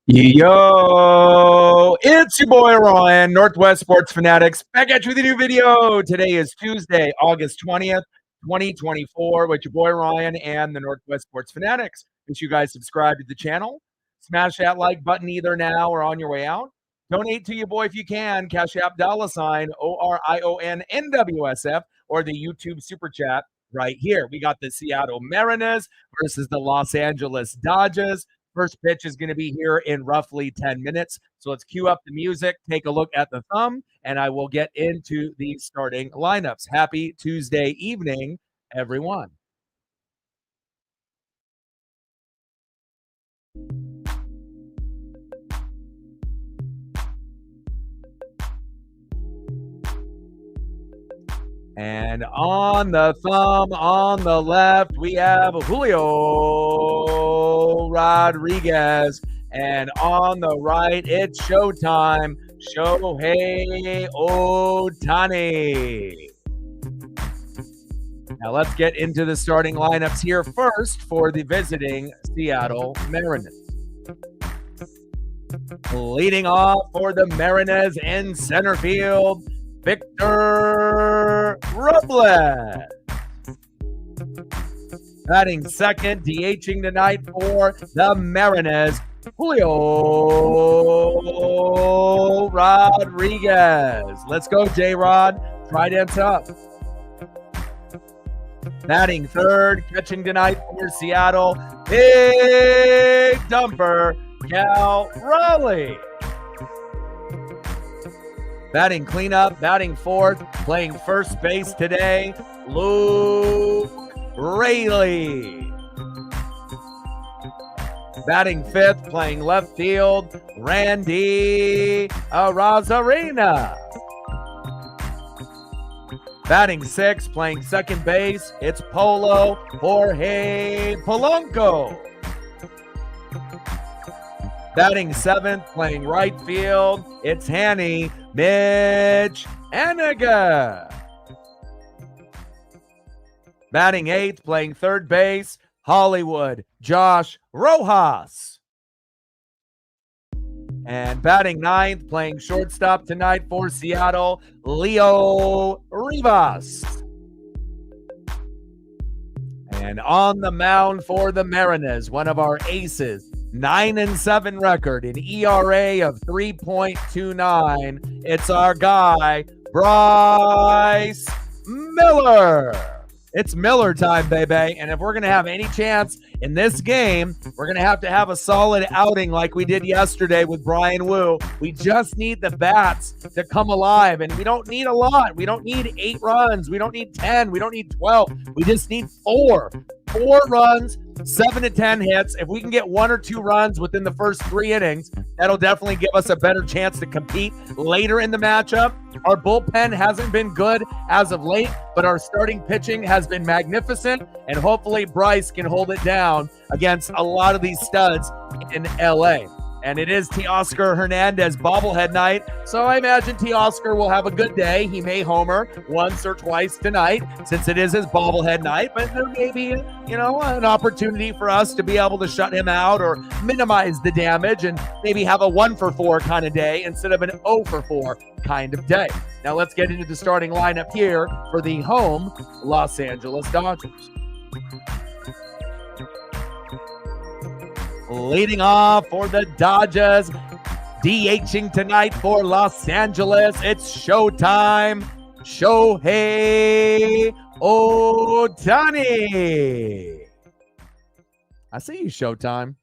Yo, it's your boy Ryan, Northwest Sports Fanatics, back at you with a new video. Today is Tuesday, August 20th, 2024, with your boy Ryan and the Northwest Sports Fanatics. Make sure you guys subscribe to the channel. Smash that like button either now or on your way out. Donate to your boy if you can. Cash App $ ORIONNWSF or the YouTube Super Chat right here. We got the Seattle Mariners versus the Los Angeles Dodgers. First pitch is going to be here in roughly 10 minutes. So let's cue up the music, take a look at the thumb, and I will get into the starting lineups. Happy Tuesday evening, everyone. And on the thumb, on the left, we have Julio Rodriguez. And on the right, it's showtime. Shohei Ohtani. Now let's get into the starting lineups here first for the visiting Seattle Mariners. Leading off for the Mariners in center field, Victor Robles. Batting second, DHing tonight for the Mariners, Julio Rodriguez. Let's go, J-Rod. Trident's up. Batting third, catching tonight for Seattle, big dumper, Cal Raleigh. Batting cleanup, batting fourth, playing first base today, Luke Raley. Batting fifth, playing left field, Randy Arozarena. Batting sixth, playing second base, it's Polo Jorge Polanco. Batting seventh, playing right field, it's Hanny Mitch Anaga. Batting eighth, playing third base, Hollywood Josh Rojas. And batting ninth, playing shortstop tonight for Seattle, Leo Rivas. And on the mound for the Mariners, one of our aces, 9-7 record, an ERA of 3.29. It's our guy, Bryce Miller. It's Miller time, baby. And if we're going to have any chance in this game, we're going to have a solid outing like we did yesterday with Brian Wu. We just need the bats to come alive, and we don't need a lot. We don't need 8 runs. We don't need 10. We don't need 12. We just need 4. 4 runs, 7 to 10 hits. If we can get 1 or 2 runs within the first 3 innings, that'll definitely give us a better chance to compete later in the matchup. Our bullpen hasn't been good as of late, but our starting pitching has been magnificent, and hopefully Bryce can hold it down against a lot of these studs in LA. And it is Teoscar Hernandez bobblehead night, so I imagine Teoscar will have a good day. He may homer once or twice tonight since it is his bobblehead night, but there may be, an opportunity for us to be able to shut him out or minimize the damage and maybe have a 1-for-4 kind of day instead of an 0-for-4 kind of day. Now let's get into the starting lineup here for the home Los Angeles Dodgers. Leading off for the Dodgers, DHing tonight for Los Angeles, it's showtime, Shohei Ohtani. I see you, Showtime.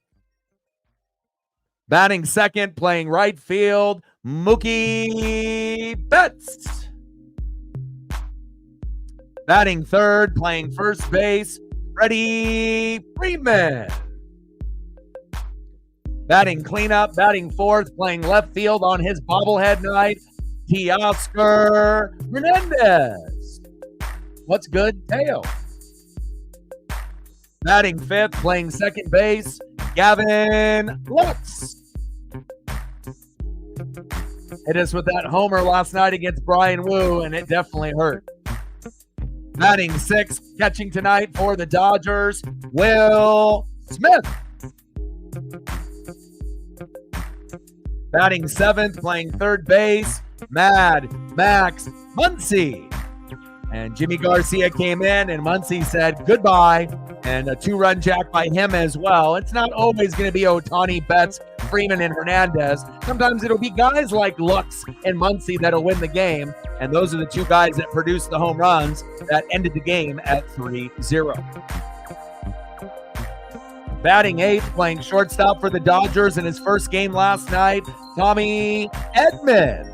Batting second, playing right field, Mookie Betts. Batting third, playing first base, Freddie Freeman. Batting cleanup, batting fourth, playing left field on his bobblehead night, Teoscar Hernandez. What's good, Teo? Batting fifth, playing second base, Gavin Lux. Hit us with that homer last night against Brian Wu, and it definitely hurt. Batting sixth, catching tonight for the Dodgers, Will Smith. Batting 7th, playing third base, Mad Max Muncy. And Jimmy Garcia came in, and Muncy said goodbye, and a 2-run jack by him as well. It's not always going to be Ohtani, Betts, Freeman, and Hernandez. Sometimes it'll be guys like Lux and Muncy that'll win the game, and those are the 2 guys that produced the home runs that ended the game at 3-0. Batting 8th, playing shortstop for the Dodgers in his first game last night, Tommy Edman,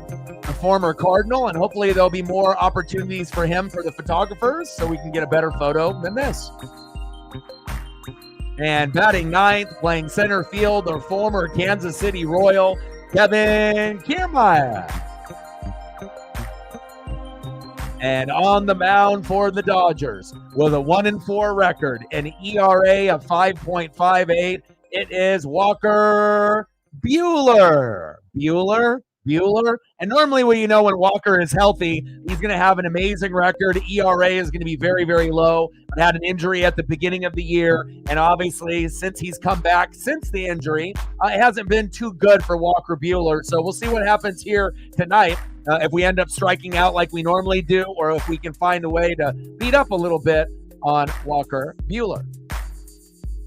a former Cardinal, and hopefully there'll be more opportunities for him for the photographers so we can get a better photo than this. And batting 9th, playing center field, our former Kansas City Royal, Kevin Kiermaier. And on the mound for the Dodgers with a 1-4 record, an ERA of 5.58, it is Walker Buehler. And normally when when Walker is healthy, he's going to have an amazing record. ERA is going to be very, very low. But had an injury at the beginning of the year, and obviously since he's come back since the injury, it hasn't been too good for Walker Buehler. So we'll see what happens here tonight. If we end up striking out like we normally do, or if we can find a way to beat up a little bit on Walker Buehler.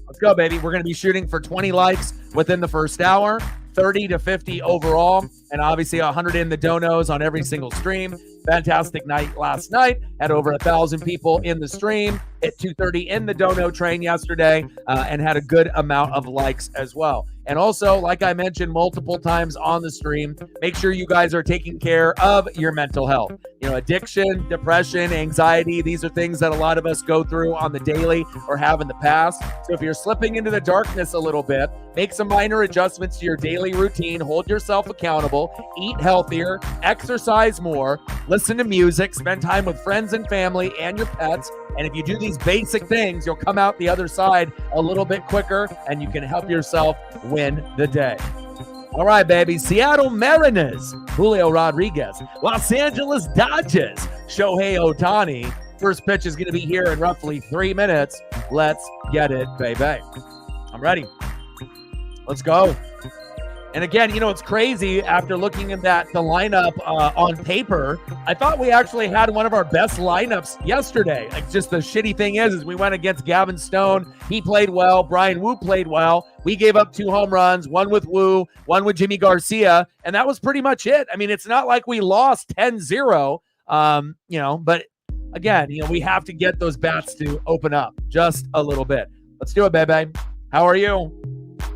Let's go, baby. We're going to be shooting for 20 likes within the first hour, 30 to 50 overall, and obviously 100 in the donos on every single stream. Fantastic night last night. Had over 1,000 people in the stream. Hit 230 in the dono train yesterday, and had a good amount of likes as well. And also, like I mentioned multiple times on the stream, make sure you guys are taking care of your mental health. Addiction, depression, anxiety, these are things that a lot of us go through on the daily or have in the past. So if you're slipping into the darkness a little bit, make some minor adjustments to your daily routine, hold yourself accountable, eat healthier, exercise more, listen to music, spend time with friends and family and your pets. And if you do these basic things, you'll come out the other side a little bit quicker, and you can help yourself win the day. All right, baby. Seattle Mariners, Julio Rodriguez. Los Angeles Dodgers, Shohei Ohtani. First pitch is going to be here in roughly 3 minutes. Let's get it, baby. I'm ready. Let's go. And again, it's crazy after looking at the lineup on paper. I thought we actually had one of our best lineups yesterday. Like, just the shitty thing is we went against Gavin Stone. He played well. Brian Wu played well. We gave up 2 home runs, one with Wu, one with Jimmy Garcia, and that was pretty much it. I mean, it's not like we lost 10-0, but again, we have to get those bats to open up just a little bit. Let's do it, baby. How are you?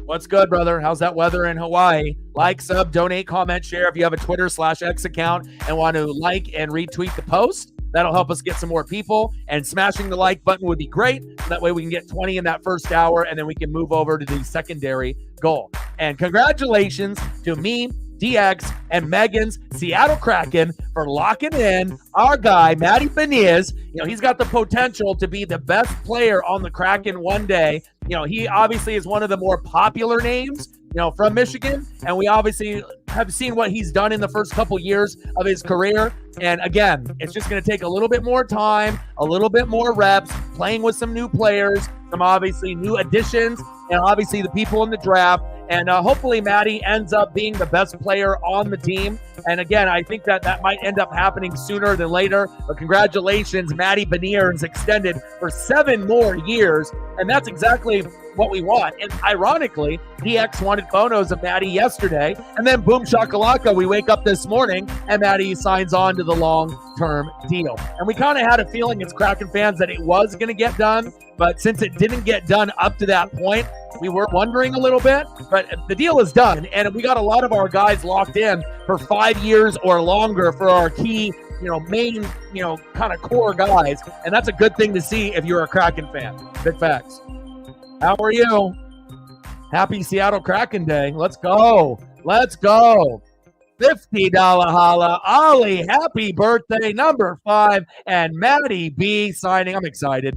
What's good, brother? How's that weather in Hawaii? Like, sub, donate, comment, share. If you have a Twitter/X account and want to like and retweet the post, that'll help us get some more people. And smashing the like button would be great. That way we can get 20 in that first hour, and then we can move over to the secondary goal. And congratulations to me, DX, and Megan's Seattle Kraken for locking in our guy, Matty Beniers. He's got the potential to be the best player on the Kraken one day. He obviously is one of the more popular names, from Michigan. And we obviously have seen what he's done in the first couple years of his career. And again, it's just going to take a little bit more time, a little bit more reps, playing with some new players, some obviously new additions, and obviously the people in the draft. And hopefully Matty ends up being the best player on the team. And again, I think that might end up happening sooner than later. But congratulations, Matty Beniers extended for 7 more years. And that's exactly what we want. And ironically, DX wanted photos of Matty yesterday. And then boom shakalaka, we wake up this morning and Matty signs on to the long-term deal. And we kind of had a feeling as Kraken fans that it was going to get done. But since it didn't get done up to that point, we were wondering a little bit, but the deal is done. And we got a lot of our guys locked in for 5 years or longer for our key, main, kind of core guys. And that's a good thing to see if you're a Kraken fan. Big facts. How are you? Happy Seattle Kraken Day. Let's go. Let's go. $50 holla. Ollie, happy birthday, number 5. And Maddie B signing. I'm excited.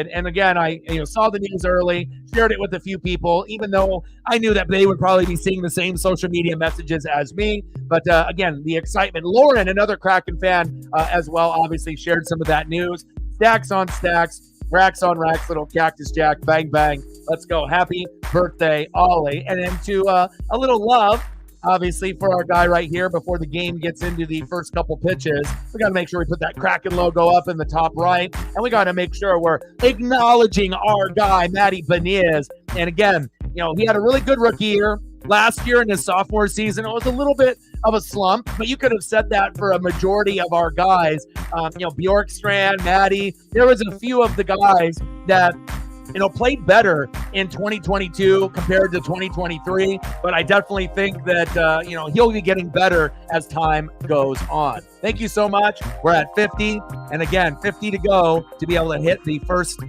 And again, I saw the news early, shared it with a few people, even though I knew that they would probably be seeing the same social media messages as me. But again, the excitement. Lauren, another Kraken fan as well, obviously shared some of that news. Stacks on stacks. Racks on racks, little Cactus Jack, bang, bang. Let's go. Happy birthday, Ollie. And then to a little love, obviously, for our guy right here before the game gets into the first couple pitches. We got to make sure we put that Kraken logo up in the top right. And we got to make sure we're acknowledging our guy, Matty Beniz. And again, he had a really good rookie year. Last year in his sophomore season, it was a little bit of a slump, but you could have said that for a majority of our guys. Bjorkstrand, Matty, there was a few of the guys that played better in 2022 compared to 2023, but I definitely think that, he'll be getting better as time goes on. Thank you so much. We're at 50, and again, 50 to go to be able to hit the first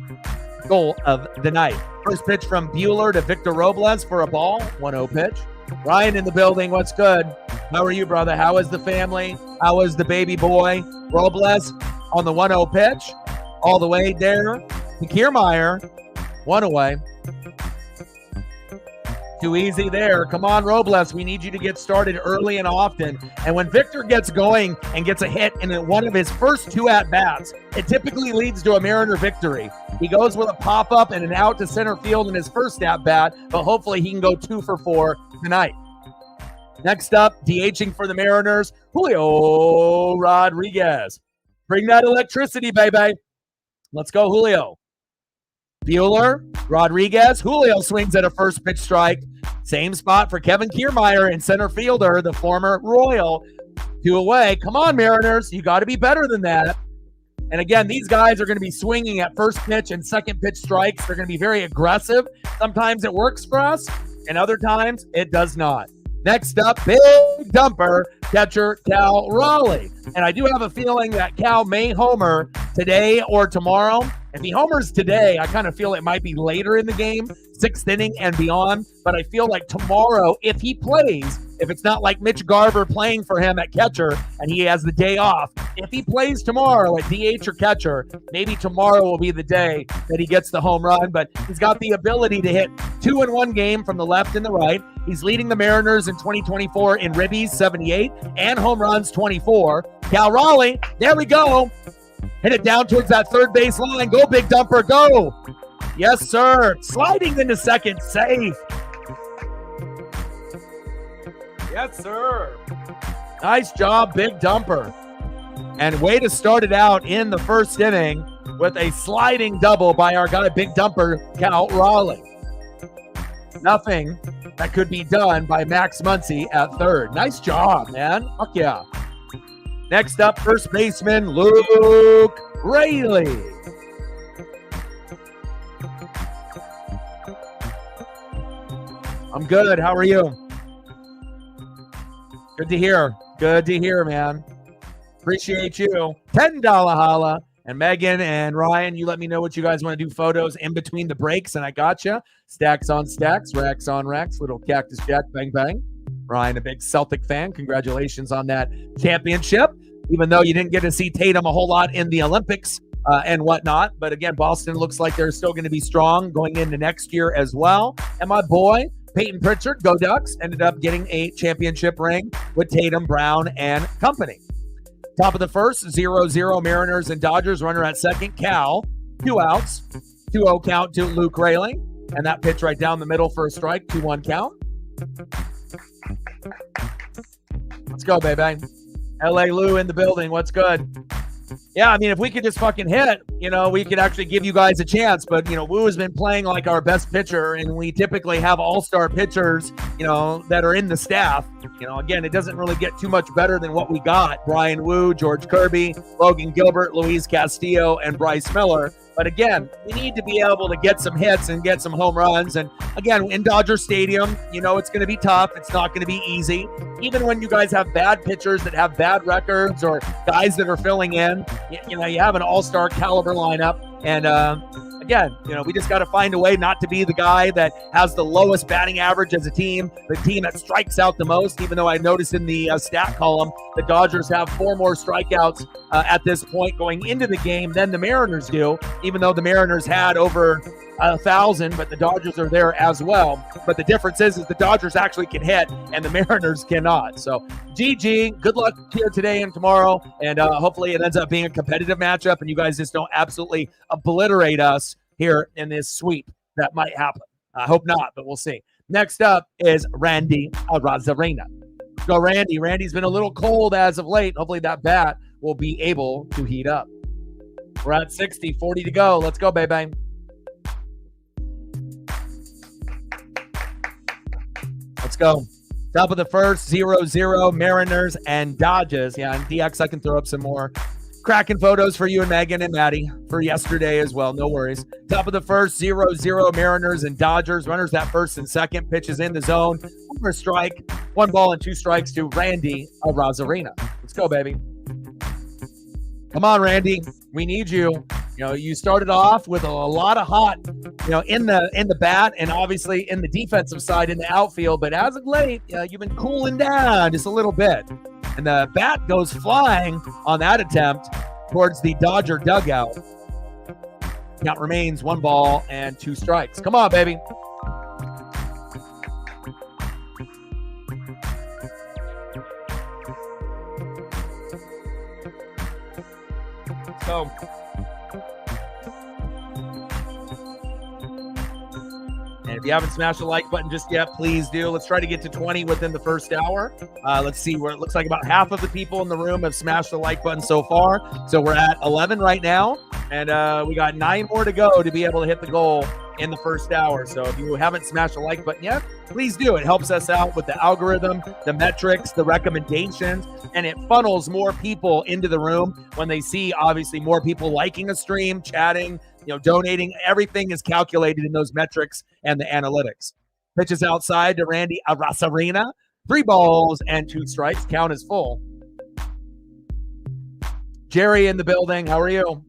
goal of the night. First pitch from Bueller to Victor Robles for a ball, 1-0 pitch. Ryan in the building, what's good? How are you, brother? How is the family? How is the baby boy? Robles on the 1-0 pitch, all the way there to Kiermaier. One away. Too easy there. Come on, Robles. We need you to get started early and often. And when Victor gets going and gets a hit in one of his first two at-bats, it typically leads to a Mariner victory. He goes with a pop-up and an out to center field in his first at-bat, but hopefully he can go 2 for 4 tonight. Next up, DHing for the Mariners, Julio Rodriguez. Bring that electricity, baby. Let's go, Julio. Bueller, Rodriguez, Julio swings at a first pitch strike. Same spot for Kevin Kiermaier in center fielder, the former Royal. 2 away. Come on, Mariners. You got to be better than that. And again, these guys are going to be swinging at first pitch and second pitch strikes. They're going to be very aggressive. Sometimes it works for us, and other times it does not. Next up, big dumper, catcher Cal Raleigh. And I do have a feeling that Cal may homer today or tomorrow. If he homers today, I kind of feel it might be later in the game, 6th inning and beyond. But I feel like tomorrow, if he plays, if it's not like Mitch Garver playing for him at catcher and he has the day off, if he plays tomorrow at DH or catcher, maybe tomorrow will be the day that he gets the home run. But he's got the ability to hit 2 in one game from the left and the right. He's leading the Mariners in 2024 in ribbies, 78, and home runs, 24. Cal Raleigh, there we go. Hit it down towards that third base line. Go, big dumper, go. Yes, sir. Sliding into second, safe. Yes, sir. Nice job, big dumper. And way to start it out in the first inning with a sliding double by our guy, big dumper, Cal Raleigh. Nothing that could be done by Max Muncy at third. Nice job, man. Fuck yeah. Next up, first baseman Luke Raley. I'm good. How are you? Good to hear. Good to hear, man. Appreciate you. $10 holla. And Megan and Ryan, you let me know what you guys want to do photos in between the breaks, and I got you. Stacks on stacks, racks on racks, little Cactus Jack, bang, bang. Ryan, a big Celtic fan. Congratulations on that championship, even though you didn't get to see Tatum a whole lot in the Olympics and whatnot. But again, Boston looks like they're still going to be strong going into next year as well. And my boy, Peyton Pritchard, go Ducks, ended up getting a championship ring with Tatum, Brown, and company. Top of the first, 0-0 Mariners and Dodgers. Runner at second, Cal. 2 outs. 2-0 count to Luke Raley. And that pitch right down the middle for a strike. 2-1 count. Let's go, baby. LA Lou in the building. What's good? Yeah, I mean, if we could just fucking hit, we could actually give you guys a chance. But, Wu has been playing like our best pitcher, and we typically have all-star pitchers, that are in the staff. Again, it doesn't really get too much better than what we got. Brian Wu, George Kirby, Logan Gilbert, Luis Castillo, and Bryce Miller. But again, we need to be able to get some hits and get some home runs. And again, in Dodger Stadium, it's going to be tough. It's not going to be easy. Even when you guys have bad pitchers that have bad records or guys that are filling in, you have an all-star caliber lineup. And again, we just got to find a way not to be the guy that has the lowest batting average as a team, the team that strikes out the most, even though I noticed in the stat column, the Dodgers have 4 more strikeouts at this point going into the game than the Mariners do, even though the Mariners had over 1,000, but the Dodgers are there as well. But the difference is the Dodgers actually can hit and the Mariners cannot. So GG, good luck here today and tomorrow, and hopefully it ends up being a competitive matchup and you guys just don't absolutely obliterate us here in this sweep. That might happen. I hope not, but we'll see. Next up is Randy Arozarena. Go Randy. Randy's been a little cold as of late. Hopefully that bat will be able to heat up. We're at 60, 40 to go. Let's go, baby. Let's go. Top of the first, 0-0, Mariners and Dodgers. Yeah, and DX, I can throw up some more cracking photos for you and Megan and Maddie for yesterday as well. No worries. Top of the first, 0-0, Mariners and Dodgers. Runners at first and second. Pitches in the zone. One more strike. 1 ball and 2 strikes to Randy Arozarena. Let's go, baby. Come on, Randy. We need you. You know, you started off with a lot of hot, in the bat and obviously in the defensive side in the outfield. But as of late, you've been cooling down just a little bit. And the bat goes flying on that attempt towards the Dodger dugout. Count remains 1 ball and 2 strikes. Come on, baby. So, and if you haven't smashed the like button just yet, please do. Let's try to get to 20 within the first hour. Let's see where it looks like about half of the people in the room have smashed the like button so far. So we're at 11 right now, and we got 9 more to go to be able to hit the goal in the first hour. So if you haven't smashed the like button yet, please do. It helps us out with the algorithm, the metrics, the recommendations, and it funnels more people into the room when they see, obviously, more people liking a stream, chatting, donating. Everything is calculated in those metrics and the analytics. Pitches outside to Randy Arozarena. 3 balls and 2 strikes. Count is full. Jerry in the building. How are you?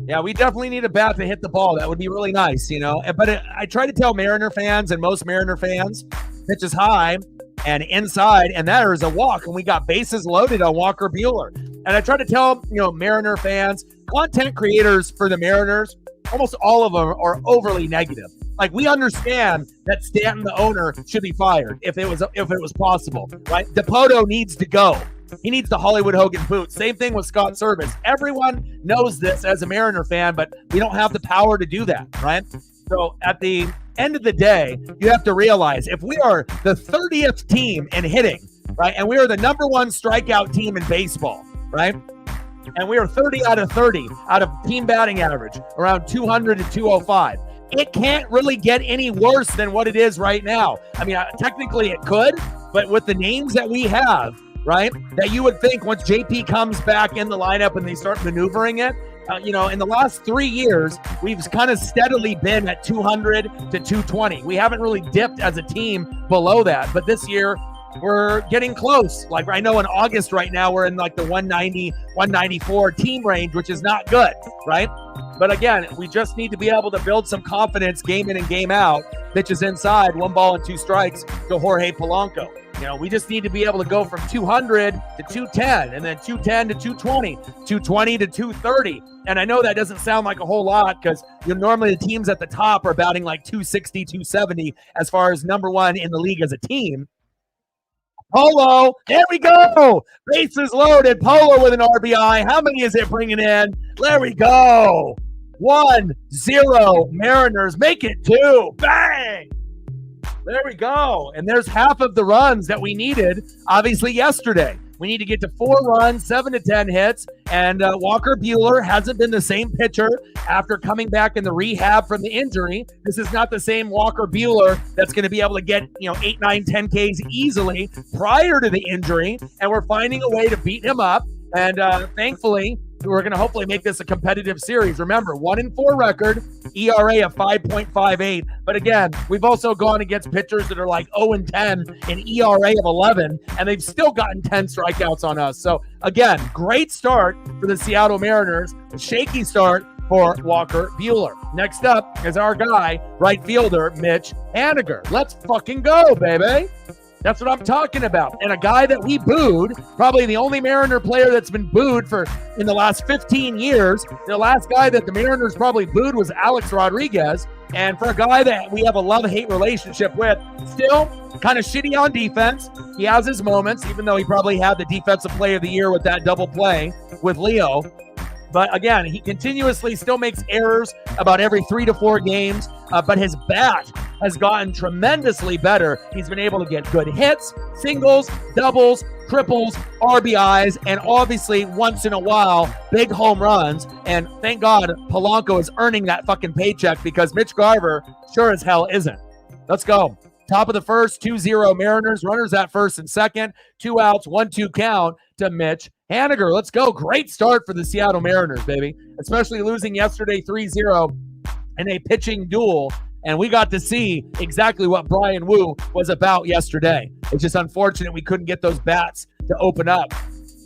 Yeah, we definitely need a bat to hit the ball. That would be really nice, But I try to tell Mariner fans and most Mariner fans, pitches high and inside, and there is a walk, and we got bases loaded on Walker Buehler. And I try to tell, Mariner fans, content creators for the Mariners, almost all of them are overly negative. Like, we understand that Stanton, the owner, should be fired if it was possible, right? DePoto needs to go. He needs the Hollywood Hogan boot. Same thing with Scott Service. Everyone knows this as a Mariner fan, but we don't have the power to do that, right? So at the end of the day, you have to realize if we are the 30th team in hitting, right, and we are the number 1 strikeout team in baseball, right, and we are 30 out of 30 out of team batting average, around 200 to 205. It can't really get any worse than what it is right now. I mean, technically it could, but with the names that we have, right, that you would think once JP comes back in the lineup and they start maneuvering it, in the last 3 years, we've kind of steadily been at 200 to 220. We haven't really dipped as a team below that, but this year we're getting close. Like, I know in August right now, we're in like the 190, 194 team range, which is not good, right? But again, we just need to be able to build some confidence game in and game out. Pitches inside, 1 ball and 2 strikes to Jorge Polanco. We just need to be able to go from 200 to 210, and then 210 to 220, 220 to 230. And I know that doesn't sound like a whole lot because normally the teams at the top are batting like 260, 270 as far as number 1 in the league as a team. Polo, there we go. Bases loaded. Polo with an RBI. How many is it bringing in? There we go. 1-0 Mariners. Make it 2. Bang. There we go. And there's half of the runs that we needed, obviously, yesterday. We need to get to 4 runs, 7 to 10 hits, and Walker Buehler hasn't been the same pitcher after coming back in the rehab from the injury. This is not the same Walker Buehler that's going to be able to get 8, 9, 10 Ks easily prior to the injury, and we're finding a way to beat him up. And thankfully, we're going to hopefully make this a competitive series. Remember, 1-4 record, ERA of 5.58. But again, we've also gone against pitchers that are like 0-10 in ERA of 11, and they've still gotten 10 strikeouts on us. So again, great start for the Seattle Mariners. A shaky start for Walker Buehler. Next up is our guy, right fielder, Mitch Haniger. Let's fucking go, baby. That's what I'm talking about. And a guy that we booed, probably the only Mariner player that's been booed in the last 15 years. The last guy that the Mariners probably booed was Alex Rodriguez. And for a guy that we have a love-hate relationship with, still kind of shitty on defense. He has his moments, even though he probably had the defensive play of the year with that double play with Leo. But again, he continuously still makes errors about every 3 to 4 games, but his bat has gotten tremendously better. He's been able to get good hits, singles, doubles, triples, RBIs, and obviously once in a while, big home runs. And thank God Polanco is earning that fucking paycheck because Mitch Garver sure as hell isn't. Let's go. Top of the first, 2-0 Mariners. Runners at first and second. 2 outs, 1-2 count to Mitch Haniger. Let's go. Great start for the Seattle Mariners, baby. Especially losing yesterday 3-0 in a pitching duel. And we got to see exactly what Brian Wu was about yesterday. It's just unfortunate we couldn't get those bats to open up.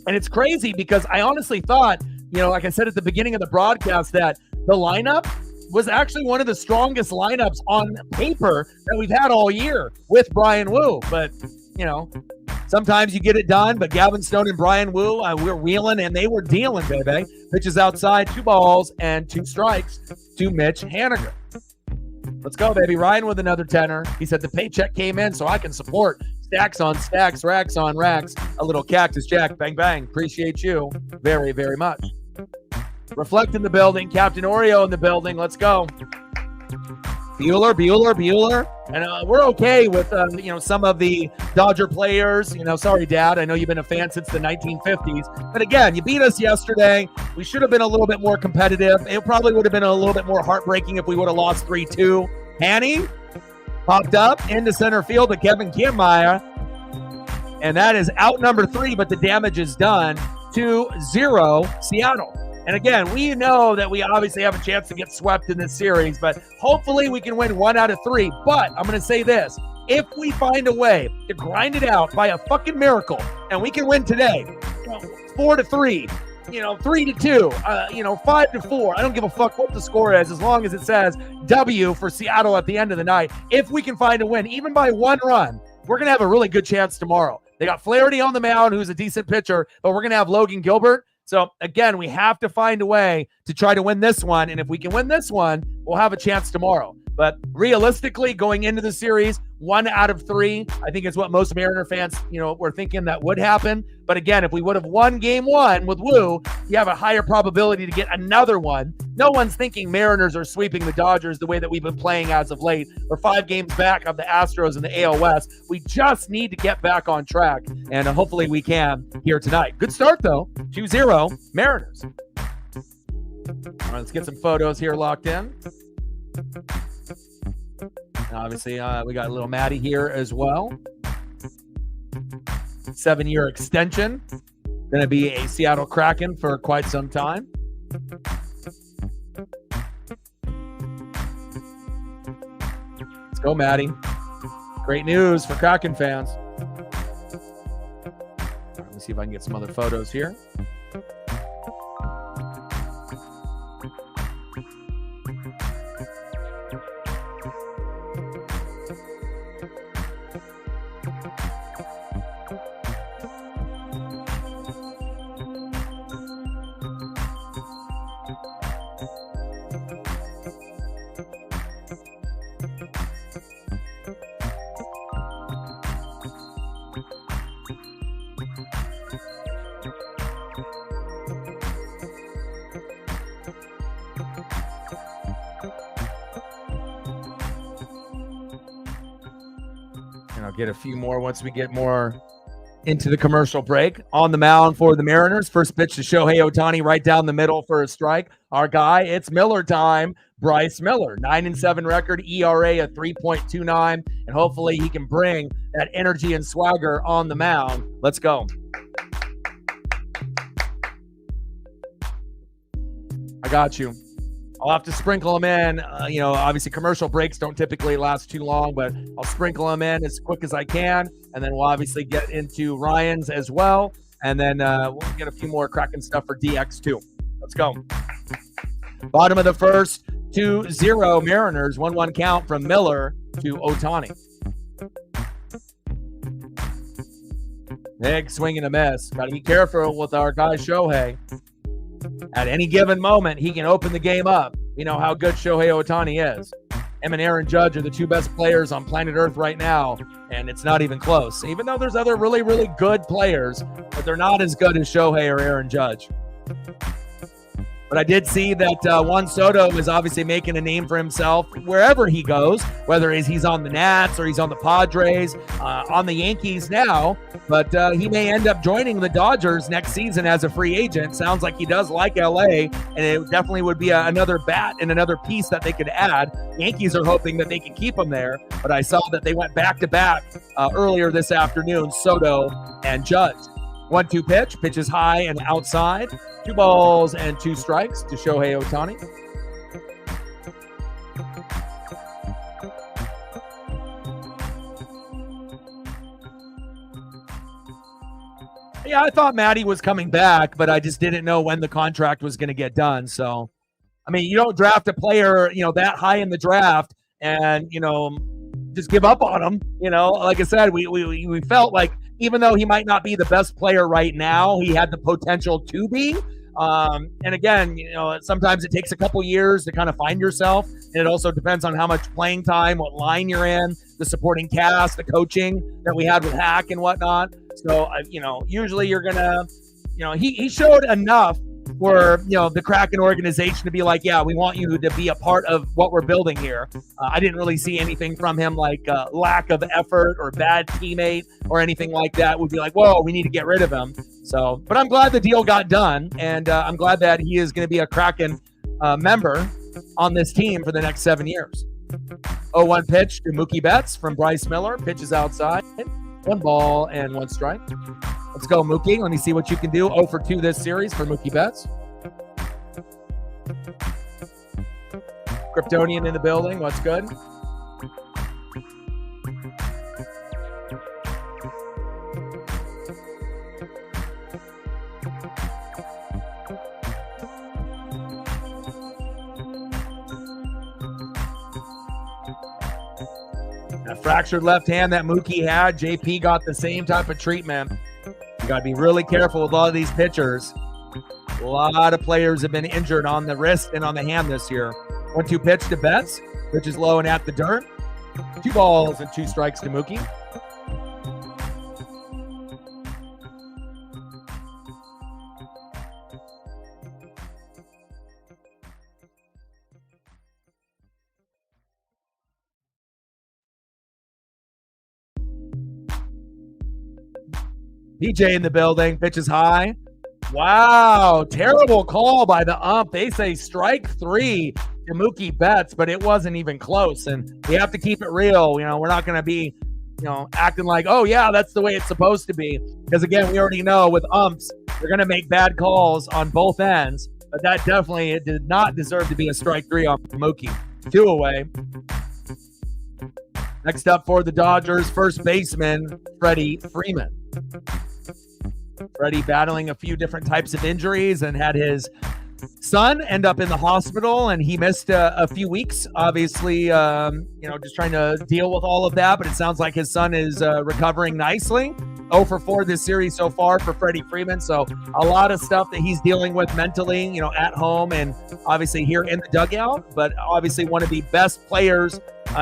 And it's crazy because I honestly thought, like I said at the beginning of the broadcast, that the lineup was actually one of the strongest lineups on paper that we've had all year with Brian Wu. But, sometimes you get it done. But Gavin Stone and Brian Wu, we're wheeling and they were dealing, baby. Pitches outside, 2 balls and 2 strikes to Mitch Haniger. Let's go, baby. Ryan with another tenner. He said the paycheck came in so I can support stacks on stacks, racks on racks. A little Cactus Jack, bang, bang. Appreciate you very, very much. Reflect in the building. Captain Oreo in the building. Let's go. Bueller. And we're okay with, some of the Dodger players. Sorry, Dad. I know you've been a fan since the 1950s. But again, you beat us yesterday. We should have been a little bit more competitive. It probably would have been a little bit more heartbreaking if we would have lost 3-2. Hanny popped up into center field to Kevin Kiermaier. And that is out number 3, but the damage is done. 2-0 Seattle. And again, we know that we obviously have a chance to get swept in this series, but hopefully we can win 1 out of 3. But I'm going to say this. If we find a way to grind it out by a fucking miracle, and we can win today, 4-3, 3-2, 5-4, I don't give a fuck what the score is as long as it says W for Seattle at the end of the night. If we can find a win, even by 1 run, we're going to have a really good chance tomorrow. They got Flaherty on the mound, who's a decent pitcher, but we're going to have Logan Gilbert. So, again, we have to find a way to try to win this one. And if we can win this one, we'll have a chance tomorrow. But realistically, going into the series, 1 out of 3, I think is what most Mariner fans, were thinking that would happen. But again, if we would have won game 1 with Wu, you have a higher probability to get another one. No one's thinking Mariners are sweeping the Dodgers the way that we've been playing as of late. We're 5 games back of the Astros in the AL West. We just need to get back on track, and hopefully we can here tonight. Good start, though. 2-0 Mariners. All right, let's get some photos here locked in. Obviously, we got a little Maddie here as well. 7-year extension. Going to be a Seattle Kraken for quite some time. Let's go, Maddie. Great news for Kraken fans. Let me see if I can get some other photos here. And I'll get a few more once we get more into the commercial break. On the mound for the Mariners, first pitch to Shohei Ohtani right down the middle for a strike. Our guy, it's Miller time. Bryce Miller, 9-7 record, ERA at 3.29, and hopefully he can bring that energy and swagger on the mound. Let's go. I got you. I'll have to sprinkle them in. Obviously commercial breaks don't typically last too long, but I'll sprinkle them in as quick as I can. And then we'll obviously get into Ryan's as well. And then we'll get a few more Kraken stuff for DX too. Let's go. Bottom of the first, 2-0 Mariners, 1-1 count from Miller to Ohtani. Big swing and a miss. Got to be careful with our guy Shohei. At any given moment, he can open the game up. You know how good Shohei Ohtani is. Him and Aaron Judge are the two best players on planet Earth right now, and it's not even close. Even though there's other really, really good players, but they're not as good as Shohei or Aaron Judge. But I did see that Juan Soto is obviously making a name for himself wherever he goes, whether he's on the Nats or he's on the Padres, on the Yankees now. But he may end up joining the Dodgers next season as a free agent. Sounds like he does like LA, and it definitely would be another bat and another piece that they could add. Yankees are hoping that they can keep him there, but I saw that they went back-to-back earlier this afternoon, Soto and Judge. 1-2 pitch. Pitch is high and outside. 2 balls and 2 strikes to Shohei Ohtani. Yeah, I thought Matty was coming back, but I just didn't know when the contract was going to get done. So, I mean, you don't draft a player, that high in the draft and, just give up on him. Like I said, we felt like even though he might not be the best player right now, he had the potential to be. And again, sometimes it takes a couple years to kind of find yourself. And it also depends on how much playing time, what line you're in, the supporting cast, the coaching that we had with Hack and whatnot. So, usually you're going to, he showed enough for, the Kraken organization to be like, yeah, we want you to be a part of what we're building here. I didn't really see anything from him like lack of effort or bad teammate or anything like that. Would be like, whoa, we need to get rid of him. So, but I'm glad the deal got done, and I'm glad that he is going to be a Kraken member on this team for the next 7 years. 0-1 pitch to Mookie Betts from Bryce Miller. Pitches outside. 1 ball and 1 strike. Let's go, Mookie. Let me see what you can do. 0 for 2 this series for Mookie Betts. Kryptonian in the building. What's good? That fractured left hand that Mookie had, JP got the same type of treatment. You got to be really careful with all of these pitchers. A lot of players have been injured on the wrist and on the hand this year. 1-2 pitch to Betts. Pitch is low and at the dirt. 2 balls and 2 strikes to Mookie. DJ in the building. Pitch is high. Wow. Terrible call by the ump. They say strike 3 to Mookie Betts, but it wasn't even close. And we have to keep it real. We're not going to be, acting like, oh, yeah, that's the way it's supposed to be. Because, again, we already know with umps, they're going to make bad calls on both ends. But that definitely did not deserve to be a strike 3 off Mookie. 2 away. Next up for the Dodgers, first baseman, Freddie Freeman. Freddie battling a few different types of injuries and had his son end up in the hospital, and he missed a few weeks, obviously, just trying to deal with all of that, but it sounds like his son is recovering nicely. 0 for 4 this series so far for Freddie Freeman, so a lot of stuff that he's dealing with mentally, at home and obviously here in the dugout, but obviously one of the best players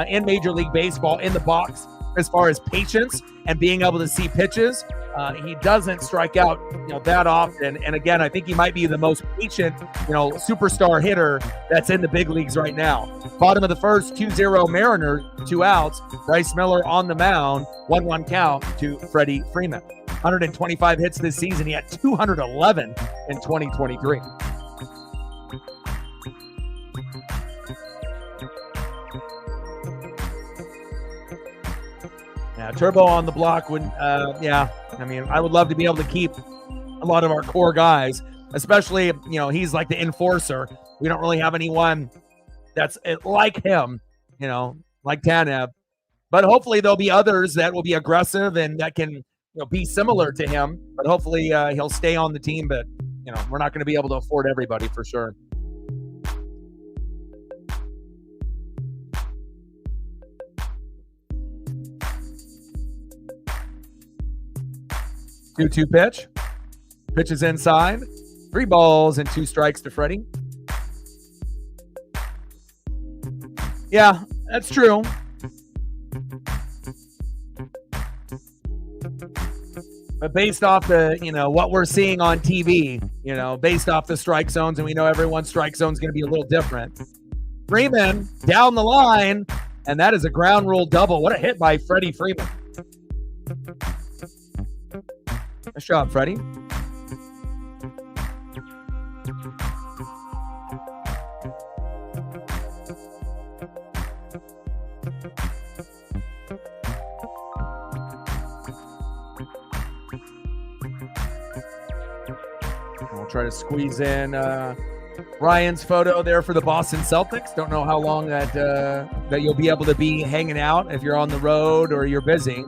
in Major League Baseball in the box as far as patience and being able to see pitches. He doesn't strike out, that often. And again, I think he might be the most patient, superstar hitter that's in the big leagues right now. Bottom of the first, 2-0 Mariners, 2 outs. Bryce Miller on the mound, 1-1 count to Freddie Freeman. 125 hits this season. He had 211 in 2023. Yeah, Turbo on the block would, I would love to be able to keep a lot of our core guys, especially, he's like the enforcer. We don't really have anyone that's like him, like Tanev. But hopefully there'll be others that will be aggressive and that can, be similar to him. But hopefully he'll stay on the team. But, we're not going to be able to afford everybody for sure. Two-two pitch. Pitch is inside. 3 balls and 2 strikes to Freddie. Yeah, That's true. But based off the, what we're seeing on TV, based off the strike zones, and we know everyone's strike zone is going to be a little different. Freeman down the line, and that is a ground rule double. What a hit by Freddie Freeman. Nice job, Freddie. We'll try to squeeze in Ryan's photo there for the Boston Celtics. Don't know how long that you'll be able to be hanging out if you're on the road or you're busy.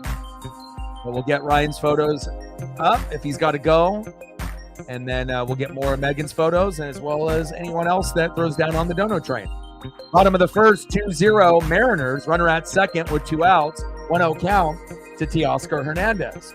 But we'll get Ryan's photos up if he's got to go. And then we'll get more of Megan's photos, as well as anyone else that throws down on the dono train. Bottom of the first, 2-0 Mariners. Runner at second with 2 outs. 1-0 count to Teoscar Hernandez.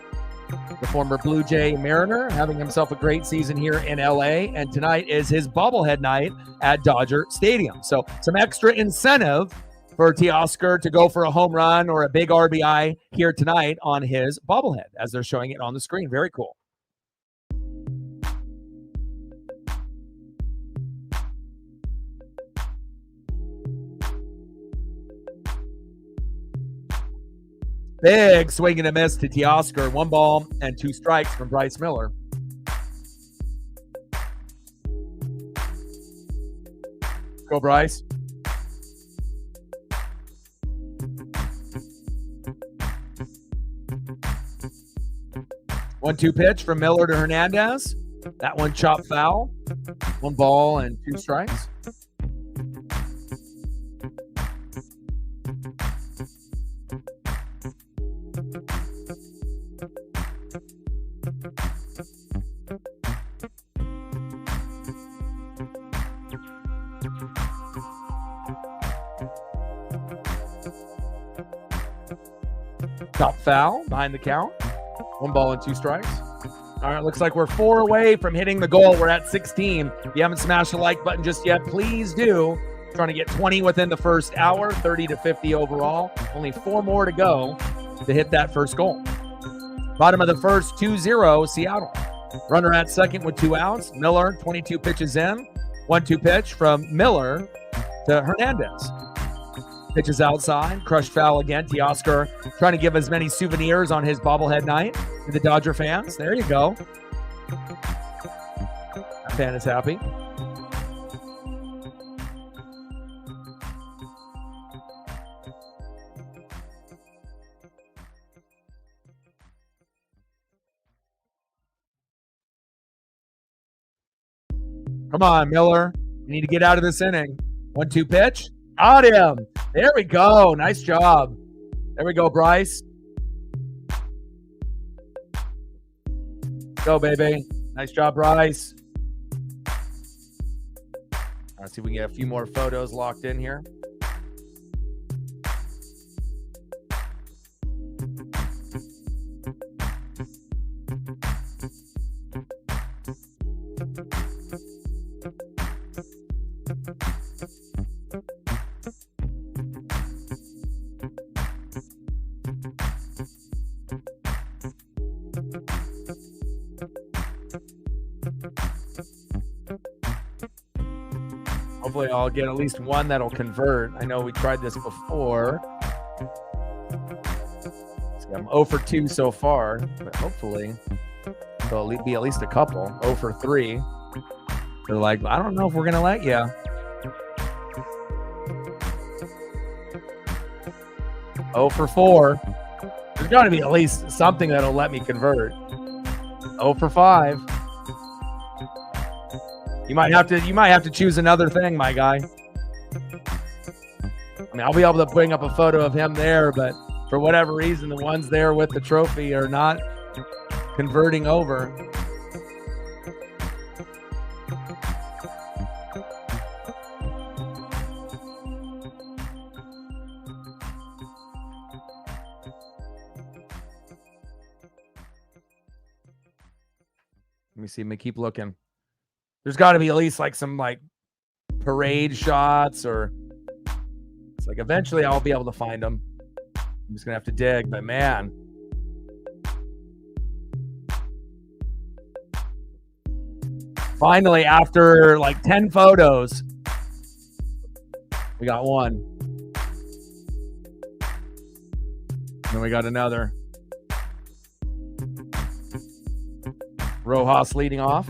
The former Blue Jay Mariner having himself a great season here in LA. And tonight is his bobblehead night at Dodger Stadium. So some extra incentive for Teoscar to go for a home run or a big RBI here tonight on his bobblehead, as they're showing it on the screen. Very cool. Big swing and a miss to Teoscar. 1 ball and 2 strikes from Bryce Miller. Go, Bryce. One-two pitch from Miller to Hernandez. That one chopped foul. 1 ball and 2 strikes. Top foul behind the count. 1 ball and 2 strikes. All right, looks like we're 4 away from hitting the goal. We're at 16. If you haven't smashed the like button just yet, please do. Trying to get 20 within the first hour, 30 to 50 overall. Only 4 more to go to hit that first goal. Bottom of the first, 2-0 Seattle. Runner at second with 2 outs. Miller, 22 pitches in. 1-2 pitch from Miller to Hernandez. Pitches outside, crushed foul again. Teoscar trying to give as many souvenirs on his bobblehead night to the Dodger fans. There you go. That fan is happy. Come on, Miller. You need to get out of this inning. 1-2 pitch. Got him. There we go. Nice job. There we go, Bryce. Go, baby. Nice job, Bryce. Let's see if we can get a few more photos locked in here. Hopefully I'll get at least one that'll convert. I know we tried this before. See, I'm 0 for 2 so far, but hopefully there'll be at least a couple. 0 for 3. They're like, I don't know if we're going to let you. Oh for 4. There's got to be at least something that'll let me convert. 0 for 5. You might have to choose another thing, my guy. I mean, I'll be able to bring up a photo of him there, but for whatever reason, the ones there with the trophy are not converting over. Let me see. Let me keep looking. There's got to be at least like some like parade shots or It's like eventually I'll be able to find them. I'm just going to have to dig, but man. Finally, after like 10 photos, we got one. And then we got another. Rojas leading off.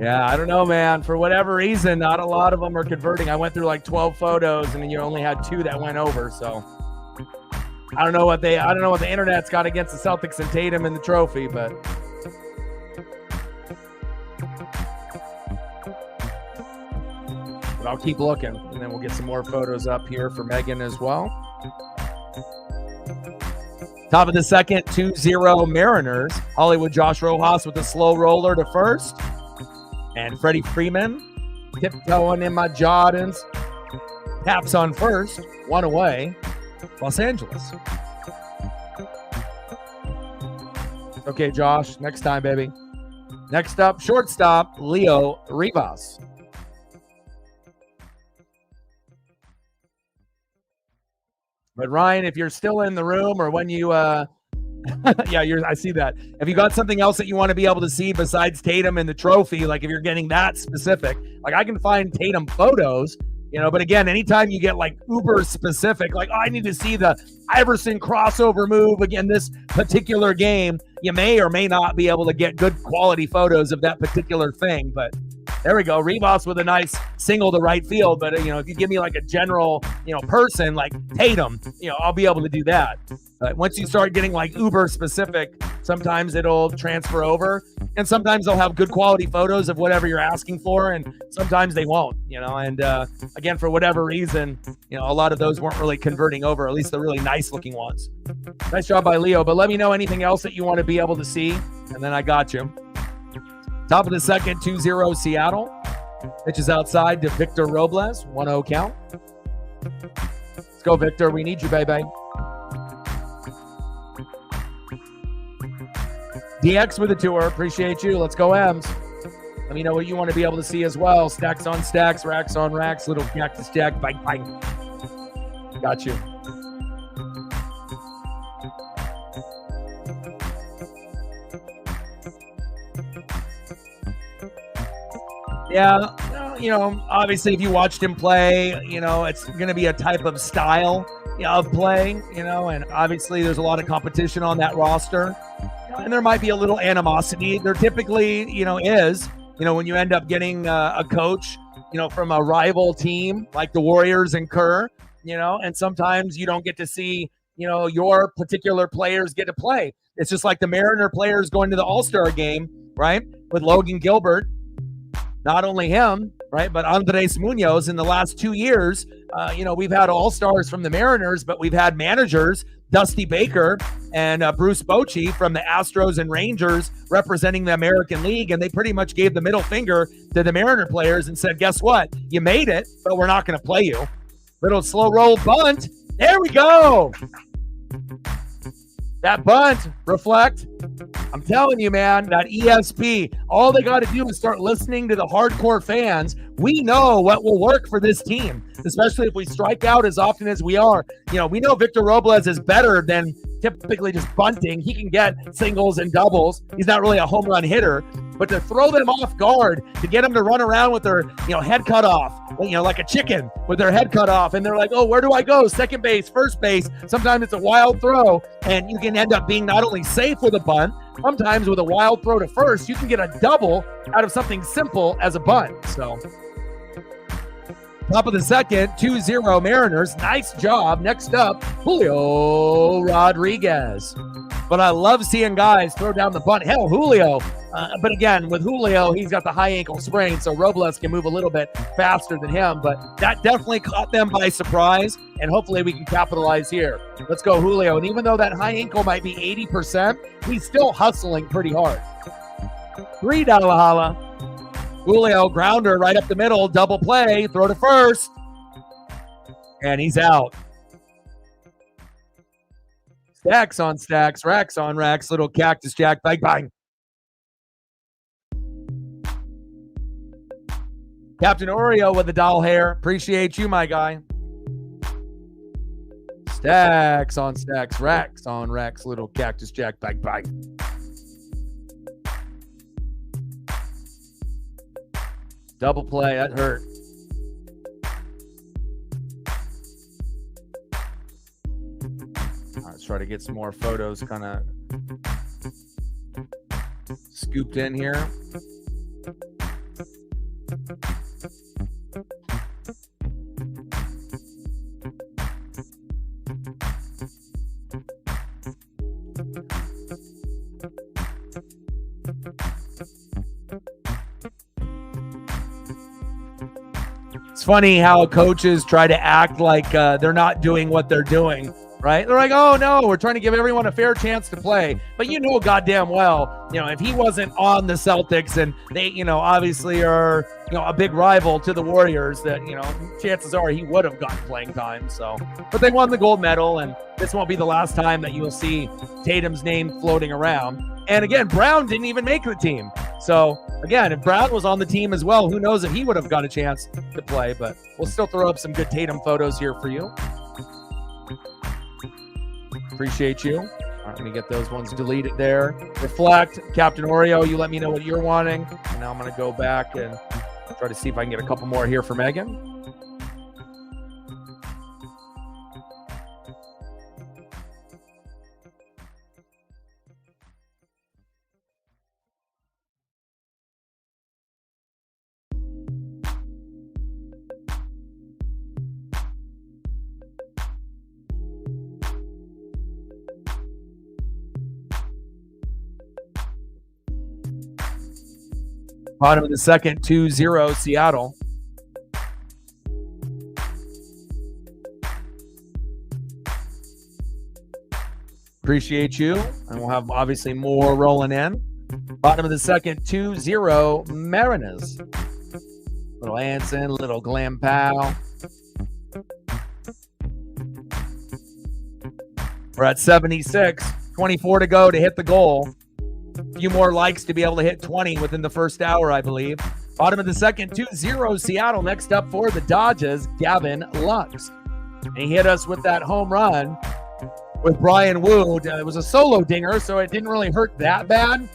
Yeah, I don't know, man. For whatever reason, not a lot of them are converting. I went through like 12 photos, and then you only had 2 that went over. So I don't know what the internet's got against the Celtics and Tatum in the trophy, but I'll keep looking, and then we'll get some more photos up here for Megan as well. Top of the second, 2-0 Mariners. Hollywood Josh Rojas with a slow roller to first. And Freddie Freeman tiptoeing in my Jordans. Taps on first, 1 away. Los Angeles. Okay, Josh, next time, baby. Next up, shortstop, Leo Rivas. But Ryan, if you're still in the room or when you yeah, I see that. If you got something else that you want to be able to see besides Tatum and the trophy, like if you're getting that specific, like I can find Tatum photos, but again, anytime you get like uber specific, like, oh, I need to see the Iverson crossover move again this particular game, you may or may not be able to get good quality photos of that particular thing. But there we go. Rivas with a nice single to right field. But, if you give me like a general, person like Tatum, I'll be able to do that. But once you start getting like uber specific, sometimes it'll transfer over, and sometimes they'll have good quality photos of whatever you're asking for, and sometimes they won't, and again, for whatever reason, a lot of those weren't really converting over, at least the really nice looking ones. Nice job by Leo, but let me know anything else that you want to be able to see, and then I got you. Top of the second, 2-0 Seattle. Pitches outside to Victor Robles, 1-0 count. Let's go, Victor. We need you, baby. DX with the tour. Appreciate you. Let's go, M's. Let me know what you want to be able to see as well. Stacks on stacks, racks on racks, little cactus jack, bang, bang. Got you. Yeah, obviously if you watched him play, it's going to be a type of style of play, and obviously there's a lot of competition on that roster, and there might be a little animosity. There typically, is, when you end up getting a coach, from a rival team like the Warriors and Kerr, and sometimes you don't get to see, your particular players get to play. It's just like the Mariner players going to the All-Star game, right, with Logan Gilbert. Not only him, right, but Andres Munoz in the last 2 years. We've had all-stars from the Mariners, but we've had managers, Dusty Baker and Bruce Bochy from the Astros and Rangers representing the American League, and they pretty much gave the middle finger to the Mariner players and said, guess what? You made it, but we're not going to play you. Little slow roll bunt. There we go. That bunt, reflect. I'm telling you, man, that ESP, all they got to do is start listening to the hardcore fans. We know what will work for this team, especially if we strike out as often as we are. We know Victor Robles is better than typically just bunting. He can get singles and doubles. He's not really a home run hitter, but to throw them off guard, to get them to run around with their, head cut off, like a chicken with their head cut off. And they're like, oh, where do I go? Second base, first base. Sometimes it's a wild throw, and you can end up being not only safe with a bunt, sometimes with a wild throw to first, you can get a double out of something simple as a bunt. So Top of the second, 2-0 Mariners. Nice job. Next up, Julio Rodriguez. But I love seeing guys throw down the bunt. Hell, Julio. But again, with Julio, he's got the high ankle sprain, so Robles can move a little bit faster than him. But that definitely caught them by surprise, and hopefully we can capitalize here. Let's go, Julio. And even though that high ankle might be 80%, he's still hustling pretty hard. 3 Dalahala. Julio, grounder right up the middle, double play, throw to first. And he's out. Stacks on stacks, racks on racks, little cactus jack, bang, bang. Captain Oreo with the doll hair. Appreciate you, my guy. Stacks on stacks, racks on racks, little cactus jack, bang, bang. Double play, that hurt. Let's try to get some more photos kind of scooped in here. It's funny how coaches try to act like they're not doing what they're doing, right? They're like, oh, no, we're trying to give everyone a fair chance to play. But you know goddamn well, if he wasn't on the Celtics and they, obviously are, a big rival to the Warriors, that, chances are he would have gotten playing time. So, but they won the gold medal, and this won't be the last time that you'll see Tatum's name floating around. And again, Brown didn't even make the team. So again, if Brown was on the team as well, who knows if he would have got a chance to play, but we'll still throw up some good Tatum photos here for you. Appreciate you. All right, let me get those ones deleted there. Reflect, Captain Oreo, you let me know what you're wanting. And now I'm going to go back and try to see if I can get a couple more here for Megan. Bottom of the second, 2-0 Seattle. Appreciate you. And we'll have obviously more rolling in. Bottom of the second, 2-0 Mariners. Little Anson, little Glam Powell. We're at 76. 24 to go to hit the goal. A few more likes to be able to hit 20 within the first hour, I believe. Bottom of the second, 2-0 Seattle. Next up for the Dodgers, Gavin Lux. And he hit us with that home run with Brian Wu. It was a solo dinger, so it didn't really hurt that bad.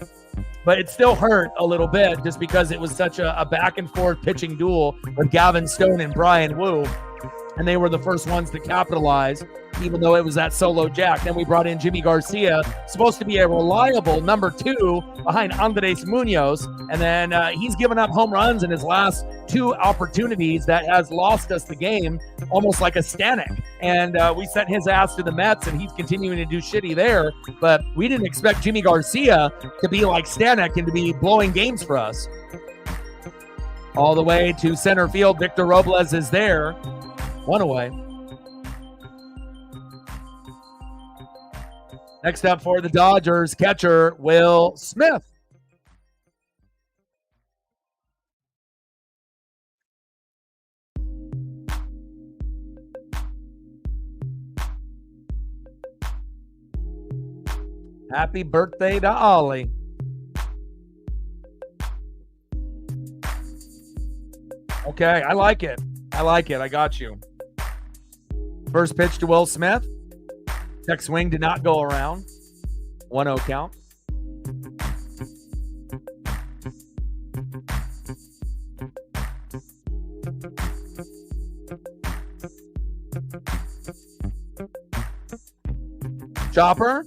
But it still hurt a little bit just because it was such a back-and-forth pitching duel with Gavin Stone and Brian Wu. And they were the first ones to capitalize, even though it was that solo jack. Then we brought in Jimmy Garcia, supposed to be a reliable number 2 behind Andres Munoz. And then he's given up home runs in his last 2 opportunities that has lost us the game, almost like a Stanek. And we sent his ass to the Mets, and he's continuing to do shitty there. But we didn't expect Jimmy Garcia to be like Stanek and to be blowing games for us. All the way to center field, Victor Robles is there. 1 away. Next up for the Dodgers, catcher Will Smith. Happy birthday to Ollie. Okay, I like it. I got you. First pitch to Will Smith. Check swing did not go around. 1-0 count. Chopper.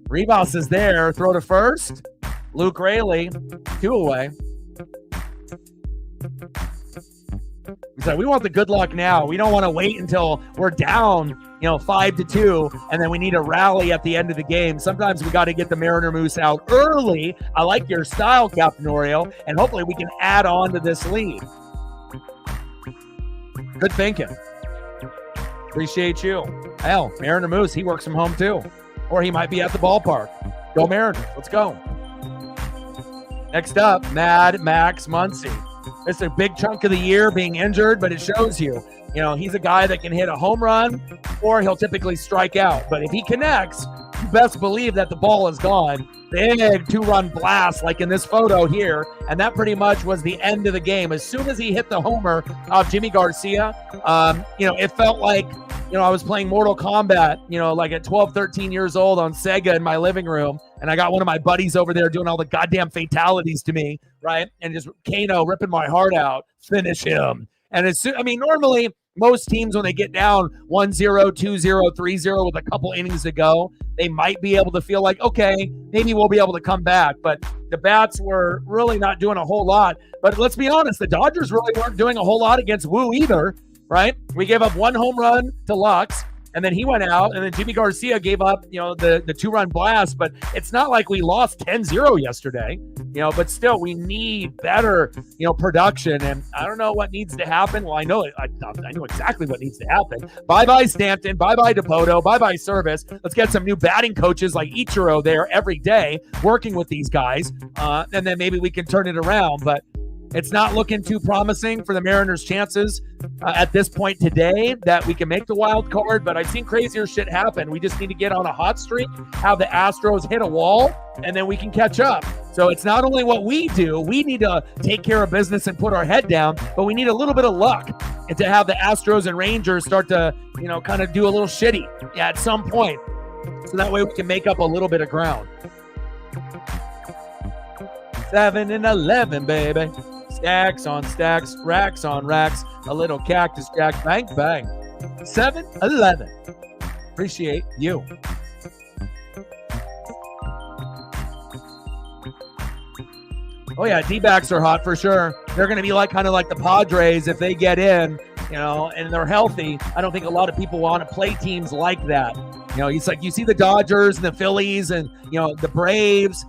Rivas is there. Throw to first. Luke Raley. 2 away. He's like, we want the good luck now. We don't want to wait until we're down, 5-2, and then we need to rally at the end of the game. Sometimes we got to get the Mariner Moose out early. I like your style, Captain Oreo, and hopefully we can add on to this lead. Good thinking. Appreciate you. Hell, Mariner Moose, he works from home too. Or he might be at the ballpark. Go Mariners. Let's go. Next up, Mad Max Muncy. It's a big chunk of the year being injured, but it shows you, he's a guy that can hit a home run or he'll typically strike out. But if he connects, you best believe that the ball is gone. Big 2-run blast like in this photo here, and that pretty much was the end of the game. As soon as he hit the homer off Jimmy Garcia, it felt like, I was playing Mortal Kombat, like at 12, 13 years old on Sega in my living room, and I got one of my buddies over there doing all the goddamn fatalities to me, right? And just Kano ripping my heart out, finish him. And normally most teams, when they get down 1-0, 2-0, 3-0 with a couple innings to go, they might be able to feel like, okay, maybe we'll be able to come back. But the bats were really not doing a whole lot. But let's be honest, the Dodgers really weren't doing a whole lot against Wu either, right? We gave up one home run to Lux, and then he went out, and then Jimmy Garcia gave up, the 2-run blast. But it's not like we lost 10-0 yesterday, but still we need better, production. And I don't know what needs to happen. Well, I know exactly what needs to happen. Bye-bye Stanton, bye-bye Dipoto, bye-bye Service. Let's get some new batting coaches like Ichiro there every day working with these guys. And then maybe we can turn it around. But it's not looking too promising for the Mariners' chances at this point today that we can make the wild card, but I've seen crazier shit happen. We just need to get on a hot streak, have the Astros hit a wall, and then we can catch up. So it's not only what we do, we need to take care of business and put our head down, but we need a little bit of luck and to have the Astros and Rangers start to, kind of do a little shitty at some point. So that way we can make up a little bit of ground. 7-11, baby. Stacks on stacks, racks on racks, a little cactus jack, bang, bang. 7-11. Appreciate you. Oh, yeah, D-backs are hot for sure. They're going to be kind of like the Padres if they get in, and they're healthy. I don't think a lot of people want to play teams like that. It's like you see the Dodgers and the Phillies and, the Braves,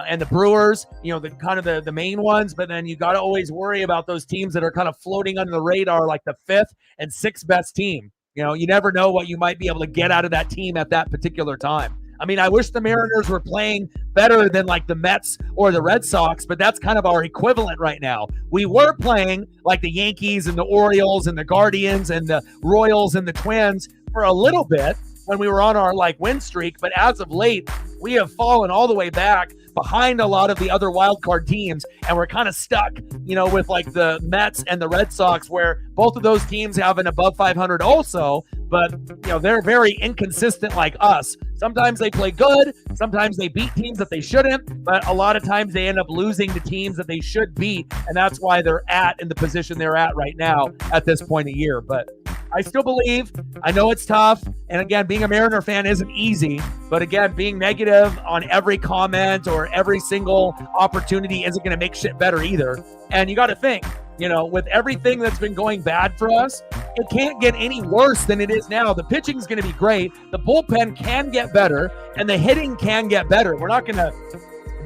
and the Brewers, the main ones, but then you got to always worry about those teams that are kind of floating under the radar, like the 5th and 6th best team. You never know what you might be able to get out of that team at that particular time. I wish the Mariners were playing better than like the Mets or the Red Sox, but that's kind of our equivalent right now. We were playing like the Yankees and the Orioles and the Guardians and the Royals and the Twins for a little bit when we were on our win streak, but as of late, we have fallen all the way back behind a lot of the other wild card teams, and we're kind of stuck, with the Mets and the Red Sox, where both of those teams have an above 500 also, but they're very inconsistent like us. Sometimes they play good, sometimes they beat teams that they shouldn't, but a lot of times they end up losing to teams that they should beat, and that's why they're in the position they're at right now at this point of year. But I still believe. I know it's tough. And again, being a Mariner fan isn't easy. But again, being negative on every comment or every single opportunity isn't going to make shit better either. And you got to think, with everything that's been going bad for us, it can't get any worse than it is now. The pitching is going to be great. The bullpen can get better. And the hitting can get better. We're not going to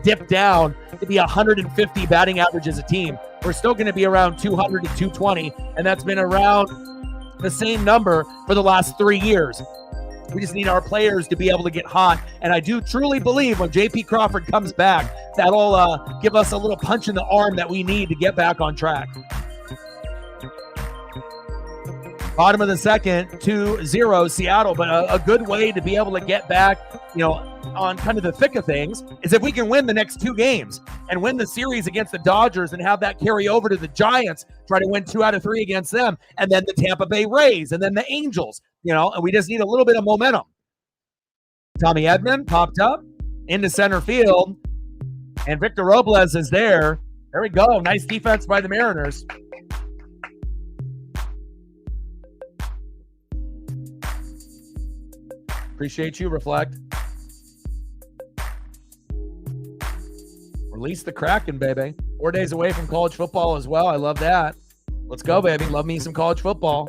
dip down to be 150 batting average as a team. We're still going to be around 200 to 220. And that's been around the same number for the last 3 years. We just need our players to be able to get hot. And I do truly believe when J.P. Crawford comes back, that'll give us a little punch in the arm that we need to get back on track. Bottom of the second, 2-0 Seattle. But a good way to be able to get back, on kind of the thick of things is if we can win the next 2 games and win the series against the Dodgers and have that carry over to the Giants, try to win 2 out of 3 against them, and then the Tampa Bay Rays, and then the Angels, and we just need a little bit of momentum. Tommy Edman popped up into center field, and Victor Robles is there. There we go. Nice defense by the Mariners. Appreciate you, Reflect. Release the Kraken, baby. 4 days away from college football as well. I love that. Let's go, baby. Love me some college football.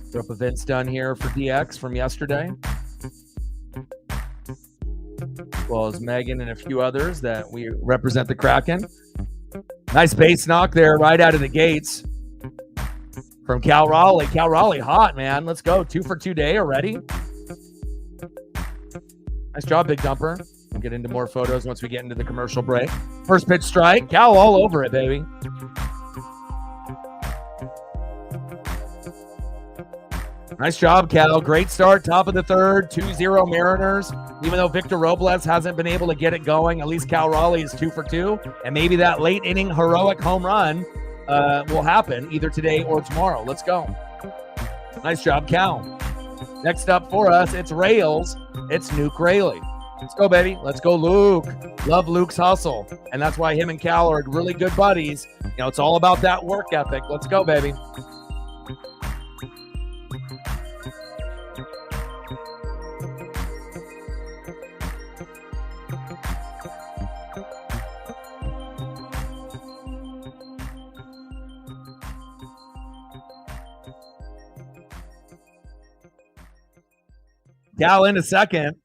Throw up events done here for DX from yesterday, as well as Megan and a few others that we represent the Kraken. Nice base knock there right out of the gates from Cal Raleigh. Cal Raleigh hot, man. Let's go. 2 for 2 day already. Nice job, Big Dumper. We'll get into more photos once we get into the commercial break. First pitch strike. Cal all over it, baby. Nice job, Cal. Great start, top of the third, 2-0 Mariners. Even though Victor Robles hasn't been able to get it going, at least Cal Raleigh is 2 for 2. And maybe that late inning heroic home run will happen either today or tomorrow. Let's go. Nice job, Cal. Next up for us, it's Rails. It's Nuke Rayleigh. Let's go, baby. Let's go, Luke. Love Luke's hustle. And that's why him and Cal are really good buddies. You know, it's all about that work ethic. Let's go, baby. Cal in a second.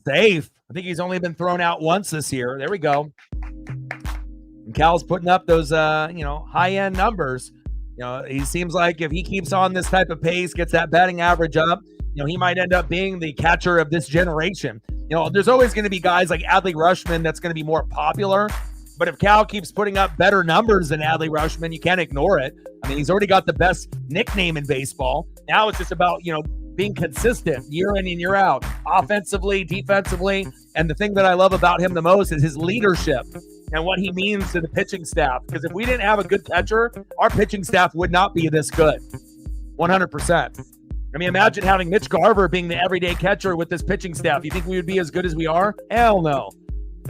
Safe. I think he's only been thrown out once this year. There we go. And Cal's putting up those, high-end numbers. You know, he seems like if he keeps on this type of pace, gets that batting average up, you know, he might end up being the catcher of this generation. You know, there's always going to be guys like Adley Rutschman that's going to be more popular. But if Cal keeps putting up better numbers than Adley Rutschman, you can't ignore it. I mean, he's already got the best nickname in baseball. Now it's just about, being consistent year in and year out, offensively, defensively. And the thing that I love about him the most is his leadership and what he means to the pitching staff. Because if we didn't have a good catcher, our pitching staff would not be this good. 100%. I mean, imagine having Mitch Garver being the everyday catcher with this pitching staff. You think we would be as good as we are? Hell no.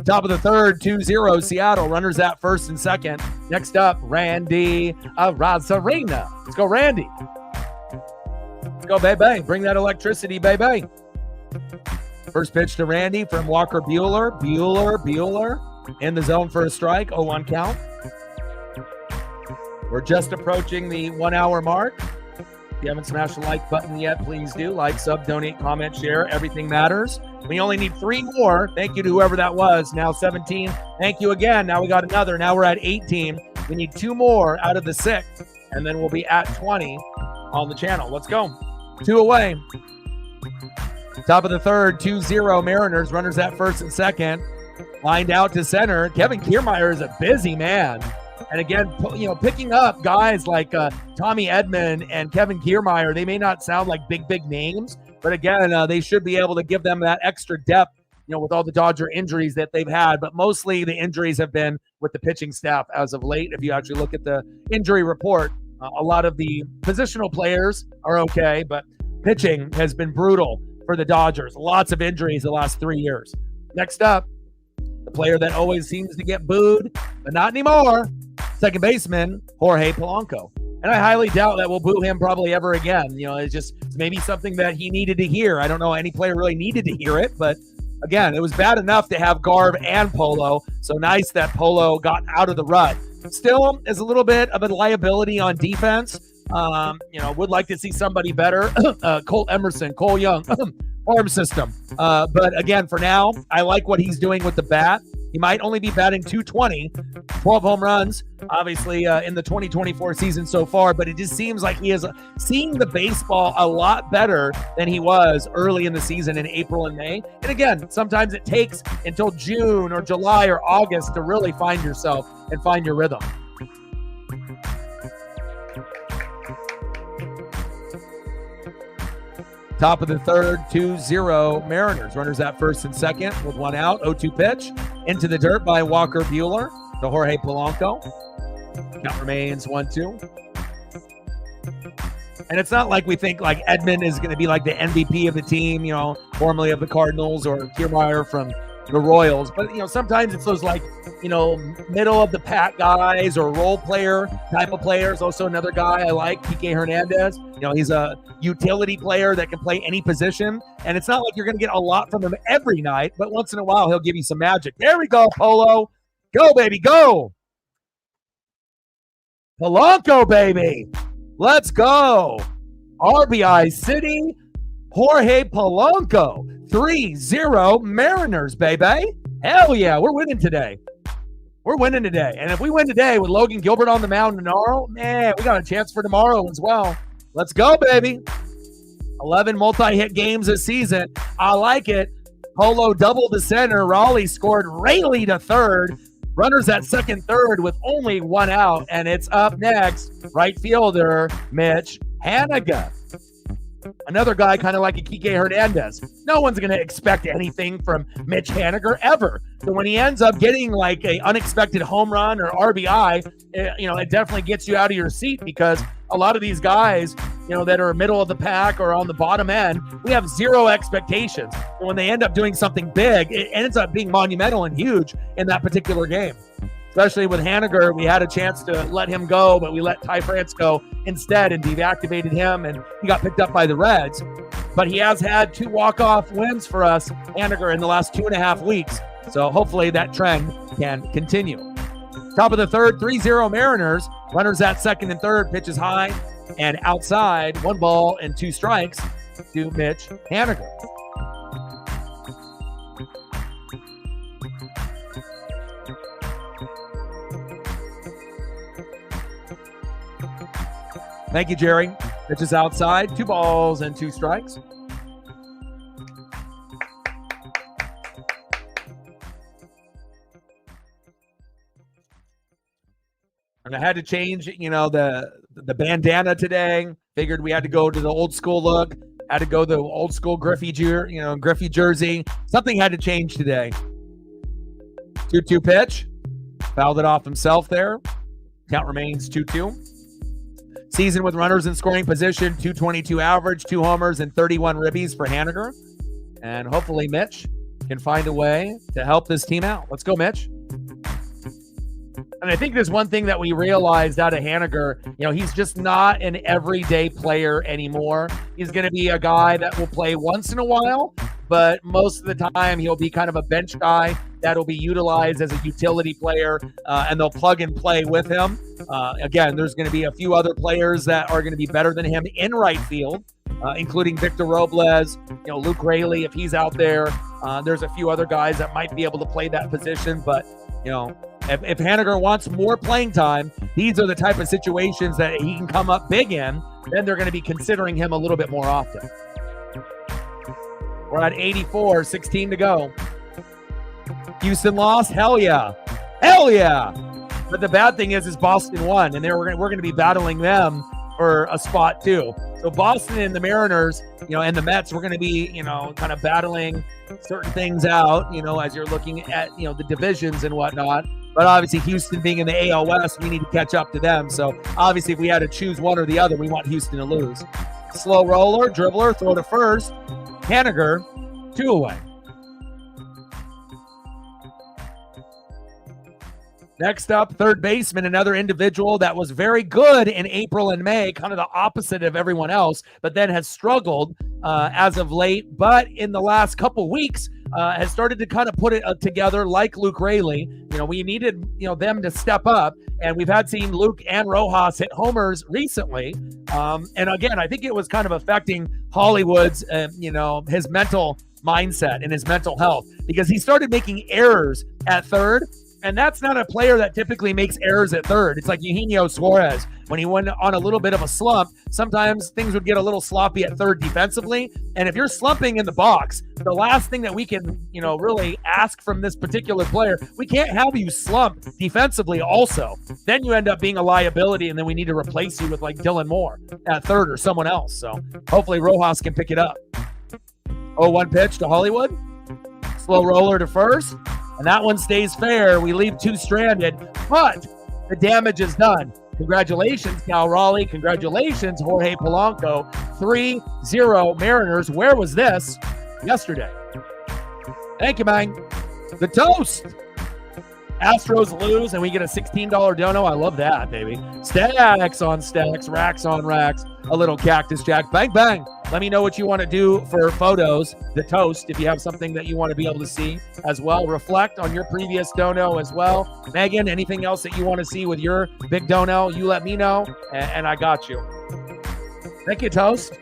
Top of the third, 2-0 Seattle. Runners at first and second. Next up, Randy Arozarena. Let's go, Randy. Go, baby. Bring that electricity, baby. First pitch to Randy from Walker Buehler. Buehler in the zone for a strike. 0-1 count. We're just approaching the 1 hour mark. If you haven't smashed the like button yet, please do. Like, sub, donate, comment, share. Everything matters. We only need 3 more. Thank you to whoever that was. Now 17. Thank you again. Now we got another. Now we're at 18. We need 2 more out of the 6. And then we'll be at 20 on the channel. Let's go. 2 away. Top of the third, 2-0 Mariners. Runners at first and second. Lined out to center. Kevin Kiermaier is a busy man. And again, picking up guys like Tommy Edman and Kevin Kiermaier, they may not sound like big names, but again, they should be able to give them that extra depth, with all the Dodger injuries that they've had, but mostly the injuries have been with the pitching staff as of late. If you actually look at the injury report, a lot of the positional players are okay, but pitching has been brutal for the Dodgers. Lots of injuries the last 3 years. Next up, the player that always seems to get booed, but not anymore, second baseman Jorge Polanco. And I highly doubt that we'll boo him probably ever again. It's maybe something that he needed to hear. I don't know any player really needed to hear it, but again, it was bad enough to have Garb and Polo. So nice that Polo got out of the rut. Still is a little bit of a liability on defense. Would like to see somebody better. Colt Emerson, Cole Young, farm system. But again, for now, I like what he's doing with the bat. He might only be batting .220, 12 home runs, obviously, in the 2024 season so far, but it just seems like he is seeing the baseball a lot better than he was early in the season in April and May. And again, sometimes it takes until June or July or August to really find yourself and find your rhythm. Top of the third, 2-0 Mariners. Runners at first and second with one out. 0-2 pitch. Into the dirt by Walker Buehler to Jorge Polanco. Count remains 1-2. And it's not like we think like Edman is going to be like the MVP of the team, formerly of the Cardinals, or Kiermaier from the Royals. But, sometimes it's those like, middle of the pack guys or role player type of players. Also another guy I like, Kike Hernandez. He's a utility player that can play any position. And it's not like you're going to get a lot from him every night, but once in a while he'll give you some magic. There we go, Polo. Go, baby, go. Polanco, baby. Let's go. RBI City, Jorge Polanco. 3-0 Mariners, baby. Hell yeah, we're winning today. We're winning today. And if we win today with Logan Gilbert on the mound tomorrow, man, we got a chance for tomorrow as well. Let's go, baby. 11 multi-hit games this season. I like it. Polo doubled to center. Raleigh scored Rayleigh to third. Runners at second, third with only one out. And it's up next, right fielder Mitch Haniga. Another guy kind of like a Kike Hernandez. No one's going to expect anything from Mitch Haniger ever. So when he ends up getting like an unexpected home run or RBI, it definitely gets you out of your seat, because a lot of these guys, that are middle of the pack or on the bottom end, we have zero expectations. And when they end up doing something big, it ends up being monumental and huge in that particular game. Especially with Haniger, we had a chance to let him go, but we let Ty France go instead and deactivated him, and he got picked up by the Reds. But he has had 2 walk-off wins for us, Haniger, in the last 2.5 weeks. So hopefully that trend can continue. Top of the third, 3-0 Mariners. Runners at second and third, pitches high and outside. 1 ball and 2 strikes to Mitch Haniger. Thank you, Jerry. Pitches outside, 2 balls and 2 strikes. And I had to change, the bandana today. Figured we had to go to the old school look. Had to go the old school Griffey jersey. Something had to change today. 2-2 pitch. Fouled it off himself there. Count remains 2-2. Season with runners in scoring position, 222 average, 2 homers, and 31 ribbies for Haniger. And hopefully Mitch can find a way to help this team out. Let's go, Mitch. And I think there's one thing that we realized out of Haniger, he's just not an everyday player anymore. He's going to be a guy that will play once in a while, but most of the time he'll be kind of a bench guy that'll be utilized as a utility player, and they'll plug and play with him. Again, there's going to be a few other players that are going to be better than him in right field, including Victor Robles, Luke Rayleigh, if he's out there. There's a few other guys that might be able to play that position, but, if Haniger wants more playing time, these are the type of situations that he can come up big in. Then they're going to be considering him a little bit more often. We're at 84, 16 to go. Houston lost? Hell yeah. Hell yeah. But the bad thing is Boston won, and we're going to be battling them for a spot too. So Boston and the Mariners, and the Mets, we're going to be, kind of battling certain things out, as you're looking at, the divisions and whatnot. But obviously Houston being in the AL West, we need to catch up to them. So obviously if we had to choose one or the other, we want Houston to lose. Slow roller, dribbler, throw to first. Haniger, 2 away. Next up, third baseman, another individual that was very good in April and May, kind of the opposite of everyone else, but then has struggled as of late. But in the last couple weeks, has started to kind of put it together like Luke Raley. We needed, them to step up, and we've seen Luke and Rojas hit homers recently. And again, I think it was kind of affecting Hollywood's, his mental mindset and his mental health, because he started making errors at third. And that's not a player that typically makes errors at third. It's like Eugenio Suarez. When he went on a little bit of a slump, sometimes things would get a little sloppy at third defensively. And if you're slumping in the box, the last thing that we can, really ask from this particular player, we can't have you slump defensively also. Then you end up being a liability, and then we need to replace you with like Dylan Moore at third or someone else. So hopefully Rojas can pick it up. 0-1 pitch to Hollywood. Slow roller to first. And that one stays fair. We leave 2 stranded, but the damage is done. Congratulations, Cal Raleigh. Congratulations, Jorge Polanco. 3-0 Mariners. Where was this? Yesterday. Thank you, man. The toast. Astros lose, and we get a $16 dono. I love that, baby. Stacks on stacks, racks on racks. A little Cactus Jack. Bang, bang. Let me know what you want to do for photos. The toast, if you have something that you want to be able to see as well. Reflect on your previous dono as well. Megan, anything else that you want to see with your big dono, you let me know, and I got you. Thank you, Toast.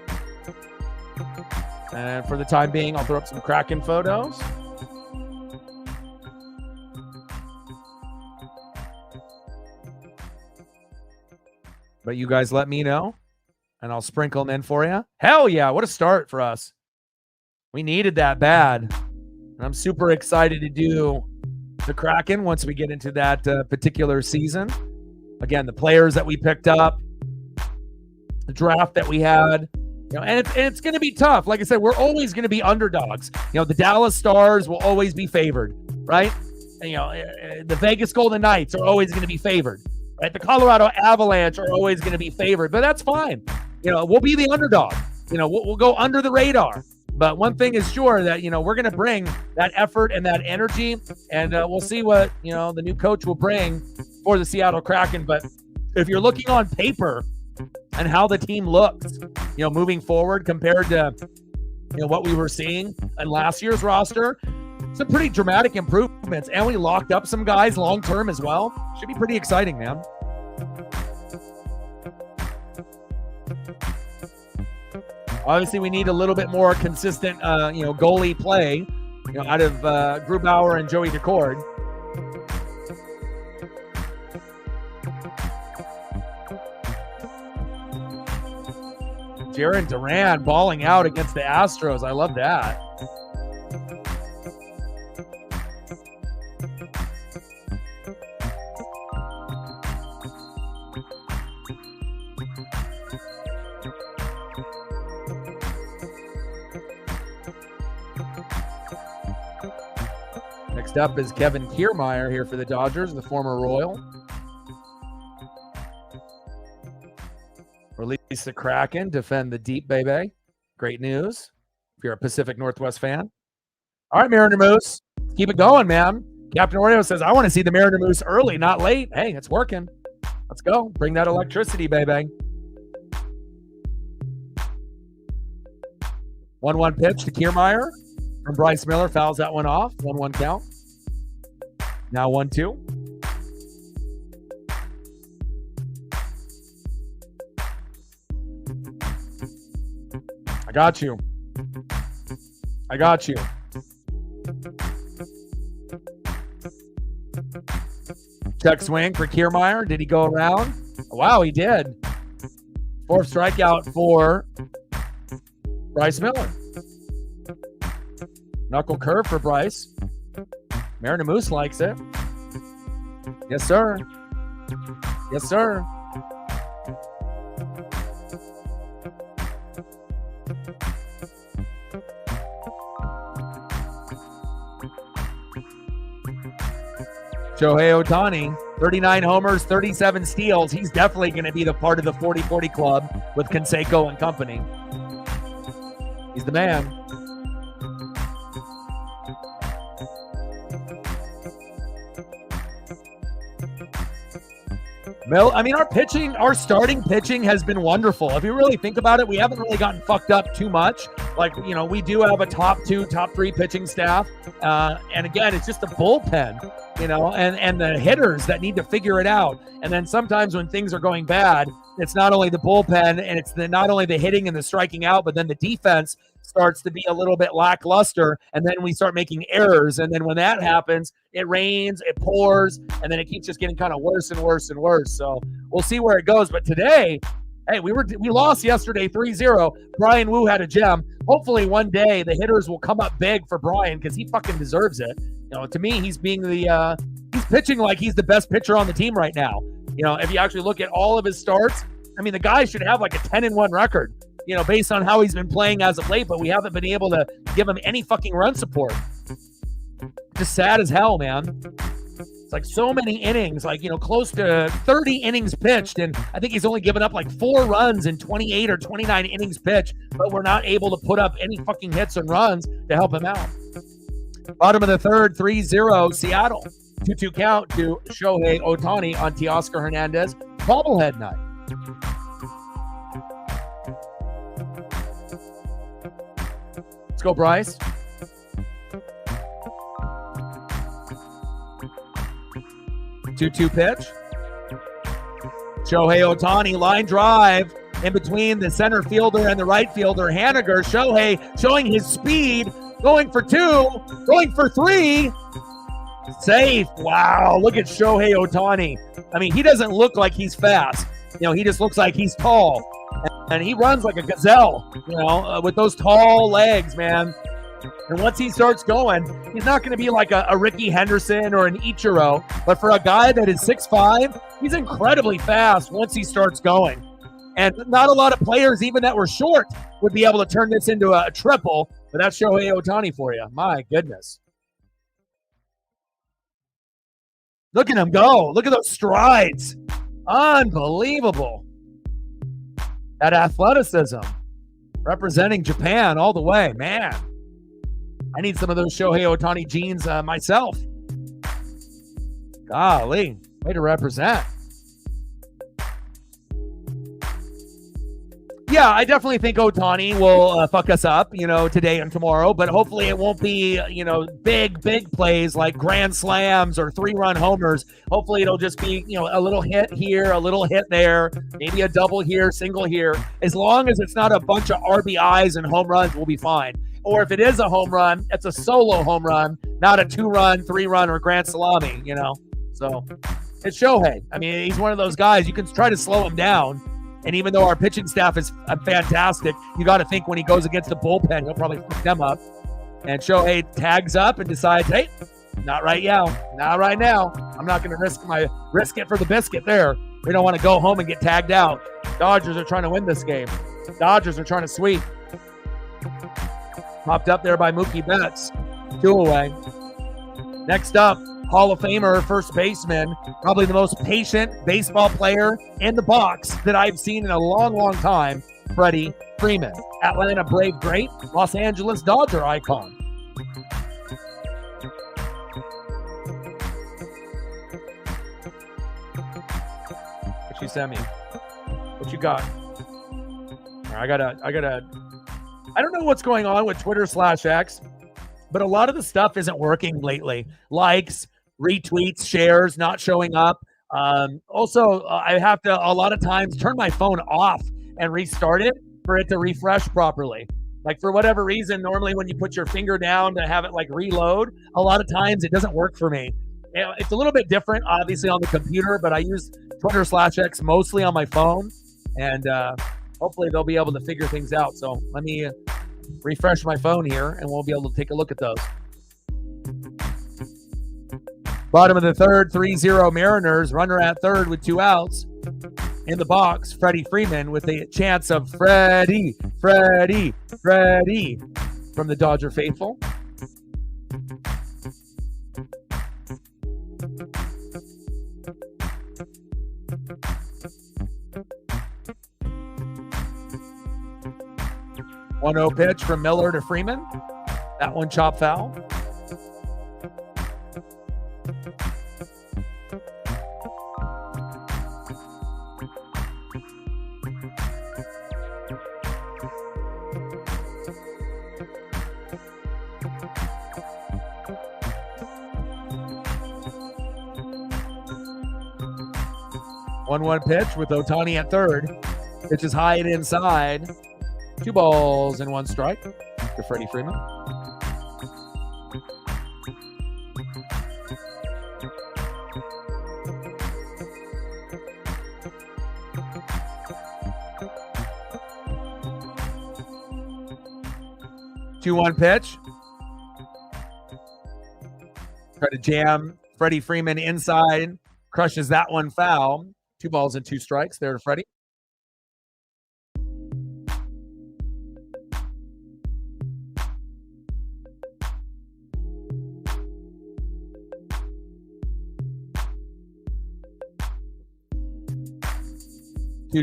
And for the time being, I'll throw up some Kraken photos. But you guys let me know, and I'll sprinkle them in for you. Hell yeah, what a start for us. We needed that bad. And I'm super excited to do the Kraken once we get into that particular season. Again, the players that we picked up, the draft that we had, and it's going to be tough. Like I said, we're always going to be underdogs. The Dallas Stars will always be favored, right? And, the Vegas Golden Knights are always going to be favored. Right? The Colorado Avalanche are always going to be favored, but that's fine. We'll be the underdog. We'll go under the radar. But one thing is sure, that, we're going to bring that effort and that energy, and we'll see what, the new coach will bring for the Seattle Kraken. But if you're looking on paper and how the team looks, moving forward compared to, what we were seeing in last year's roster, some pretty dramatic improvements, and we locked up some guys long-term as well. Should be pretty exciting, man. Obviously, we need a little bit more consistent, goalie play, out of Grubauer and Joey Decord. Jarren Duran balling out against the Astros. I love that. Next up is Kevin Kiermaier here for the Dodgers, the former Royal. Release the Kraken, defend the deep, baby. Great news if you're a Pacific Northwest fan. All right, Mariner Moose, keep it going, man. Captain Oreo says, I want to see the Mariner Moose early, not late. Hey, it's working. Let's go. Bring that electricity, baby. 1-1 pitch to Kiermaier from Bryce Miller. Fouls that one off. 1-1 count. Now 1-2. I got you. I got you. Check swing for Kiermaier. Did he go around? Wow, he did. 4th strikeout for Bryce Miller. Knuckle curve for Bryce. Mariner Moose likes it. Yes, sir. Yes, sir. Shohei Ohtani, 39 homers, 37 steals. He's definitely going to be the part of the 40-40 club with Canseco and company. He's the man. Our starting pitching has been wonderful. If you really think about it, we haven't really gotten fucked up too much. We do have a top 2, top 3 pitching staff. And again, it's just the bullpen, and the hitters that need to figure it out. And then sometimes when things are going bad, it's not only the bullpen and it's not only the hitting and the striking out, but then the defense starts to be a little bit lackluster, and then we start making errors. And then when that happens, it rains, it pours, and then it keeps just getting kind of worse and worse and worse. So we'll see where it goes. But today, hey, we lost yesterday 3-0. Brian Wu had a gem. Hopefully one day the hitters will come up big for Brian because he fucking deserves it. To me, he's pitching like he's the best pitcher on the team right now. If you actually look at all of his starts, the guy should have like a 10-1 record. Based on how he's been playing as of late, but we haven't been able to give him any fucking run support. Just sad as hell, man. It's like so many innings, close to 30 innings pitched, and I think he's only given up like 4 runs in 28 or 29 innings pitched, but we're not able to put up any fucking hits and runs to help him out. Bottom of the third, 3-0 Seattle. 2-2 count to Shohei Ohtani on Teoscar Hernandez. Bobblehead night. Let's go, Bryce. Two-two pitch. Shohei Ohtani, line drive in between the center fielder and the right fielder, Haniger. Shohei showing his speed, going for 2, going for 3. Safe. Wow, look at Shohei Ohtani. He doesn't look like he's fast. He just looks like he's tall. And he runs like a gazelle, with those tall legs, man. And once he starts going, he's not going to be like a Ricky Henderson or an Ichiro. But for a guy that is 6'5", he's incredibly fast once he starts going. And not a lot of players, even that were short, would be able to turn this into a triple. But that's Shohei Ohtani for you. My goodness. Look at him go. Look at those strides. Unbelievable. That athleticism, representing Japan all the way. Man, I need some of those Shohei Ohtani genes myself. Golly, way to represent. Yeah, I definitely think Ohtani will fuck us up, today and tomorrow, but hopefully it won't be, big plays like grand slams or 3-run homers. Hopefully it'll just be, a little hit here, a little hit there, maybe a double here, single here. As long as it's not a bunch of RBIs and home runs, we'll be fine. Or if it is a home run, it's a solo home run, not a 2-run, 3-run, or grand salami, So it's Shohei. He's one of those guys, you can try to slow him down. And even though our pitching staff is fantastic, you got to think when he goes against the bullpen, he'll probably fuck them up. And Shohei tags up and decides, hey, not right now. Not right now. I'm not going to risk it for the biscuit there. We don't want to go home and get tagged out. Dodgers are trying to win this game. Dodgers are trying to sweep. Popped up there by Mookie Betts. 2 away. Next up, Hall of Famer, first baseman, probably the most patient baseball player in the box that I've seen in a long, long time, Freddie Freeman. Atlanta Brave great, Los Angeles Dodger icon. What you sent me? What you got? I don't know what's going on with Twitter/X, but a lot of the stuff isn't working lately. Likes, retweets, shares, not showing up. Also, I have to, a lot of times, turn my phone off and restart it for it to refresh properly. Like, for whatever reason, normally when you put your finger down to have it, reload, a lot of times it doesn't work for me. It's a little bit different, obviously, on the computer, but I use Twitter/X mostly on my phone, and hopefully they'll be able to figure things out. So let me refresh my phone here, and we'll be able to take a look at those. Bottom of the third, 3-0 Mariners. Runner at third with 2 outs. In the box, Freddie Freeman with a chance of Freddie from the Dodger faithful. 1-0 pitch from Miller to Freeman. That one chop foul. One pitch with Ohtani at third. Pitch is high and inside. 2 balls and 1 strike to Freddie Freeman. Two 1 pitch. Try to jam Freddie Freeman inside. Crushes that one foul. 2 balls and 2 strikes there to Freddie.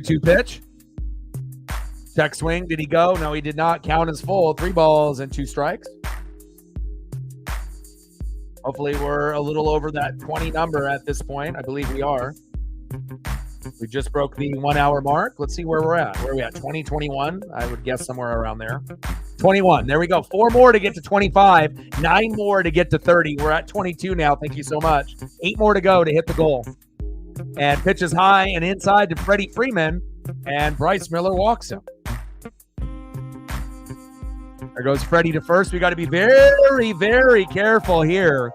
Two pitch. Check swing. Did he go? No, he did not. Count is full. 3 balls and 2 strikes. Hopefully we're a little over that 20 number at this point. I believe we are. We just broke the 1 hour mark. Let's see where we're at. Where are we at? 2021? I would guess somewhere around there. 21. There we go. 4 more to get to 25. 9 more to get to 30. We're at 22 now. Thank you so much. 8 more to go to hit the goal. And pitches high and inside to Freddie Freeman. And Bryce Miller walks him. There goes Freddie to first. We got to be very, very careful here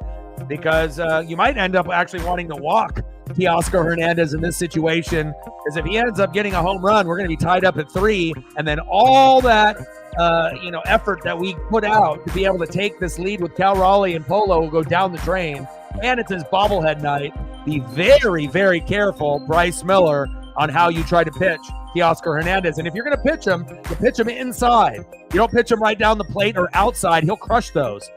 because you might end up actually wanting to walk Teoscar Hernandez in this situation, because if he ends up getting a home run, we're going to be tied up at 3, and then all that effort that we put out to be able to take this lead with Cal Raleigh and Polo will go down the drain. And it's his bobblehead night. Be very, very careful, Bryce Miller, on how you try to pitch Teoscar Hernandez. And if you're going to pitch him, you pitch him inside. You don't pitch him right down the plate or outside. He'll crush those.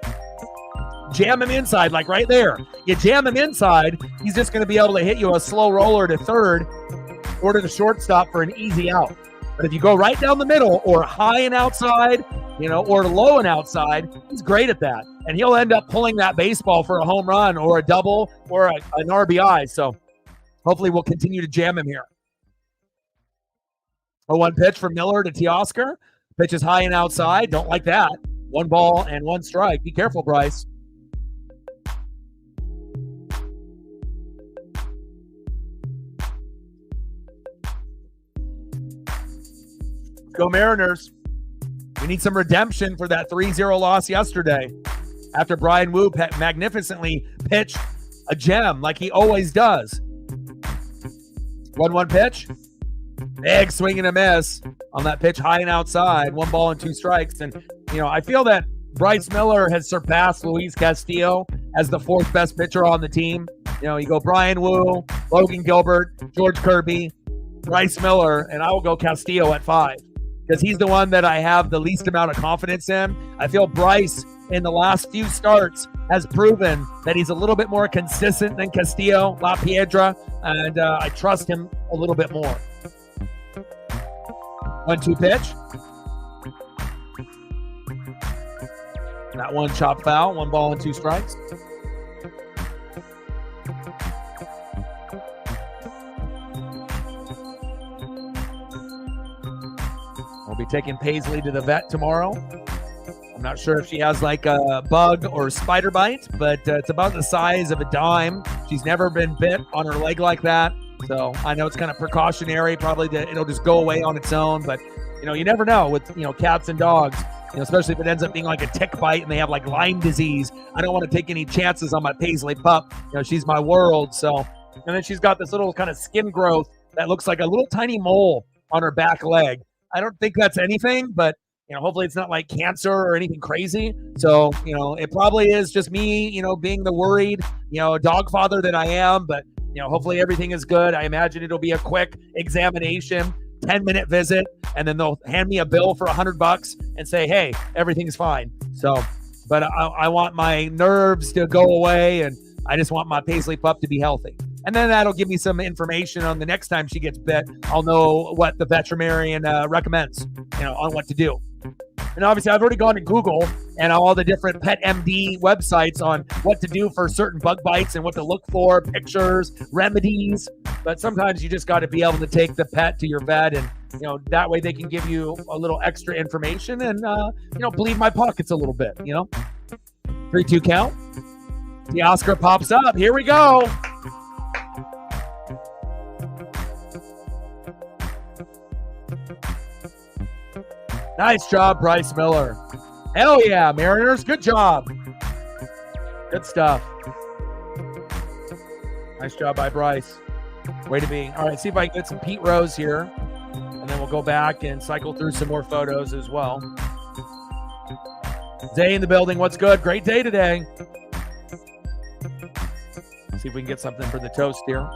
Jam him inside, like right there. You jam him inside, he's just going to be able to hit you a slow roller to third or to the shortstop for an easy out. But if you go right down the middle or high and outside, or low and outside, he's great at that. And he'll end up pulling that baseball for a home run or a double or an RBI. So hopefully we'll continue to jam him here. 0-1 pitch from Miller to Teoscar. Pitch is high and outside. Don't like that. 1 ball and 1 strike. Be careful, Bryce. Go Mariners. We need some redemption for that 3-0 loss yesterday after Brian Wu magnificently pitched a gem like he always does. 1-1 pitch. Big swing and a miss on that pitch high and outside. 1 ball and 2 strikes. And, I feel that Bryce Miller has surpassed Luis Castillo as the 4th best pitcher on the team. You go Brian Wu, Logan Gilbert, George Kirby, Bryce Miller, and I will go Castillo at 5. Because he's the one that I have the least amount of confidence in. I feel Bryce, in the last few starts, has proven that he's a little bit more consistent than Castillo, La Piedra, and I trust him a little bit more. 1-2 pitch. That one chop foul, 1 ball and 2 strikes. We'll be taking Paisley to the vet tomorrow. I'm not sure if she has like a bug or spider bite, but it's about the size of a dime. She's never been bit on her leg like that. So I know it's kind of precautionary, probably that it'll just go away on its own. But, you never know with, cats and dogs, especially if it ends up being like a tick bite and they have like Lyme disease. I don't want to take any chances on my Paisley pup. She's my world. So, and then she's got this little kind of skin growth that looks like a little tiny mole on her back leg. I don't think that's anything, but, hopefully it's not like cancer or anything crazy. So, it probably is just me, being the worried, dog father that I am. But, hopefully everything is good. I imagine it'll be a quick examination, 10-minute visit, and then they'll hand me a bill for $100 and say, hey, everything's fine. So, but I want my nerves to go away, and I just want my Paisley pup to be healthy. And then that'll give me some information on the next time she gets bit. I'll know what the veterinarian recommends, on what to do. And obviously, I've already gone to Google and all the different pet MD websites on what to do for certain bug bites and what to look for, pictures, remedies. But sometimes you just got to be able to take the pet to your vet, and that way they can give you a little extra information and bleed my pockets a little bit. 3-2 count. The Oscar pops up. Here we go. Nice job, Bryce Miller. Hell yeah, Mariners. Good job. Good stuff. Nice job by Bryce. Way to be. All right, see if I can get some Pete Rose here. And then we'll go back and cycle through some more photos as well. Day in the building. What's good? Great day today. See if we can get something for the toast here.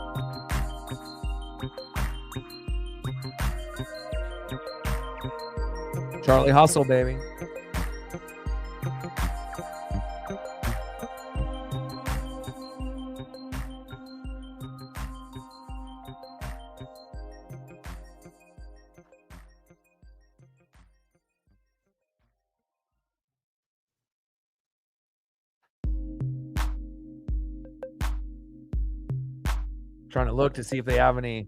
Charlie Hustle, baby. Trying to look to see if they have any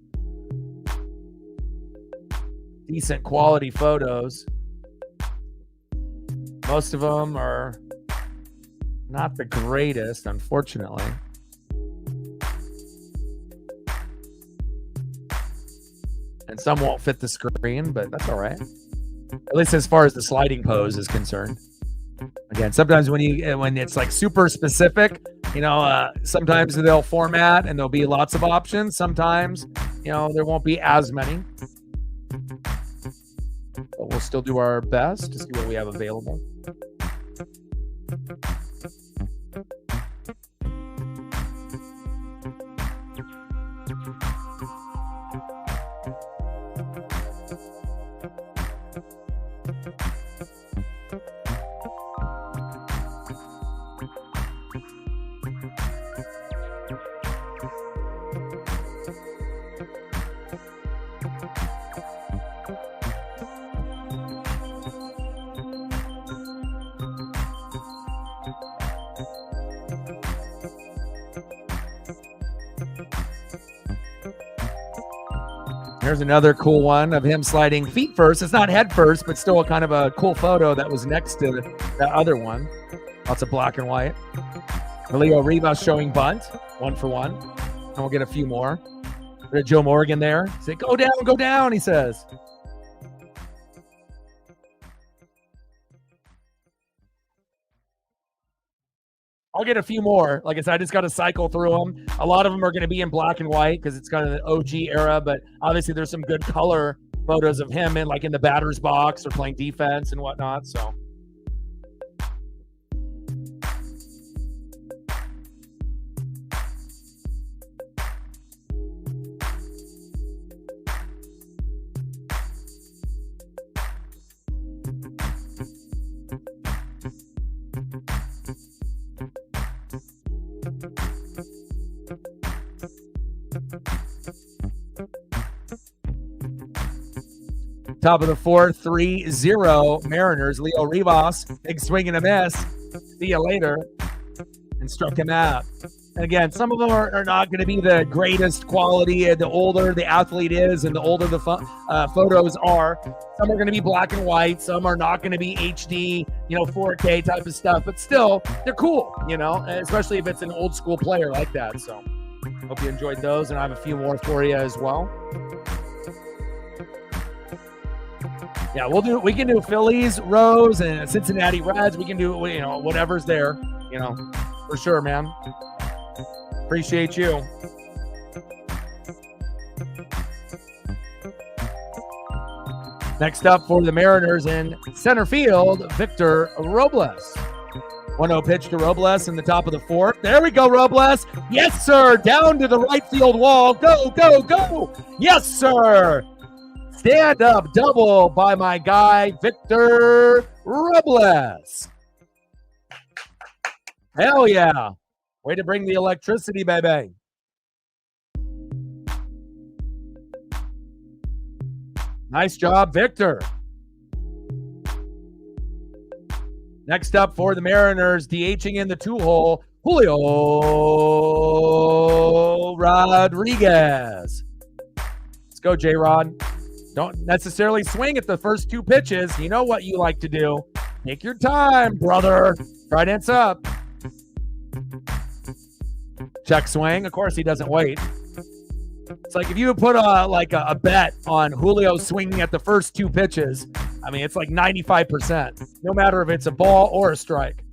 decent quality photos. Most of them are not the greatest, unfortunately. And some won't fit the screen, but that's all right. At least as far as the sliding pose is concerned. Again, sometimes when it's like super specific, sometimes they'll format and there'll be lots of options. Sometimes, there won't be as many. But we'll still do our best to see what we have available. Here's another cool one of him sliding feet first. It's not head first, but still a kind of a cool photo that was next to that other one. Lots of black and white. Leo Rivas showing bunt, 1-for-1. And we'll get a few more. There's Joe Morgan there. Say, go down, he says. I'll get a few more. Like I said, I just got to cycle through them. A lot of them are going to be in black and white because it's kind of the OG era, but obviously there's some good color photos of him in the batter's box or playing defense and whatnot. So top of the fourth, 3-0 Mariners. Leo Rivas, big swing and a miss. See you later. And struck him out. And again, some of them are not going to be the greatest quality. The older the athlete is and the older the photos are. Some are going to be black and white. Some are not going to be HD, 4K type of stuff. But still, they're cool, especially if it's an old school player like that. So hope you enjoyed those. And I have a few more for you as well. Yeah, we can do Phillies, Rose, and Cincinnati Reds. We can do, whatever's there, for sure, man. Appreciate you. Next up for the Mariners in center field, Victor Robles. 1-0 pitch to Robles in the top of the fourth. There we go, Robles. Yes, sir. Down to the right field wall. Go, go, go. Yes, sir. Stand up double by my guy, Victor Robles. Hell yeah. Way to bring the electricity, baby. Nice job, Victor. Next up for the Mariners, DHing in the 2-hole, Julio Rodriguez. Let's go, J-Rod. Don't necessarily swing at the first 2 pitches. You know what you like to do. Take your time, brother. Trident's up. Check swing. Of course, he doesn't wait. It's like if you put a bet on Julio swinging at the first 2 pitches, I mean, it's like 95%, no matter if it's a ball or a strike.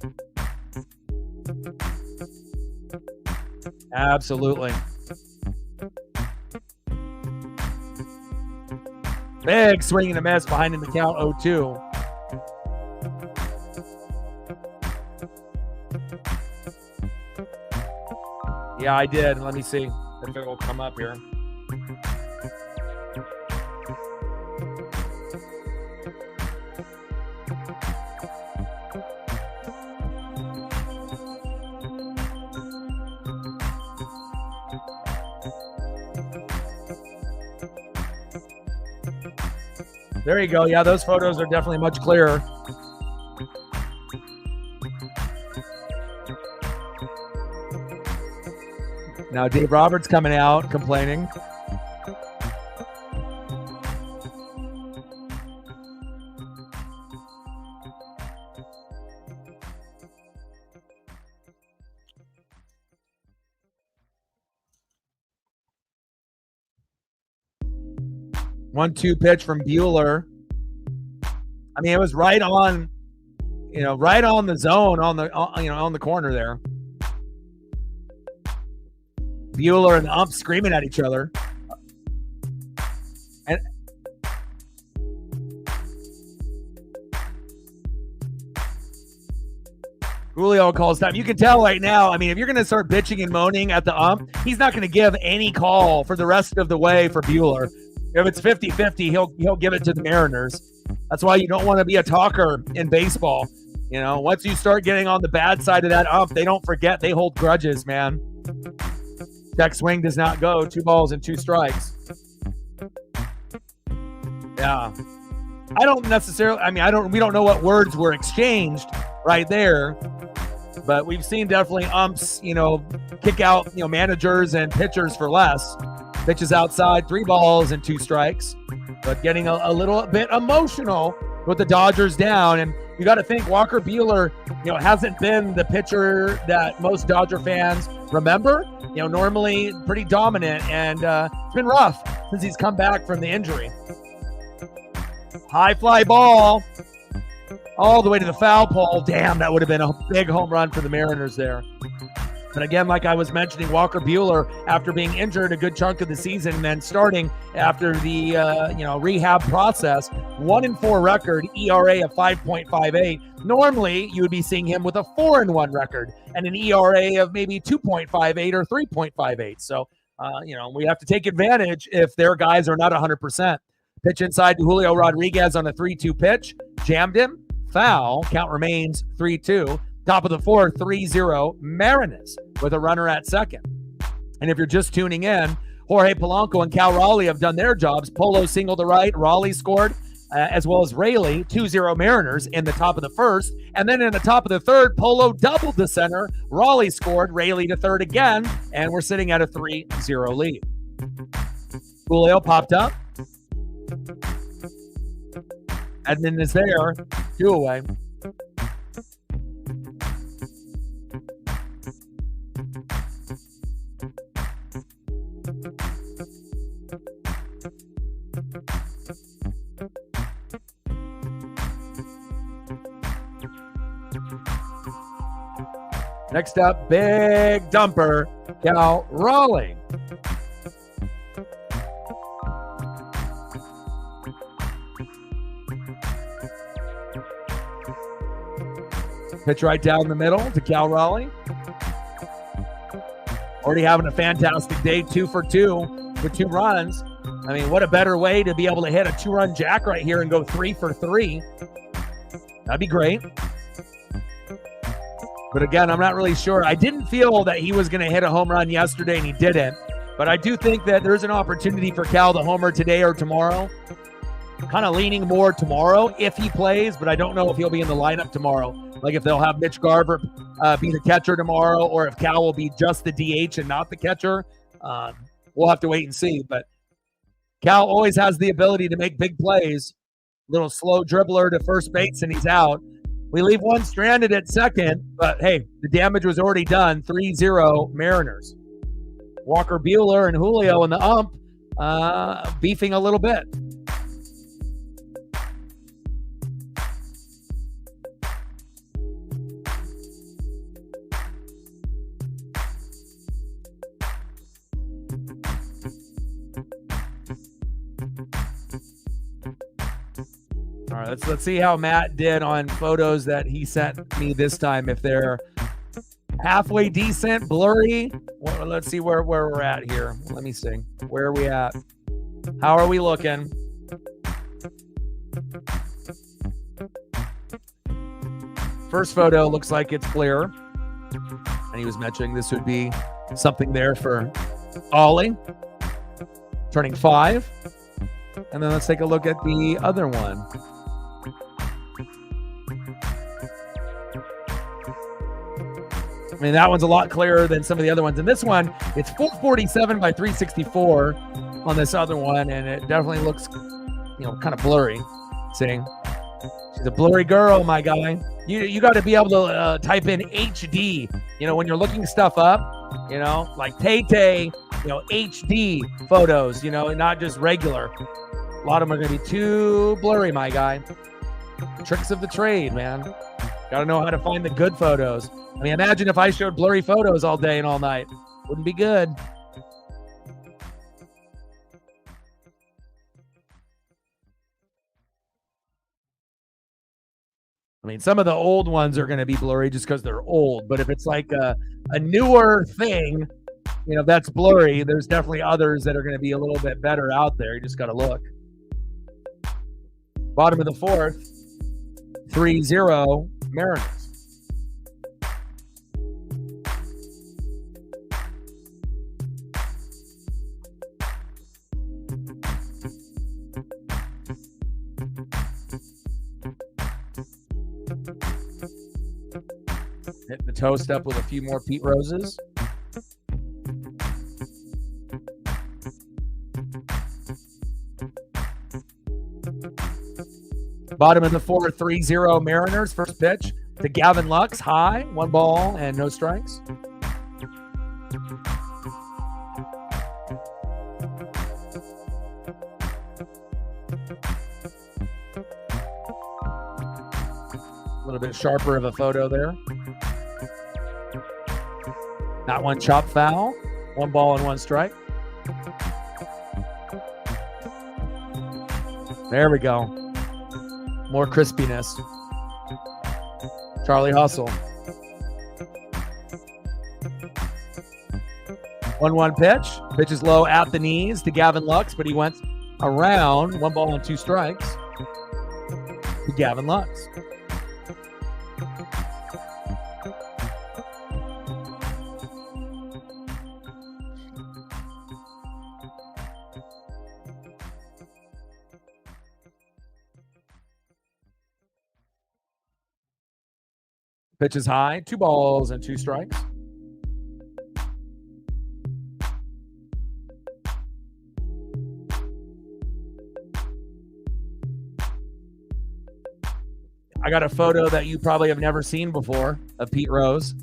Absolutely. Big swing and a miss behind in the count 0-2. Yeah, I did. Let me see if it will come up here. There you go. Yeah, those photos are definitely much clearer. Now Dave Roberts coming out complaining. One-two pitch from Buehler. I mean, it was right on, right on the zone, on the corner there. Buehler and the ump screaming at each other. And Julio calls time. You can tell right now, I mean, if you're going to start bitching and moaning at the ump, he's not going to give any call for the rest of the way for Buehler. If it's 50-50, he'll give it to the Mariners. That's why you don't want to be a talker in baseball. Once you start getting on the bad side of that ump, they don't forget. They hold grudges, man. Check swing does not go. 2 balls and 2 strikes. Yeah. I don't necessarily, we don't know what words were exchanged right there, but we've seen definitely umps, kick out, managers and pitchers for less. Pitches outside, 3 balls and 2 strikes, but getting a little bit emotional with the Dodgers down. And you got to think Walker Buehler, hasn't been the pitcher that most Dodger fans remember. Normally pretty dominant, and it's been rough since he's come back from the injury. High fly ball all the way to the foul pole. Damn, that would have been a big home run for the Mariners there. But again, like I was mentioning, Walker Buehler, after being injured a good chunk of the season and then starting after the rehab process, 1-4 record, ERA of 5.58. Normally, you would be seeing him with a 4-1 record and an ERA of maybe 2.58 or 3.58. So, we have to take advantage if their guys are not 100%. Pitch inside to Julio Rodriguez on a 3-2 pitch. Jammed him. Foul. Count remains 3-2. Top of the 4th, 3-0 Mariners with a runner at second. And if you're just tuning in, Jorge Polanco and Cal Raleigh have done their jobs. Polo singled to right, Raleigh scored, as well as Raley, 2-0 Mariners in the top of the 1st. And then in the top of the 3rd, Polo doubled the center. Raleigh scored, Raley to 3rd again, and we're sitting at a 3-0 lead. Julio popped up. Edmund is there, 2 away. Next up, big dumper, Cal Raleigh. Pitch right down the middle to Cal Raleigh. Already having a fantastic day, 2 for 2 with 2 runs. I mean, what a better way to be able to hit a 2-run jack right here and go 3 for 3. That'd be great. But again, I'm not really sure. I didn't feel that he was going to hit a home run yesterday, and he didn't. But I do think that there's an opportunity for Cal to homer today or tomorrow. Kind of leaning more tomorrow if he plays, but I don't know if he'll be in the lineup tomorrow. Like if they'll have Mitch Garver be the catcher tomorrow, or if Cal will be just the DH and not the catcher. We'll have to wait and see. But Cal always has the ability to make big plays. Little slow dribbler to first base, and he's out. We leave one stranded at second, but hey, the damage was already done. 3-0 Mariners. Walker Buehler and Julio in the ump beefing a little bit. All right, let's see how Matt did on photos that he sent me this time. If they're halfway decent, blurry. Well, let's see where we're at here. Let me see. Where are we at? How are we looking? First photo looks like it's clear. And he was mentioning this would be something there for Ollie. Turning 5. And then let's take a look at the other one. I mean, that one's a lot clearer than some of the other ones. And this one, it's 447 by 364 on this other one, and it definitely looks, kind of blurry. See? She's a blurry girl, my guy. You got to be able to type in HD, when you're looking stuff up, like Tay-Tay, HD photos, not just regular. A lot of them are going to be too blurry, my guy. Tricks of the trade, man. Got to know how to find the good photos. I mean, imagine if I showed blurry photos all day and all night. Wouldn't be good. I mean, some of the old ones are going to be blurry just because they're old. But if it's like a newer thing, that's blurry, there's definitely others that are going to be a little bit better out there. You just got to look. Bottom of the 4th, 3-0 Mariners. Hitting the toast up with a few more Pete Roses. Bottom of the 4th, 3-0 Mariners. First pitch to Gavin Lux. High, 1 ball and no strikes. A little bit sharper of a photo there. That one chopped foul. 1 ball and 1 strike. There we go. More crispiness. Charlie Hustle. 1-1 pitch. Pitch is low at the knees to Gavin Lux, but he went around. 1 ball and 2 strikes to Gavin Lux. Pitch is high, 2 balls and 2 strikes. I got a photo that you probably have never seen before of Pete Rose.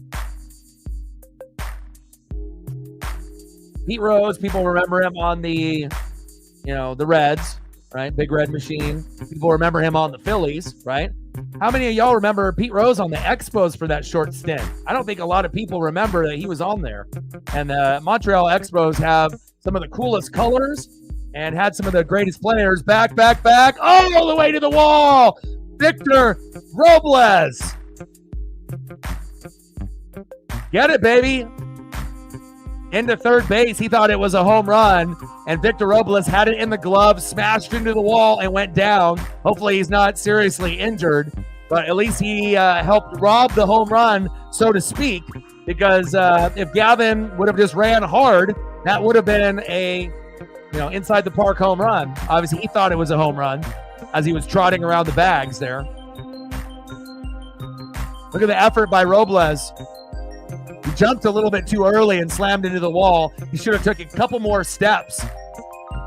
Pete Rose, people remember him on the, the Reds, right? Big Red Machine. People remember him on the Phillies, right? How many of y'all remember Pete Rose on the Expos for that short stint? I don't think a lot of people remember that he was on there. And the Montreal Expos have some of the coolest colors and had some of the greatest players. Back, all the way to the wall. Victor Robles. Get it, baby. Into third base. He thought it was a home run, and Victor Robles had it in the glove, smashed into the wall, and went down. Hopefully he's not seriously injured, but at least he helped rob the home run, so to speak, because if Gavin would have just ran hard, that would have been a inside the park home run. Obviously, he thought it was a home run as he was trotting around the bags there. Look at the effort by Robles. He jumped a little bit too early and slammed into the wall. He should have took a couple more steps.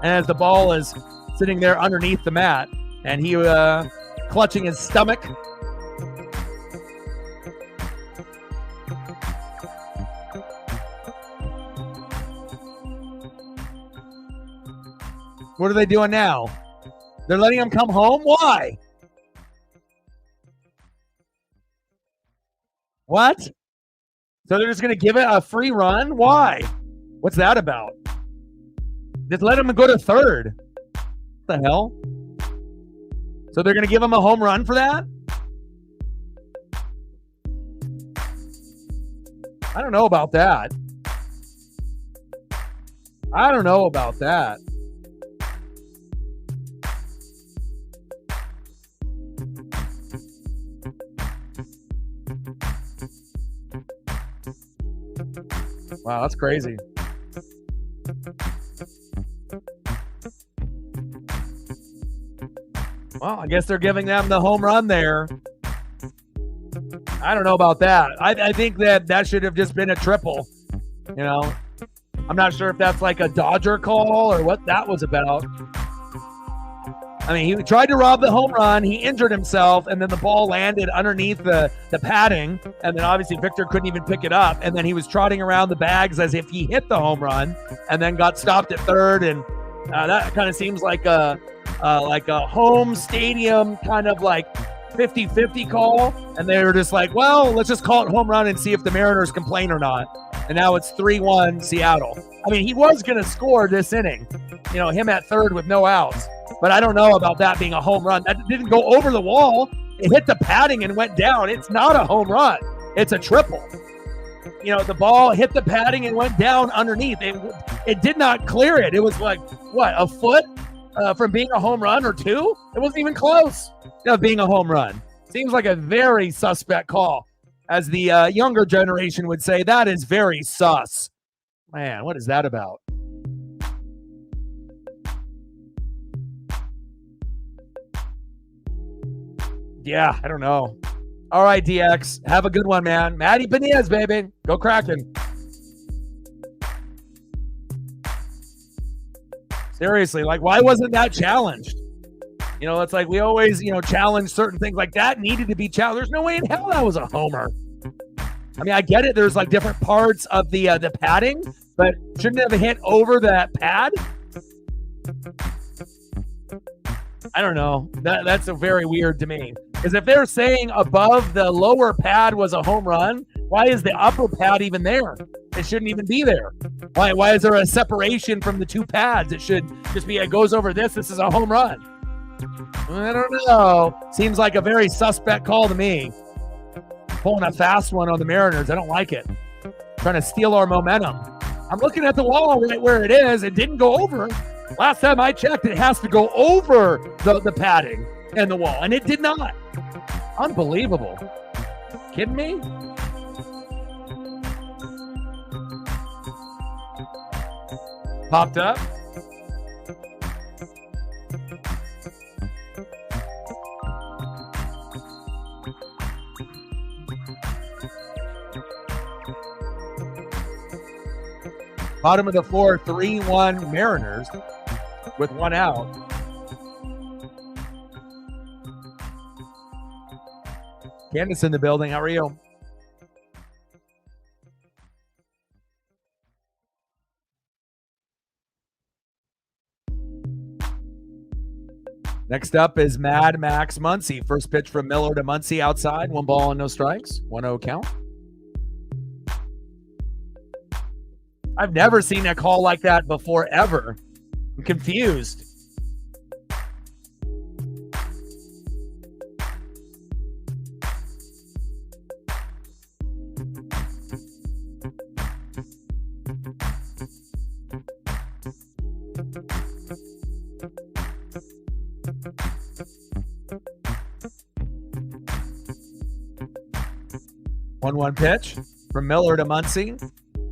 And as the ball is sitting there underneath the mat, and he clutching his stomach. What are they doing now? They're letting him come home? Why? What? So they're just going to give it a free run? Why? What's that about? Just let him go to third. What the hell? So they're going to give him a home run for that? I don't know about that. I don't know about that. Wow, that's crazy. Well, I guess they're giving them the home run there. I don't know about that. I think that should have just been a triple. I'm not sure if that's like a Dodger call or what that was about. I mean, he tried to rob the home run. He injured himself, and then the ball landed underneath the padding, and then obviously Victor couldn't even pick it up, and then he was trotting around the bags as if he hit the home run, and then got stopped at third, and that kind of seems like a home stadium kind of like 50-50 call, and they were just like, well, let's just call it home run and see if the Mariners complain or not. And now it's 3-1 Seattle. I mean, he was going to score this inning, him at third with no outs. But I don't know about that being a home run. That didn't go over the wall. It hit the padding and went down. It's not a home run. It's a triple. The ball hit the padding and went down underneath. It did not clear it. It was like, what, a foot from being a home run or two? It wasn't even close to being a home run. Seems like a very suspect call. As the younger generation would say, that is very sus. Man, what is that about? Yeah, I don't know. All right, DX. Have a good one, man. Matty Benitez, baby. Go Kraken. Seriously, like, why wasn't that challenged? It's like we always, challenge certain things like that. Needed to be challenged. There's no way in hell that was a homer. I mean, I get it. There's like different parts of the padding, but shouldn't it have hit over that pad? I don't know. That's very weird to me. Because if they're saying above the lower pad was a home run, why is the upper pad even there? It shouldn't even be there. Why is there a separation from the two pads? It should just be, it goes over this. This is a home run. I don't know. Seems like a very suspect call to me. Pulling a fast one on the Mariners. I don't like it. Trying to steal our momentum. I'm looking at the wall right where it is. It didn't go over. Last time I checked, it has to go over the padding and the wall, and it did not. Unbelievable. Kidding me? Popped up. Bottom of the fourth, 3-1 Mariners with one out. Candace in the building. How are you? Next up is Mad Max Muncy. First pitch from Miller to Muncy outside. 1 ball and no strikes. 1-0 count. I've never seen a call like that before, ever. I'm confused. One pitch from Miller to Muncy.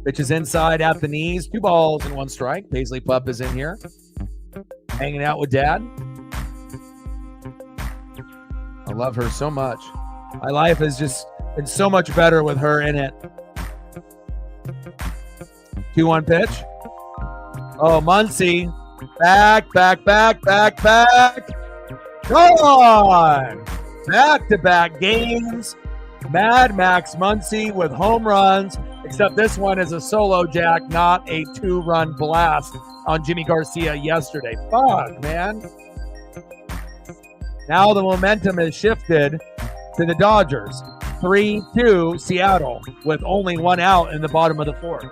Pitch is inside at the knees. 2 balls and 1 strike. Paisley Pup is in here, hanging out with Dad. I love her so much. My life has just been so much better with her in it. 2-1 pitch. Oh, Muncy. Back. Come on. Back-to-back games. Mad Max Muncy with home runs, except this one is a solo jack, not a 2-run blast on Jimmy Garcia yesterday. Fuck, man. Now the momentum has shifted to the Dodgers. 3-2 Seattle with only 1 out in the bottom of the 4th.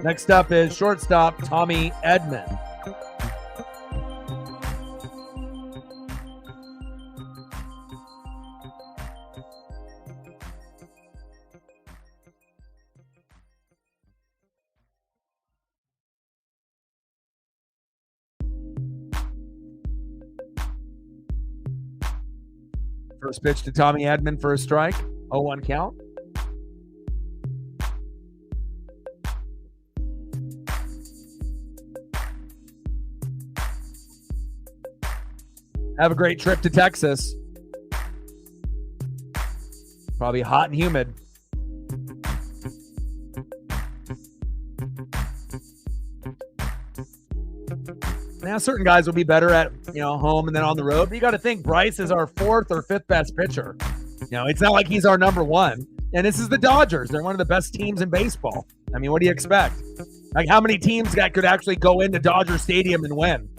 Next up is shortstop Tommy Edman. First pitch to Tommy Edman for a strike. 0-1 count. Have a great trip to Texas. Probably hot and humid. Now, certain guys will be better at, home and then on the road. But you got to think Bryce is our 4th or 5th best pitcher. It's not like he's our number 1. And this is the Dodgers. They're one of the best teams in baseball. I mean, what do you expect? Like, how many teams that could actually go into Dodger Stadium and win?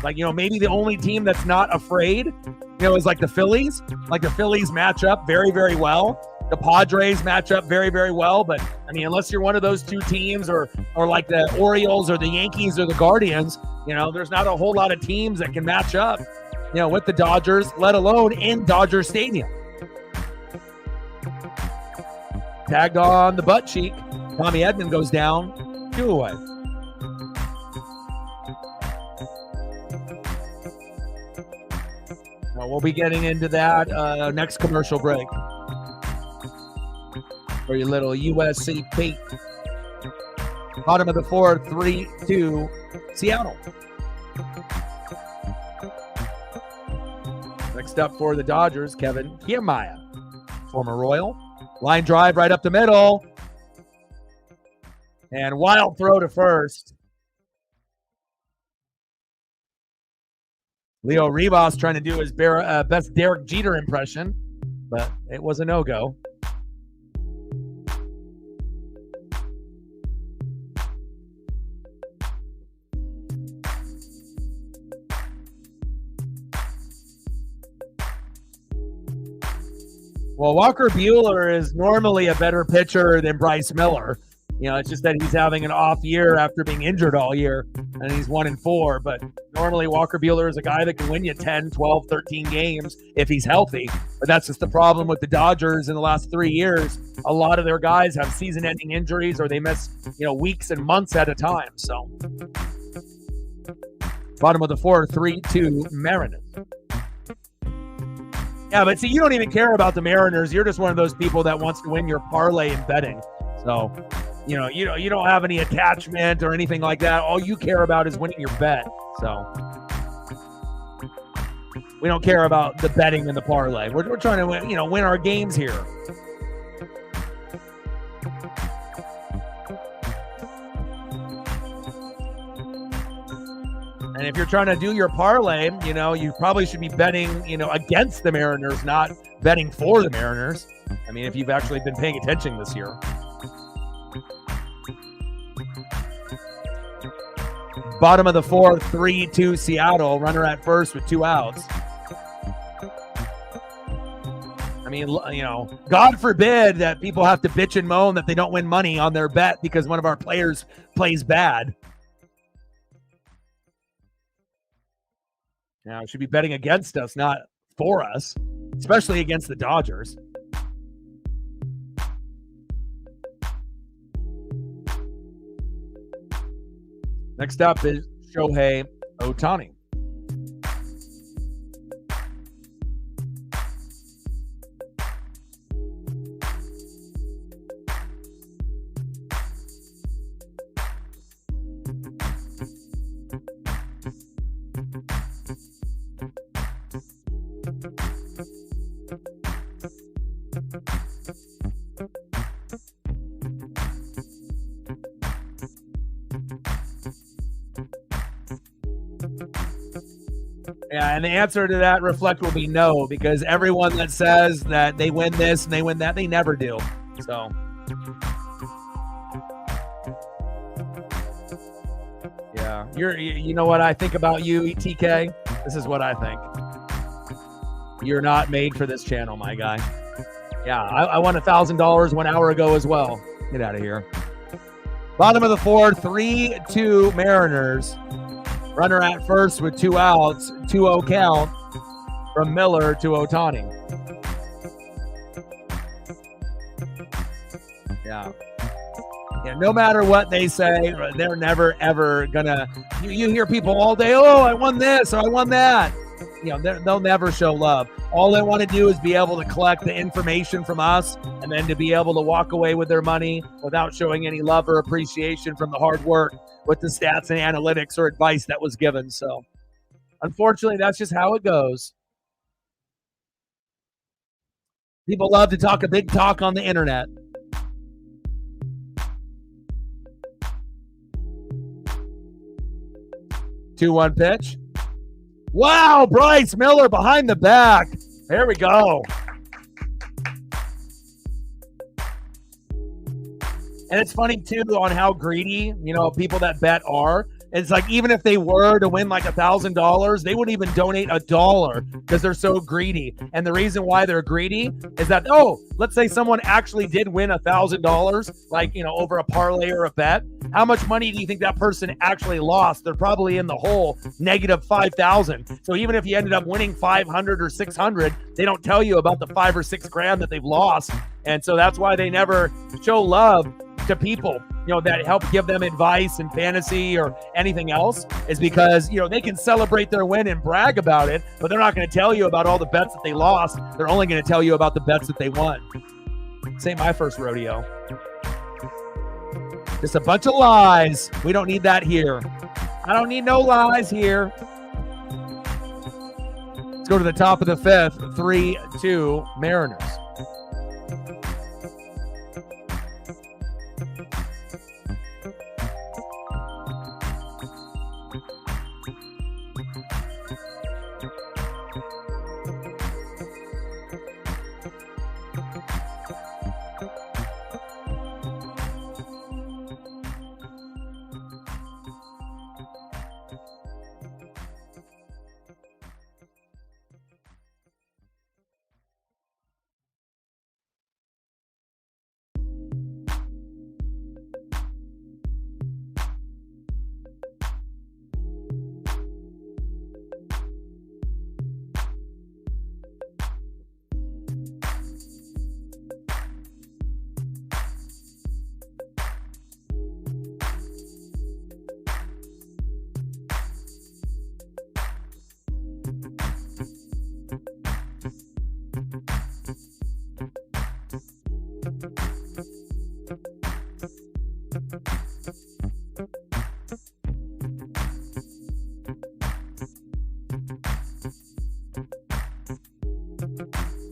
Like, maybe the only team that's not afraid, is like the Phillies. Like, the Phillies match up very, very well. The Padres match up very, very well. But, I mean, unless you're one of those 2 teams or like the Orioles or the Yankees or the Guardians, there's not a whole lot of teams that can match up, with the Dodgers, let alone in Dodger Stadium. Tagged on the butt cheek. Tommy Edman goes down. 2 away. Well, we'll be getting into that next commercial break. For your little USC Pete. Bottom of the 4th, 3-2 Seattle. Next up for the Dodgers, Kevin Kiermaier, former Royal. Line drive right up the middle. And wild throw to first. Leo Rivas trying to do his best Derek Jeter impression, but it was a no-go. Well, Walker Buehler is normally a better pitcher than Bryce Miller. It's just that he's having an off year after being injured all year, and he's 1-4. But normally Walker Buehler is a guy that can win you 10, 12, 13 games if he's healthy. But that's just the problem with the Dodgers in the last 3 years. A lot of their guys have season-ending injuries or they miss, weeks and months at a time. So, bottom of the 4th, 3-2 Mariners. Yeah, but see, you don't even care about the Mariners. You're just one of those people that wants to win your parlay in betting. So, you don't have any attachment or anything like that. All you care about is winning your bet. So, we don't care about the betting and the parlay. We're trying to win our games here. And if you're trying to do your parlay, you probably should be betting, against the Mariners, not betting for the Mariners. I mean, if you've actually been paying attention this year. Bottom of the 4th, 3-2 Seattle. Runner at first with 2 outs. I mean, God forbid that people have to bitch and moan that they don't win money on their bet because one of our players plays bad. Now, it should be betting against us, not for us, especially against the Dodgers. Next up is Shohei Ohtani. Yeah, and the answer to that reflect will be no, because everyone that says that they win this and they win that, they never do. So, yeah, you know what I think about you, TK? This is what I think. You're not made for this channel, my guy. Yeah, I won $1,000 1 hour ago as well. Get out of here. Bottom of the fourth, 3-2 Mariners. Runner at first with 2 outs, 2-0 count from Miller to Ohtani. Yeah. Yeah, no matter what they say, they're never, ever going to... You hear people all day, oh, I won this or I won that. You know, they'll never show love. All they want to do is be able to collect the information from us and then to be able to walk away with their money without showing any love or appreciation from the hard work with the stats and analytics or advice that was given. So, unfortunately, that's just how it goes. People love to talk a big talk on the internet. Two-one pitch. Wow, Bryce Miller behind the back. There we go. And it's funny, too, on how greedy, people that bet are. It's like, even if they were to win like $1,000, they wouldn't even donate $1 because they're so greedy. And the reason why they're greedy is that, let's say someone actually did win $1,000, like, over a parlay or a bet. How much money do you think that person actually lost? They're probably in the hole, negative 5,000. So even if you ended up winning 500 or 600, they don't tell you about the 5 or 6 grand that they've lost. And so that's why they never show love to people, that help give them advice in fantasy or anything else, is because, they can celebrate their win and brag about it, but they're not going to tell you about all the bets that they lost. They're only going to tell you about the bets that they won. This ain't my first rodeo. Just a bunch of lies. We don't need that here. I don't need no lies here. Let's go to the top of the fifth. 3-2 Mariners.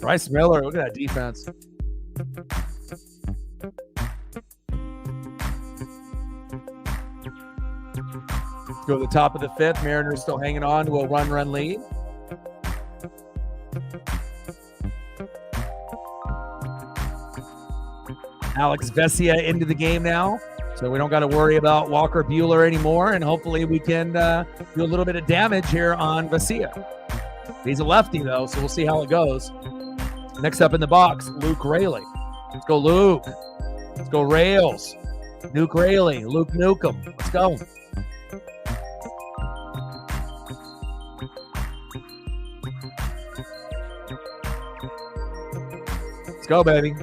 Bryce Miller, look at that defense. Let's go to the top of the fifth. Mariners still hanging on to a run lead. Alex Vesia into the game now, so we don't got to worry about Walker Buehler anymore, and hopefully we can do a little bit of damage here on Vesia. He's a lefty, though, so we'll see how it goes. Next up in the box, Luke Raley. Let's go, Luke. Let's go, Rails. Nuke Raley. Luke Nukem. Let's go. Let's go, baby.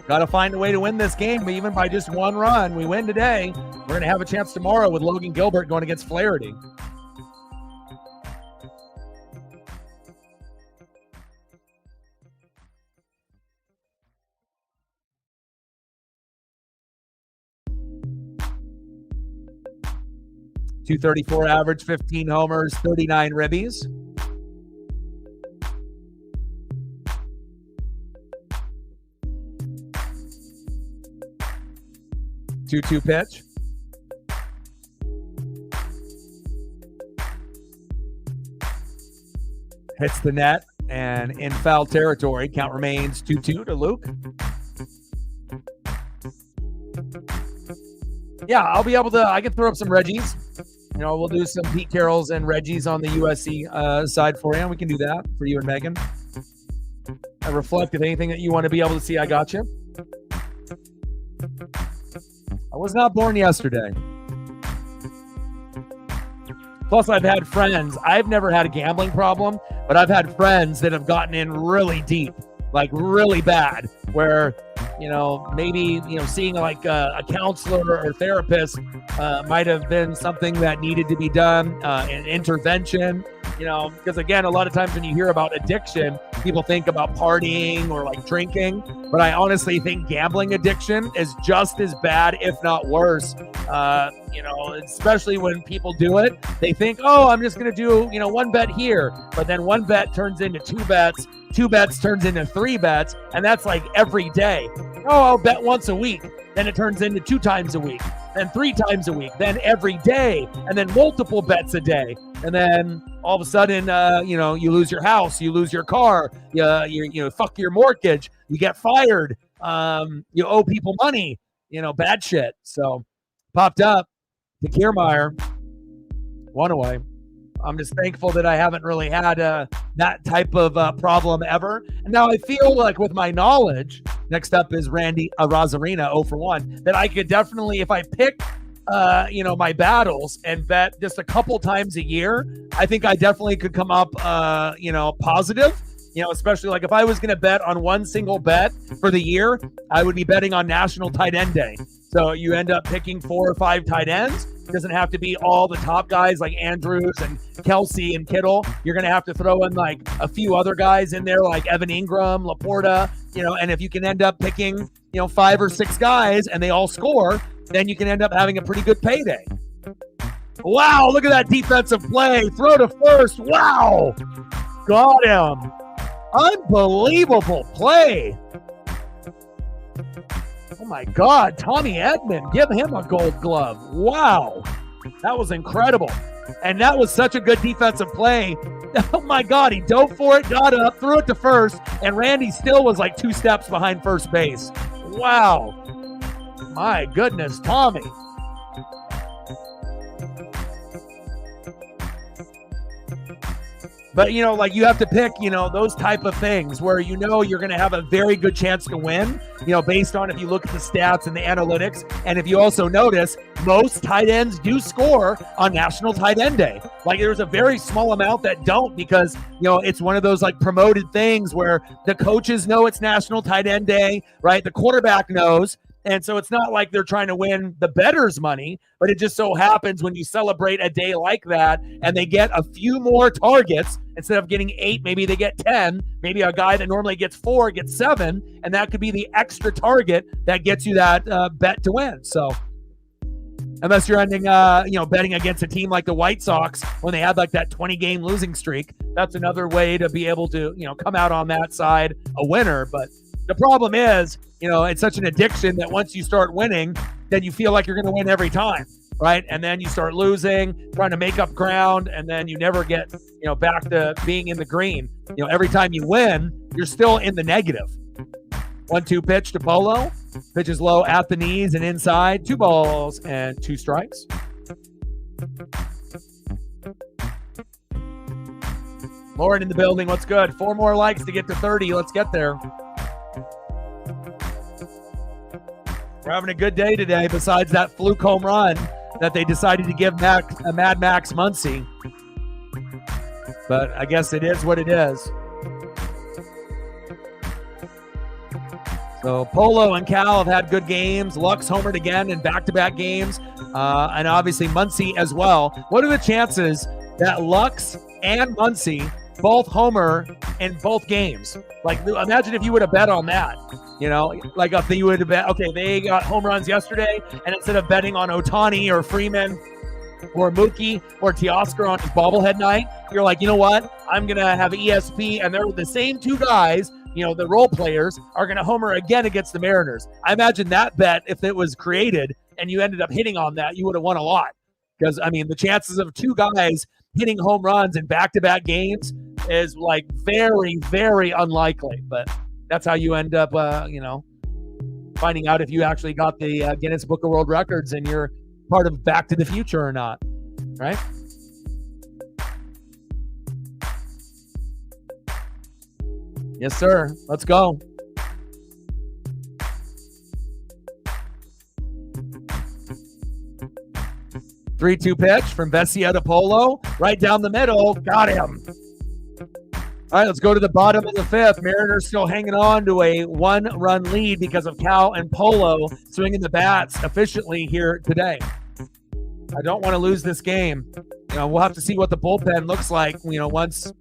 Got to find a way to win this game, even by just one run. We win today. We're going to have a chance tomorrow with Logan Gilbert going against Flaherty. .234 average, 15 homers, 39 ribbies. Two-two pitch. hits the net and in foul territory. Count remains 2-2 to Luke. Yeah, I'll be able to, I can throw up some Reggies. You know, we'll do some Pete Carrolls and Reggies on the USC side for you. We can do that for you and Megan. I reflect if anything that you want to be able to see, I got you. I was not born yesterday. Plus, I've had friends. I've never had a gambling problem, but I've had friends that have gotten in really deep, like really bad, where, you know, maybe, you know, seeing like a counselor or therapist might have been something that needed to be done, an intervention, you know, because again, a lot of times when you hear about addiction, people think about partying or like drinking, but I honestly think gambling addiction is just as bad, if not worse. You know, especially when people do it, they think, oh, I'm just going to do, you know, one bet here, but then one bet turns into two bets turns into three bets, and that's like every day. Oh, I'll bet once a week. Then it turns into 2 times a week, then 3 times a week, then every day, and then multiple bets a day. And then all of a sudden, you know, you lose your house, you lose your car, you fuck your mortgage, you get fired, you owe people money, you know, bad shit. So popped up to Kiermaier, one away. I'm just thankful that I haven't really had that type of problem ever. And now I feel like with my knowledge, next up is Randy Rosarina, 0 for 1, that I could definitely, if I pick, you know, my battles and bet just a couple times a year, I think I definitely could come up, you know, positive. You know, especially like if I was going to bet on one single bet for the year, I would be betting on National Tight End Day. So you end up picking 4 or 5 tight ends. It doesn't have to be all the top guys like Andrews and Kelsey and Kittle. You're going to have to throw in like a few other guys in there like Evan Ingram, Laporta, you know, and if you can end up picking, you know, 5 or 6 guys and they all score, then you can end up having a pretty good payday. Wow, look at that defensive play. Throw to first. Wow. Got him. Unbelievable play. Oh my God, Tommy Edman, give him a gold glove. Wow, that was incredible. And that was such a good defensive play. Oh my God, he dove for it, got up, threw it to first, and Randy still was like 2 steps behind first base. Wow. My goodness, Tommy. But, you know, like you have to pick, you know, those type of things where, you know, you're going to have a very good chance to win, you know, based on if you look at the stats and the analytics. And if you also notice, most tight ends do score on National Tight End Day. Like there's a very small amount that don't because, you know, it's one of those like promoted things where the coaches know it's National Tight End Day, right? The quarterback knows. And so it's not like they're trying to win the bettors money, but it just so happens when you celebrate a day like that and they get a few more targets, instead of getting 8, maybe they get 10, maybe a guy that normally gets 4 gets 7, and that could be the extra target that gets you that bet to win. So unless you're ending, you know, betting against a team like the White Sox when they had like that 20-game losing streak, that's another way to be able to, you know, come out on that side a winner. But the problem is, you know, it's such an addiction that once you start winning, then you feel like you're going to win every time, right? And then you start losing, trying to make up ground, and then you never get, you know, back to being in the green. You know, every time you win, you're still in the negative. 1-2 pitch to Polo. Pitch is low at the knees and inside. 2 balls and 2 strikes. Lauren in the building. What's good? 4 more likes to get to 30. Let's get there. We're having a good day today besides that fluke home run that they decided to give Mad Max Muncy. But I guess it is what it is. So Polo and Cal have had good games. Lux homered again in back-to-back games. And obviously Muncy as well. What are the chances that Lux and Muncy both homer in both games? Like, imagine if you would have bet on that. You know, like if you would have bet, okay, they got home runs yesterday, and instead of betting on Ohtani or Freeman or Mookie or Teoscar on his bobblehead night, you're like, you know what? I'm going to have ESP, and they're the same 2 guys, you know, the role players, are going to homer again against the Mariners. I imagine that bet, if it was created and you ended up hitting on that, you would have won a lot. Because, I mean, the chances of 2 guys hitting home runs in back-to-back games, is like very, very unlikely. But that's how you end up, finding out if you actually got the Guinness Book of World Records and you're part of Back to the Future or not, right? Yes, sir. Let's go. Three-two pitch from Vesia to Polo. Right down the middle. Got him. All right, let's go to the bottom of the fifth. Mariners still hanging on to a one-run lead because of Cal and Polo swinging the bats efficiently here today. I don't want to lose this game. We'll have to see what the bullpen looks like, once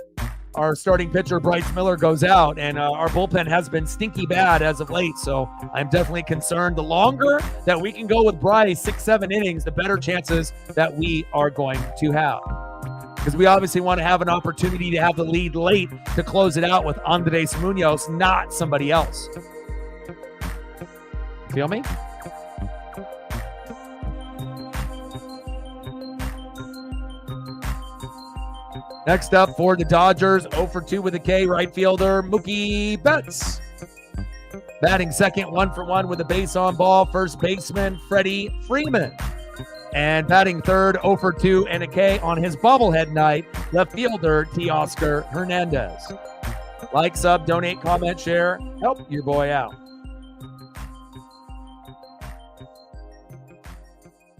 our starting pitcher, Bryce Miller, goes out. And our bullpen has been stinky bad as of late, so I'm definitely concerned. The longer that we can go with Bryce, 6-7 innings, the better chances that we are going to have. Because we obviously want to have an opportunity to have the lead late to close it out with Andres Munoz, not somebody else. Feel me? Next up for the Dodgers, 0 for 2 with a K, right fielder Mookie Betts. Batting second, 1 for 1 with a base on ball, first baseman Freddie Freeman. And batting third, 0 for 2 and a K on his bobblehead night, left fielder Teoscar Hernandez. Like, sub, donate, comment, share, help your boy out.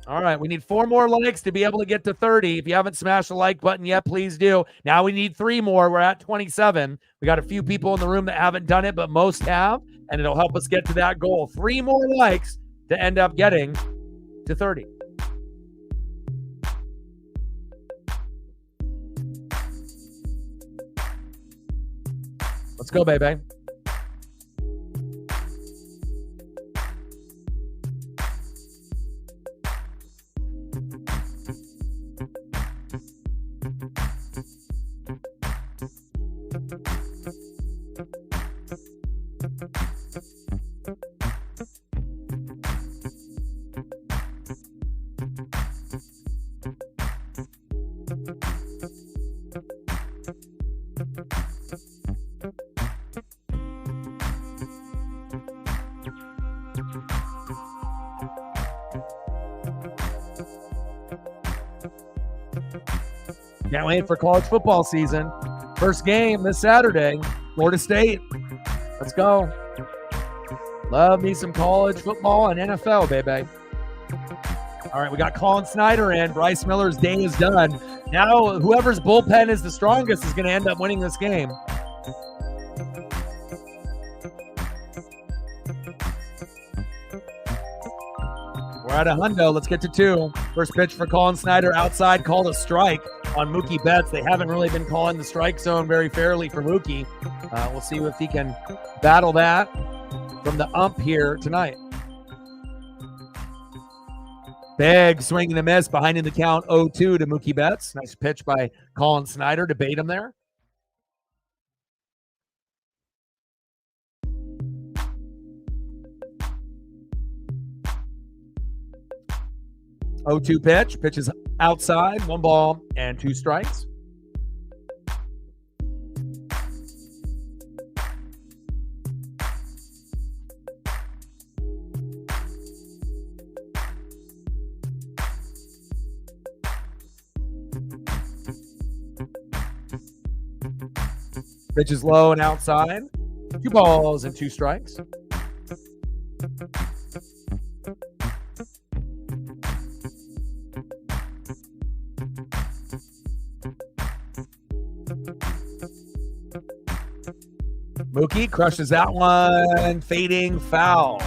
All right, we need 4 more likes to be able to get to 30. If you haven't smashed the like button yet, please do. Now we need 3 more. We're at 27. We got a few people in the room that haven't done it, but most have, and it'll help us get to that goal. 3 more likes to end up getting to 30. Let's go, baby. Can't wait for college football season. First game this Saturday, Florida State. Let's go. Love me some college football and NFL, baby. All right, we got Colin Snyder in. Bryce Miller's day is done. Now, whoever's bullpen is the strongest is going to end up winning this game. We're at a hundo. Let's get to 2. First pitch for Colin Snyder outside, called a strike on Mookie Betts. They haven't really been calling the strike zone very fairly for Mookie. We'll see if he can battle that from the ump here tonight. Big swing and a miss, behind in the count 0-2 to Mookie Betts. Nice pitch by Colin Snyder to bait him there. Oh-2 pitch. Pitch is outside. 1 ball and 2 strikes. Pitch is low and outside. 2 balls and 2 strikes. Mookie crushes that one, fading foul.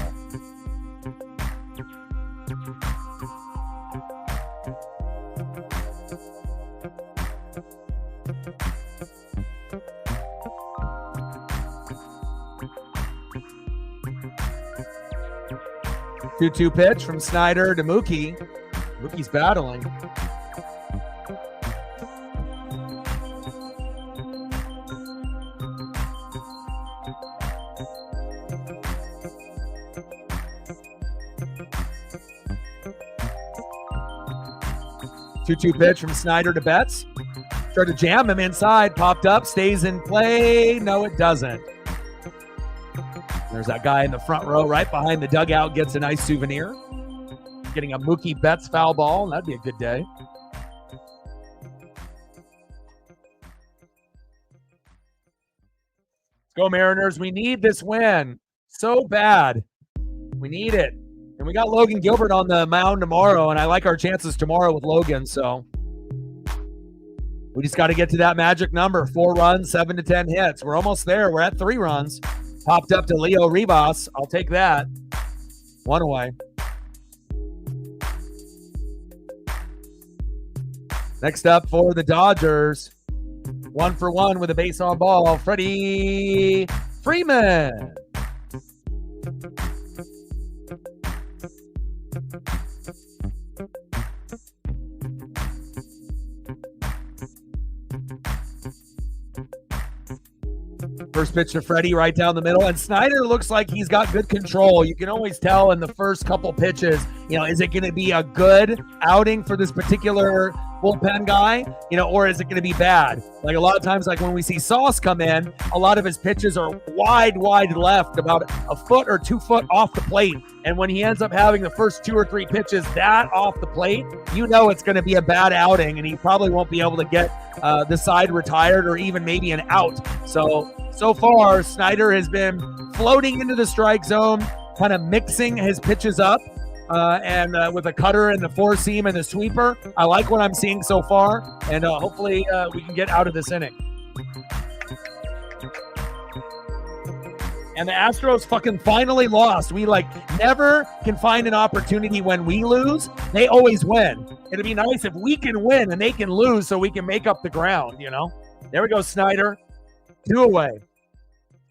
Two-two pitch from Snyder to Mookie. Mookie's battling. Two-two pitch from Snyder to Betts. Tried to jam him inside, popped up, stays in play. No, it doesn't. There's that guy in the front row right behind the dugout, gets a nice souvenir. Getting a Mookie Betts foul ball. That'd be a good day. Let's go, Mariners. We need this win so bad. We need it. And we got Logan Gilbert on the mound tomorrow, and I like our chances tomorrow with Logan, so we just got to get to that magic number. 4 runs, 7 to 10 hits. We're almost there. We're at 3 runs. Popped up to Leo Rivas. I'll take that. 1 away. Next up for the Dodgers, 1 for 1 with a base on ball, Freddie Freeman. First pitch to Freddie right down the middle, and Snyder looks like he's got good control. You can always tell in the first couple pitches, is it going to be a good outing for this particular bullpen guy, or is it going to be bad? Like a lot of times, like when we see Sauce come in, a lot of his pitches are wide left, about a foot or 2 foot off the plate. And when he ends up having the first 2 or 3 pitches that off the plate, it's going to be a bad outing, and he probably won't be able to get the side retired or even maybe an out. So far, Snyder has been floating into the strike zone, kind of mixing his pitches up. And with a cutter and the 4-seam and the sweeper, I like what I'm seeing so far, and hopefully we can get out of this inning. And the Astros fucking finally lost. We never can find an opportunity when we lose. They always win. It'd be nice if we can win and they can lose so we can make up the ground, There we go, Snyder. 2 away.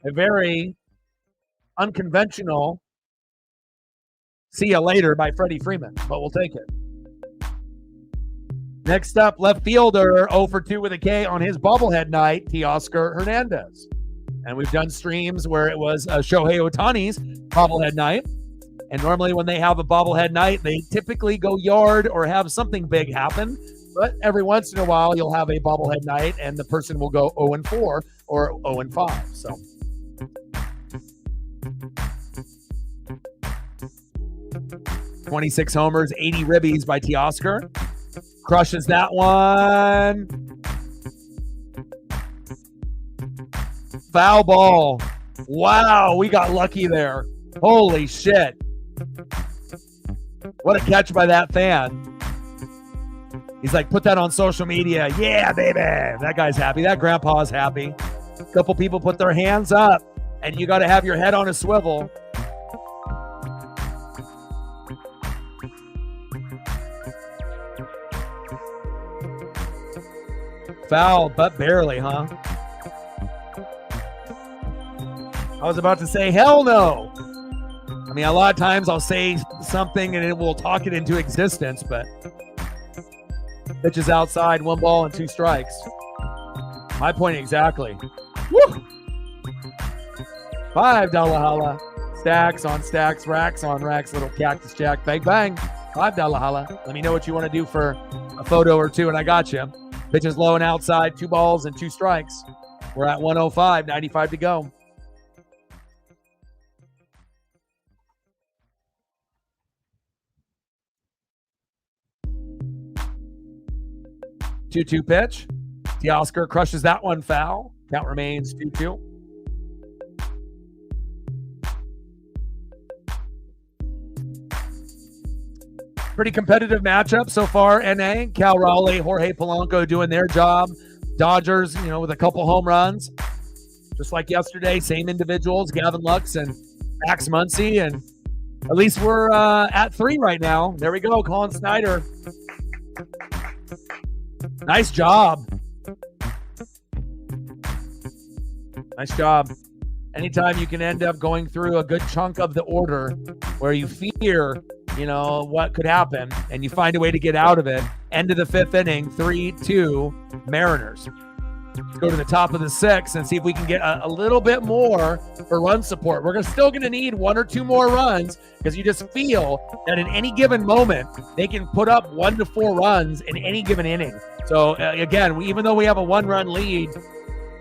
A very unconventional see ya later by Freddie Freeman, but we'll take it. Next up, left fielder 0 for 2 with a K on his bobblehead night, Teoscar Hernandez. And we've done streams where it was Shohei Ohtani's bobblehead night. And normally when they have a bobblehead night, they typically go yard or have something big happen. But every once in a while, you'll have a bobblehead night and the person will go 0-4 or 0-5. So 26 homers, 80 ribbies by Teoscar. Crushes that one. Foul ball. Wow, we got lucky there. Holy shit. What a catch by that fan. He's like, put that on social media. Yeah, baby. That guy's happy. That grandpa's happy. A couple people put their hands up, and you got to have your head on a swivel. Foul, but barely, huh? I was about to say, hell no. I mean, a lot of times I'll say something and it will talk it into existence, but pitches outside, 1 ball and 2 strikes. My point exactly. Woo! $5 holla. Stacks on stacks, racks on racks, little cactus jack, bang, bang. $5 holla. Let me know what you want to do for a photo or 2, and I got you. Pitches low and outside, 2 balls and 2 strikes. We're at 105, 95 to go. Two-two pitch. Teoscar crushes that one foul. Count remains 2-2. Pretty competitive matchup so far, NA. Cal Raleigh, Jorge Polanco doing their job. Dodgers, with a couple home runs. Just like yesterday, same individuals, Gavin Lux and Max Muncy. And at least we're at 3 right now. There we go, Colin Snyder. Nice job. Nice job. Anytime you can end up going through a good chunk of the order where you fear, what could happen, and you find a way to get out of it. End of the 5th inning, 3-2 Mariners. Let's go to the top of the 6 and see if we can get a little bit more for run support. We're still going to need 1 or 2 more runs because you just feel that in any given moment, they can put up 1 to 4 runs in any given inning. So, again, even though we have a 1-run lead,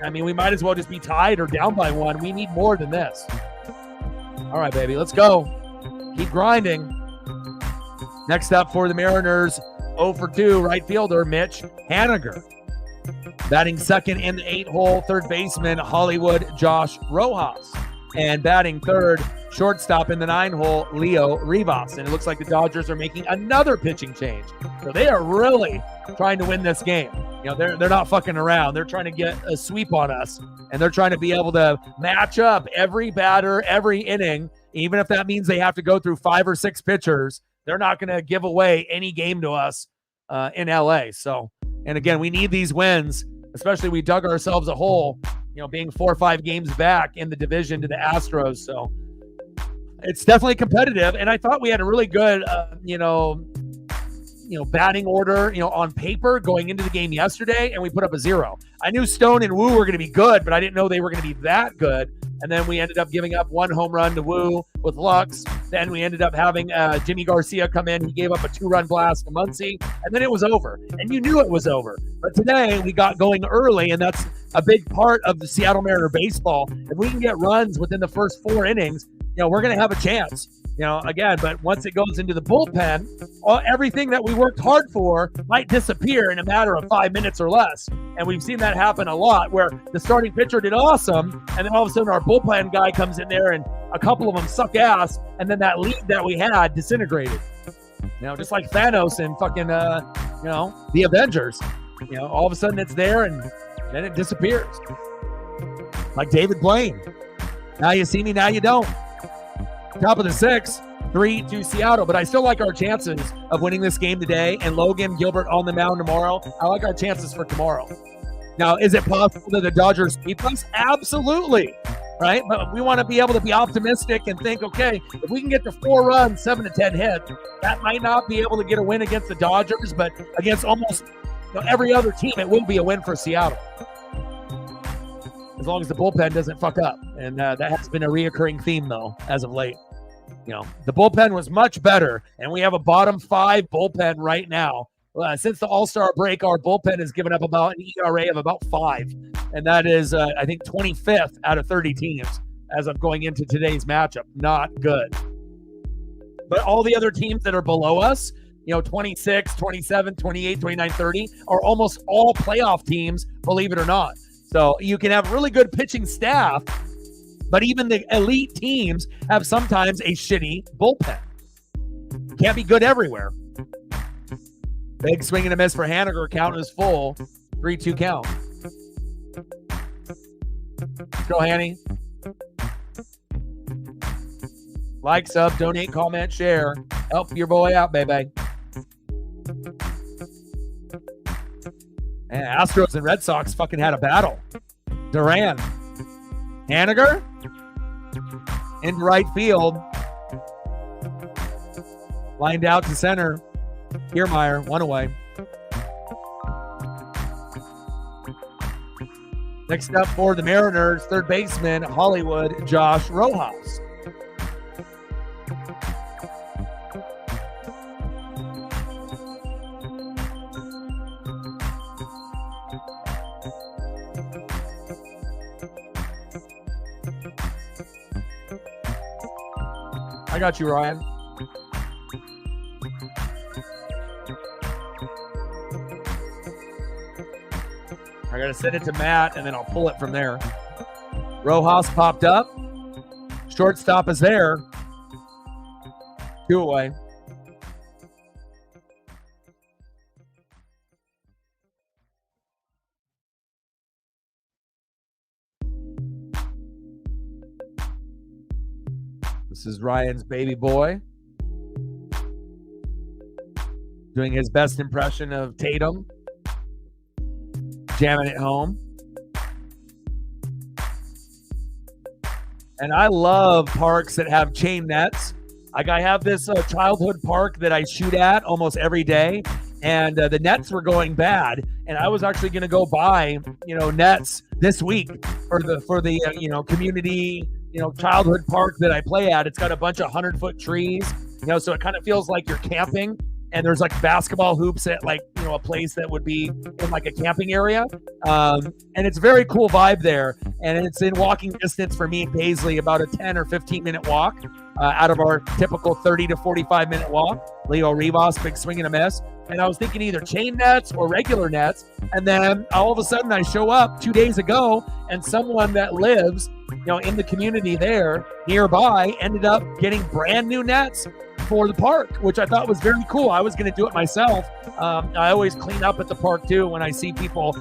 I mean, we might as well just be tied or down by 1. We need more than this. All right, baby, let's go. Keep grinding. Next up for the Mariners, 0 for 2, right fielder Mitch Haniger. Batting second in the 8-hole, third baseman Hollywood Josh Rojas. And batting third, shortstop in the 9-hole, Leo Rivas. And it looks like the Dodgers are making another pitching change. So they are really trying to win this game. You know, they're not fucking around. They're trying to get a sweep on us. And they're trying to be able to match up every batter, every inning, even if that means they have to go through 5 or 6 pitchers. They're not going to give away any game to us in LA. So, and again, we need these wins, especially we dug ourselves a hole, you know, being 4 or 5 games back in the division to the Astros. So it's definitely competitive. And I thought we had a really good, batting order, on paper going into the game yesterday, and we put up a 0. I knew Stone and Wu were going to be good, but I didn't know they were going to be that good. And then we ended up giving up 1 home run to Wu with Lux. Then we ended up having Jimmy Garcia come in. He gave up a 2-run blast to Muncy, and then it was over. And you knew it was over. But today we got going early, and that's a big part of the Seattle Mariner baseball. If we can get runs within the first 4 innings, we're going to have a chance. Again, but once it goes into the bullpen, everything that we worked hard for might disappear in a matter of 5 minutes or less. And we've seen that happen a lot where the starting pitcher did awesome, and then all of a sudden our bullpen guy comes in there and a couple of them suck ass, and then that lead that we had disintegrated. Just like Thanos and fucking, the Avengers. All of a sudden it's there and then it disappears. Like David Blaine. Now you see me, now you don't. Top of the 6, 3-2 Seattle, but I still like our chances of winning this game today, and Logan Gilbert on the mound tomorrow. I like our chances for tomorrow. Now, is it possible that the Dodgers sweep us? Absolutely, right? But we want to be able to be optimistic and think, okay, if we can get to 4 runs, 7 to 10 hits, that might not be able to get a win against the Dodgers, but against almost every other team, it will be a win for Seattle. As long as the bullpen doesn't fuck up. And that has been a reoccurring theme, though, as of late. The bullpen was much better, and we have a bottom 5 bullpen right now. Since the All-Star break, our bullpen has given up about an ERA of about 5, and that is, I think, 25th out of 30 teams as of going into today's matchup. Not good. But all the other teams that are below us, 26, 27, 28, 29, 30, are almost all playoff teams, believe it or not. So you can have really good pitching staff, but even the elite teams have sometimes a shitty bullpen. Can't be good everywhere. Big swing and a miss for Haniger. Count is full. 3-2 count. Let's go, Hanny. Like, sub, donate, comment, share. Help your boy out, baby. And Astros and Red Sox fucking had a battle. Duran. Haniger. Into right field. Lined out to center. Kiermaier, 1 away. Next up for the Mariners, third baseman, Hollywood Josh Rojas. I got you, Ryan. I got to send it to Matt, and then I'll pull it from there. Rojas popped up. Shortstop is there. 2 away. This is Ryan's baby boy doing his best impression of Tatum, jamming it home. And I love parks that have chain nets. Like I have this childhood park that I shoot at almost every day, and the nets were going bad, and I was actually going to go buy nets this week for the community childhood park that I play at. It's got a bunch of 100-foot trees, so it kind of feels like you're camping, and there's like basketball hoops at like a place that would be in like a camping area, and it's a very cool vibe there, and it's in walking distance for me and Paisley, about a 10 or 15 minute walk out of our typical 30 to 45 minute walk. Leo Rivas, big swing and a miss. And I was thinking either chain nets or regular nets. And then all of a sudden I show up 2 days ago, and someone that lives, in the community there nearby ended up getting brand new nets for the park, which I thought was very cool. I was going to do it myself. I always clean up at the park too when I see people,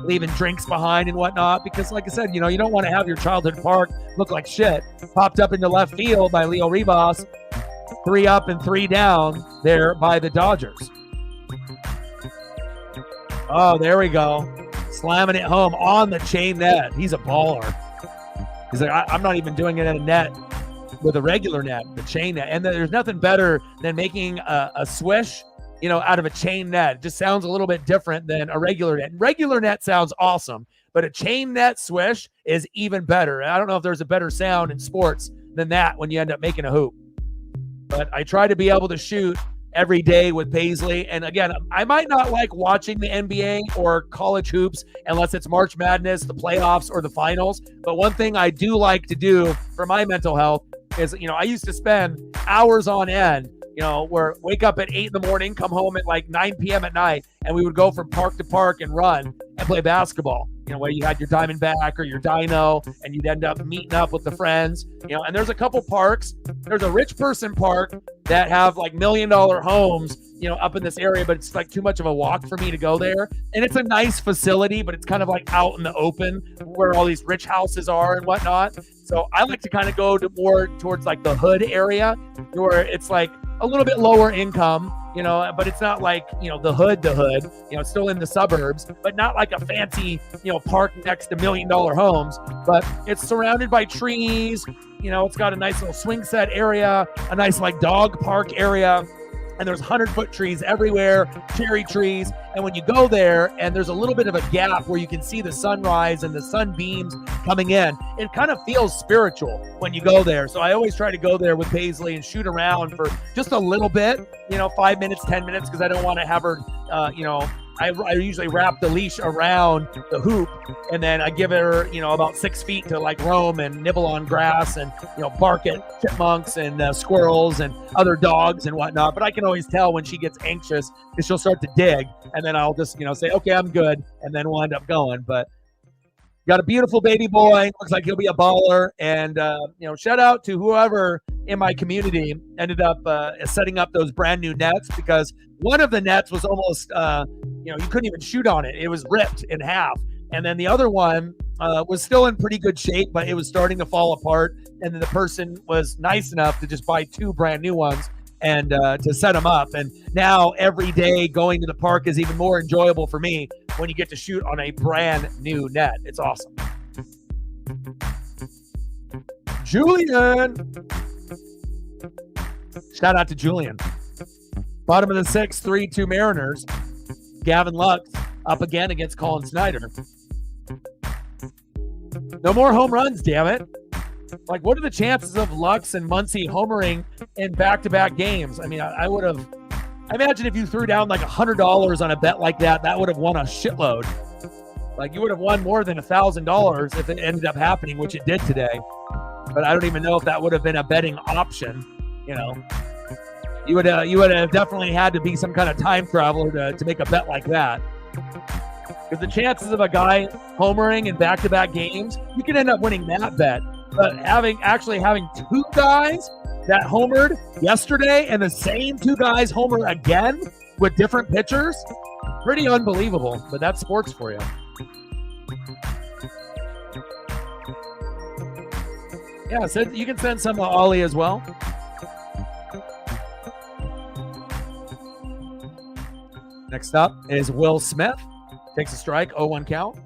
leaving drinks behind and whatnot, because like I said, you don't want to have your childhood park look like shit. Popped up into left field by Leo Rivas, 3 up and 3 down there by the Dodgers. Oh, there we go. Slamming it home on the chain net. He's a baller. He's like, I'm not even doing it in a net with a regular net, the chain net. And there's nothing better than making a swish, out of a chain net. It just sounds a little bit different than a regular net. Regular net sounds awesome, but a chain net swish is even better. I don't know if there's a better sound in sports than that when you end up making a hoop. But I try to be able to shoot every day with Paisley. And again, I might not like watching the NBA or college hoops unless it's March Madness, the playoffs, or the finals. But one thing I do like to do for my mental health is, I used to spend hours on end, where wake up at 8 in the morning, come home at like 9 p.m. at night, and we would go from park to park and run and play basketball. Where you had your Diamondback or your Dino, and you'd end up meeting up with the friends, and there's a couple parks. There's a rich person park that have like $1 million homes, up in this area, but it's like too much of a walk for me to go there. And it's a nice facility, but it's kind of like out in the open where all these rich houses are and whatnot. So I like to kind of go to more towards like the hood area where it's like a little bit lower income, but it's not like, the hood, it's still in the suburbs, but not like a fancy, park next to $1 million homes, but it's surrounded by trees. It's got a nice little swing set area, a nice like dog park area, and there's 100-foot trees everywhere, cherry trees. And when you go there and there's a little bit of a gap where you can see the sunrise and the sunbeams coming in, it kind of feels spiritual when you go there. So I always try to go there with Paisley and shoot around for just a little bit, 5 minutes, 10 minutes, because I don't want to have her, I usually wrap the leash around the hoop, and then I give her, about 6 feet to like roam and nibble on grass and, bark at chipmunks and squirrels and other dogs and whatnot. But I can always tell when she gets anxious because she'll start to dig, and then I'll just, say, okay, I'm good. And then we'll end up going. But got a beautiful baby boy. Looks like he'll be a baller. And, shout out to whoever in my community ended up setting up those brand new nets, because one of the nets was almost, you couldn't even shoot on it. It was ripped in half. And then the other one was still in pretty good shape, but it was starting to fall apart. And then the person was nice enough to just buy 2 brand new ones and to set them up. And now every day going to the park is even more enjoyable for me when you get to shoot on a brand new net. It's awesome. Julian. Shout out to Julian. Bottom of the 6th, 3-2 Mariners. Gavin Lux up again against Colin Snyder. No more home runs, damn it. Like, what are the chances of Lux and Muncy homering in back-to-back games? I mean, I would have... I imagine if you threw down like $100 on a bet like that, that would have won a shitload. Like, you would have won more than $1,000 if it ended up happening, which it did today. But I don't even know if that would have been a betting option, You would have definitely had to be some kind of time traveler to make a bet like that. Because the chances of a guy homering in back-to-back games, you can end up winning that bet. But having 2 guys that homered yesterday and the same 2 guys homer again with different pitchers, pretty unbelievable. But that's sports for you. Yeah, so you can send some to Ollie as well. Next up is Will Smith. Takes a strike, 0-1 count.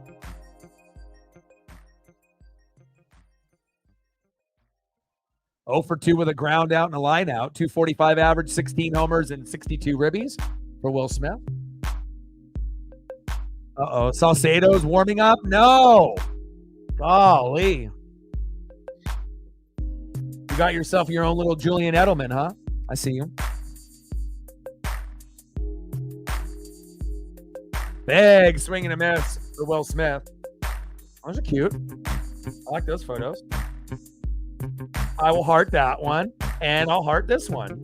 Oh for 2 with a ground out and a line out. 245 average, 16 homers, and 62 ribbies. for Will Smith. Uh-oh, Salcedo's warming up? No! Golly. You got yourself your own little Julian Edelman, huh? I see you. Big swing and a miss for Will Smith. Those are cute. I like those photos. I will heart that one, and I'll heart this one.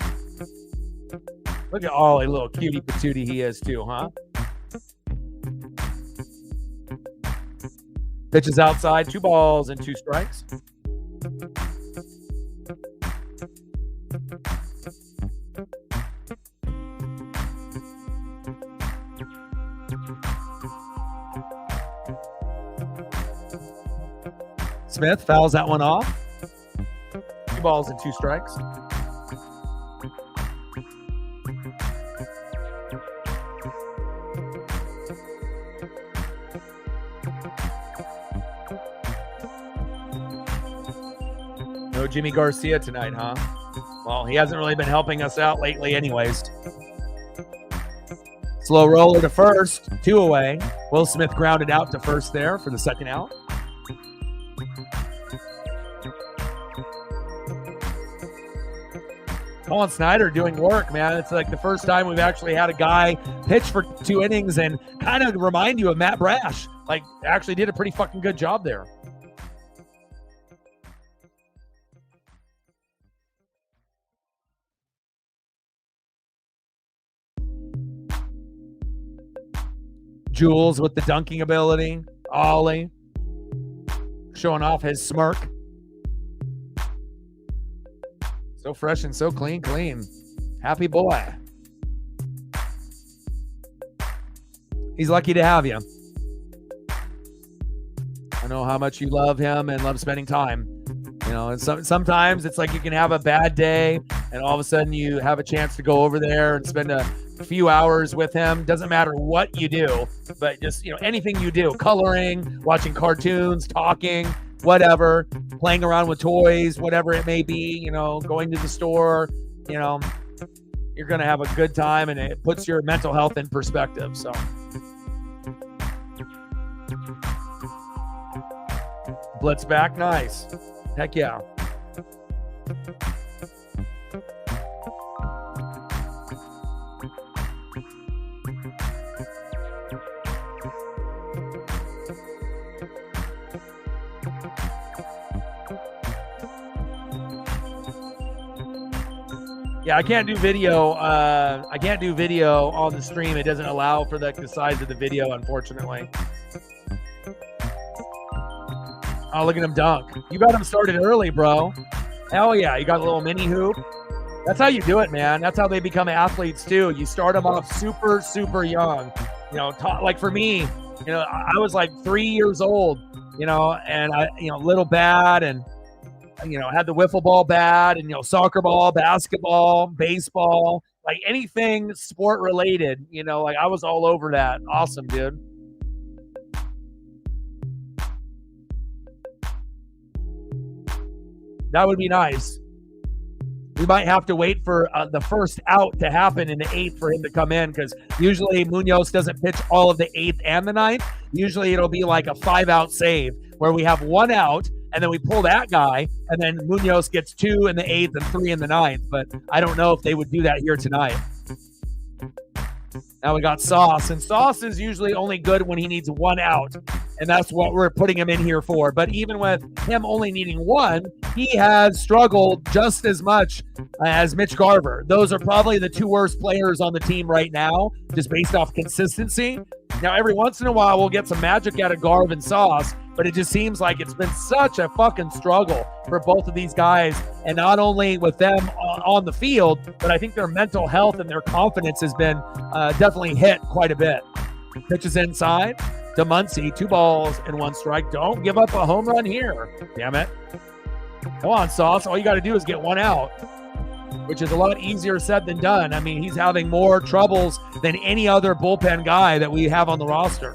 Look at Ollie, little cutie patootie he is too, huh? Pitch is outside, 2 balls and 2 strikes. Smith fouls that one off. 2 balls and 2 strikes. No Jimmy Garcia tonight, huh? Well, he hasn't really been helping us out lately anyways. Slow roller to first, 2 away. Will Smith grounded out to first there for the second out. Colin Snyder doing work, man. It's like the first time we've actually had a guy pitch for 2 innings and kind of remind you of Matt Brash. Like, actually did a pretty fucking good job there. Jules with the dunking ability. Ollie showing off his smirk. So fresh and so clean. Happy boy. He's lucky to have you. I know how much you love him and love spending time. You know, and sometimes it's like you can have a bad day and all of a sudden you have a chance to go over there and spend a few hours with him. Doesn't matter what you do, but just, you know, anything you do, coloring, watching cartoons, talking, whatever, playing around with toys, whatever it may be, you know, going to the store, you know, you're going to have a good time and it puts your mental health in perspective. So blitz back. Nice. Heck yeah. Yeah, I can't do video. I can't do video on the stream. It doesn't allow for the size of the video, unfortunately. Oh, look at him dunk. You got him started early, bro. Hell yeah. You got a little mini hoop. That's how you do it, man. That's how they become athletes, too. You start them off super, super young. You know, like for me, you know, I was like 3 years old, you know, and I, you know, little bat and, you know, had the wiffle ball bat and, you know, soccer ball, basketball, baseball, like anything sport related, you know, like I was all over that. Awesome, dude. That would be nice. We might have to wait for the first out to happen in the 8th for him to come in, because usually Munoz doesn't pitch all of the 8th and the 9th. Usually it'll be like a 5-out save where we have 1 out and then we pull that guy, and then Munoz gets 2 in the 8th and 3 in the 9th. But I don't know if they would do that here tonight. Now we got Sauce, and Sauce is usually only good when he needs 1 out, and that's what we're putting him in here for. But even with him only needing 1, he has struggled just as much as Mitch Garver. Those are probably the 2 worst players on the team right now, just based off consistency. Now, every once in a while, we'll get some magic out of Garv and Sauce, but it just seems like it's been such a fucking struggle for both of these guys, and not only with them on the field, but I think their mental health and their confidence has been definitely hit quite a bit. Pitches inside to Muncy, 2 balls and 1 strike. Don't give up a home run here. Damn it. Come on, Sauce. All you got to do is get 1 out, which is a lot easier said than done. I mean, he's having more troubles than any other bullpen guy that we have on the roster.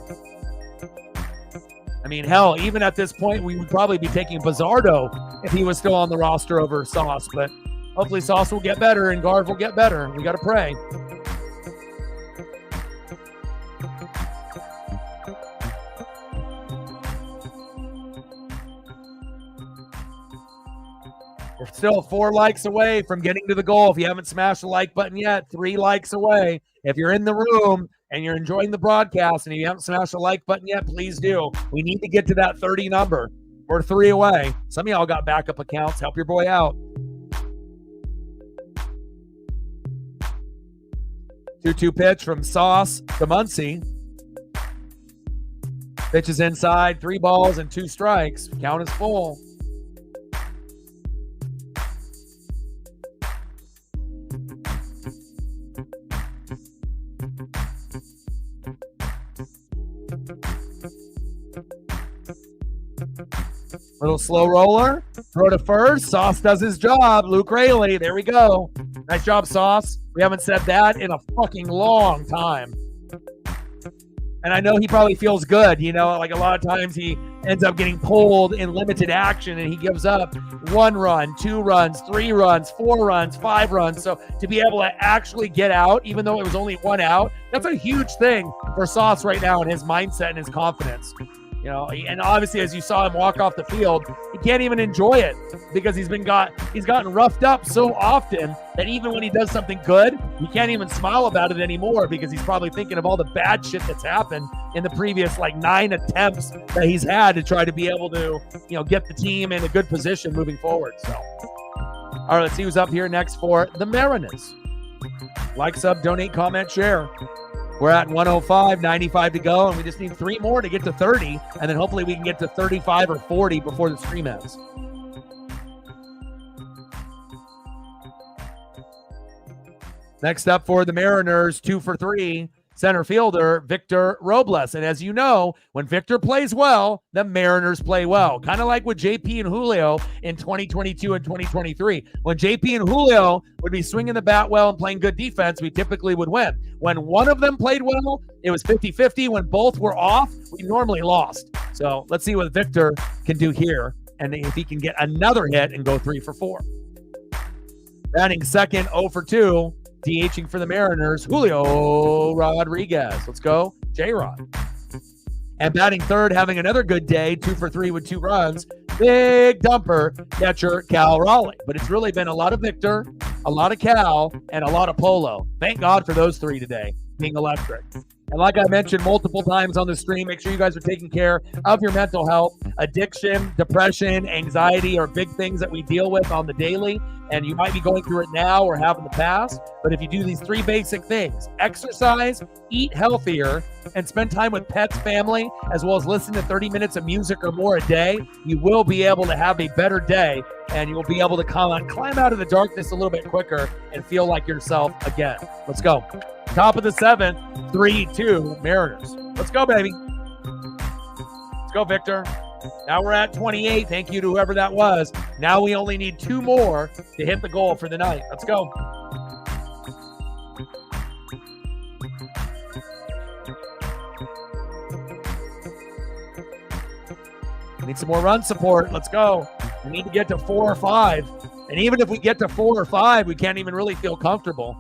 I mean, hell, even at this point, we would probably be taking Bizzardo if he was still on the roster over Sauce, but hopefully Sauce will get better and Garv will get better. We got to pray. We're still 4 likes away from getting to the goal. If you haven't smashed the like button yet, 3 likes away. If you're in the room and you're enjoying the broadcast and you haven't smashed the like button yet, please do. We need to get to that 30 number. We're 3 away. Some of y'all got backup accounts. Help your boy out. 2-2 pitch from Sauce to Muncy. Pitch is inside. 3 balls and 2 strikes. Count is full. Little slow roller. Throw to first. Sauce does his job. Luke Rayleigh. There we go. Nice job, Sauce. We haven't said that in a fucking long time. And I know he probably feels good. You know, like a lot of times he ends up getting pulled in limited action and he gives up 1 run, 2 runs, 3 runs, 4 runs, 5 runs. So to be able to actually get out, even though it was only 1 out, that's a huge thing for Sauce right now in his mindset and his confidence. You know, and obviously as you saw him walk off the field, he can't even enjoy it because he's gotten roughed up so often that even when he does something good, he can't even smile about it anymore because he's probably thinking of all the bad shit that's happened in the previous 9 attempts that he's had to try to be able to, you know, get the team in a good position moving forward. So, all right, let's see who's up here next for the Mariners. Like, sub, donate, comment, share. We're at 105, 95 to go, and we just need 3 more to get to 30, and then hopefully we can get to 35 or 40 before the stream ends. Next up for the Mariners, 2 for 3, center fielder Victor Robles. And as you know, when Victor plays well, the Mariners play well. Kind of like with JP and Julio in 2022 and 2023. When JP and Julio would be swinging the bat well and playing good defense, we typically would win. When one of them played well, it was 50-50. When both were off, we normally lost. So let's see what Victor can do here and if he can get another hit and go 3 for 4. Batting second, 0 for 2. DHing for the Mariners, Julio Rodriguez. Let's go, J-Rod. And batting third, having another good day, 2 for 3 with 2 runs, big dumper catcher Cal Raleigh. But it's really been a lot of Victor, a lot of Cal, and a lot of Polo. Thank God for those 3 today, being electric. And like I mentioned multiple times on the stream, make sure you guys are taking care of your mental health. Addiction, depression, anxiety are big things that we deal with on the daily. And you might be going through it now or have in the past. But if you do these 3 basic things, exercise, eat healthier, and spend time with pets, family, as well as listen to 30 minutes of music or more a day, you will be able to have a better day. And you will be able to climb out of the darkness a little bit quicker and feel like yourself again. Let's go. Top of the 7th, 3-2 Mariners. Let's go, baby. Let's go, Victor. Now we're at 28. Thank you to whoever that was. Now we only need 2 more to hit the goal for the night. Let's go. We need some more run support. Let's go. We need to get to 4 or 5. And even if we get to 4 or 5, we can't even really feel comfortable.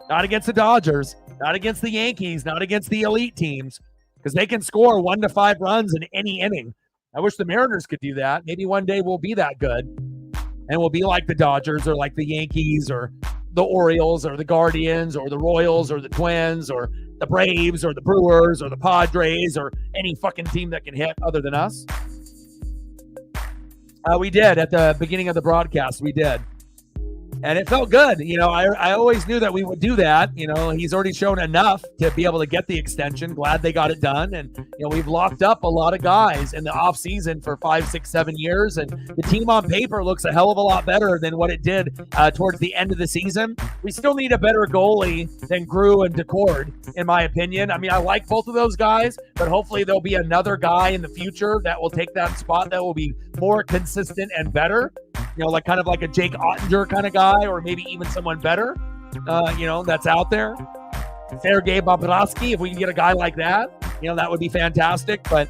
Not against the Dodgers, not against the Yankees, not against the elite teams, because they can score 1 to 5 runs in any inning. I wish the Mariners could do that. Maybe one day we'll be that good, and we'll be like the Dodgers or like the Yankees or the Orioles or the Guardians or the Royals or the Twins or the Braves or the Brewers or the Padres or any fucking team that can hit other than us. We did at the beginning of the broadcast. We did. And it felt good. You know, I always knew that we would do that. You know, he's already shown enough to be able to get the extension. Glad they got it done. And, you know, we've locked up a lot of guys in the offseason for 5, 6, 7 years. And the team on paper looks a hell of a lot better than what it did towards the end of the season. We still need a better goalie than Grew and DeCord, in my opinion. I mean, I like both of those guys, but hopefully there'll be another guy in the future that will take that spot that will be more consistent and better. You know, like kind of like a Jake Ottinger kind of guy, or maybe even someone better, you know, that's out there. Sergei Bobrovsky, if we can get a guy like that, you know, that would be fantastic. But,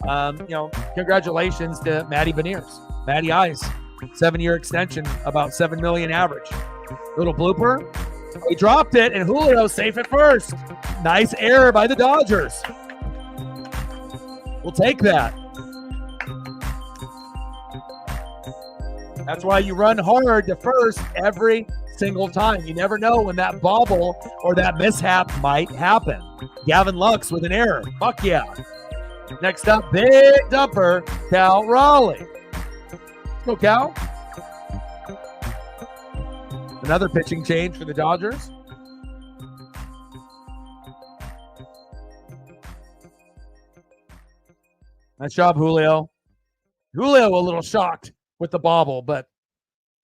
you know, congratulations to Matty Beniers. Matty Ice, 7-year extension, about $7 million average. Little blooper. He dropped it, and Julio safe at first. Nice error by the Dodgers. We'll take that. That's why you run hard to first every single time. You never know when that bobble or that mishap might happen. Gavin Lux with an error. Fuck yeah. Next up, big dumper, Cal Raleigh. Let's go, Cal. Another pitching change for the Dodgers. Nice job, Julio. Julio a little shocked with the bobble, but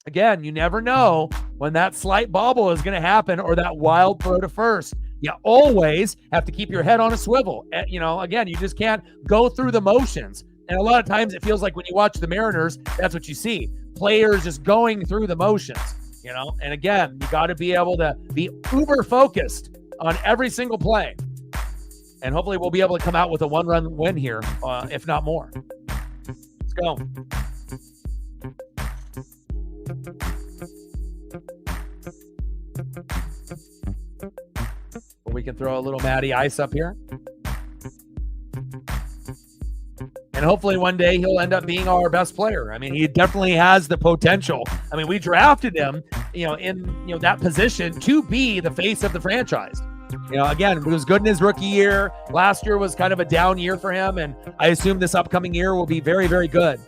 again, you never know when that slight bobble is going to happen or that wild throw to first. You always have to keep your head on a swivel. Again, you just can't go through the motions. And a lot of times it feels like when you watch the Mariners, that's what you see. Players just going through the motions, And again, you got to be able to be uber focused on every single play. And hopefully we'll be able to come out with a one-run win here, if not more. Let's go. We can throw a little Matty Ice up here. And hopefully one day he'll end up being our best player. I mean, he definitely has the potential. I mean, we drafted him, in that position to be the face of the franchise. Again, it was good in his rookie year. Last year was kind of a down year for him, and I assume this upcoming year will be very, very good.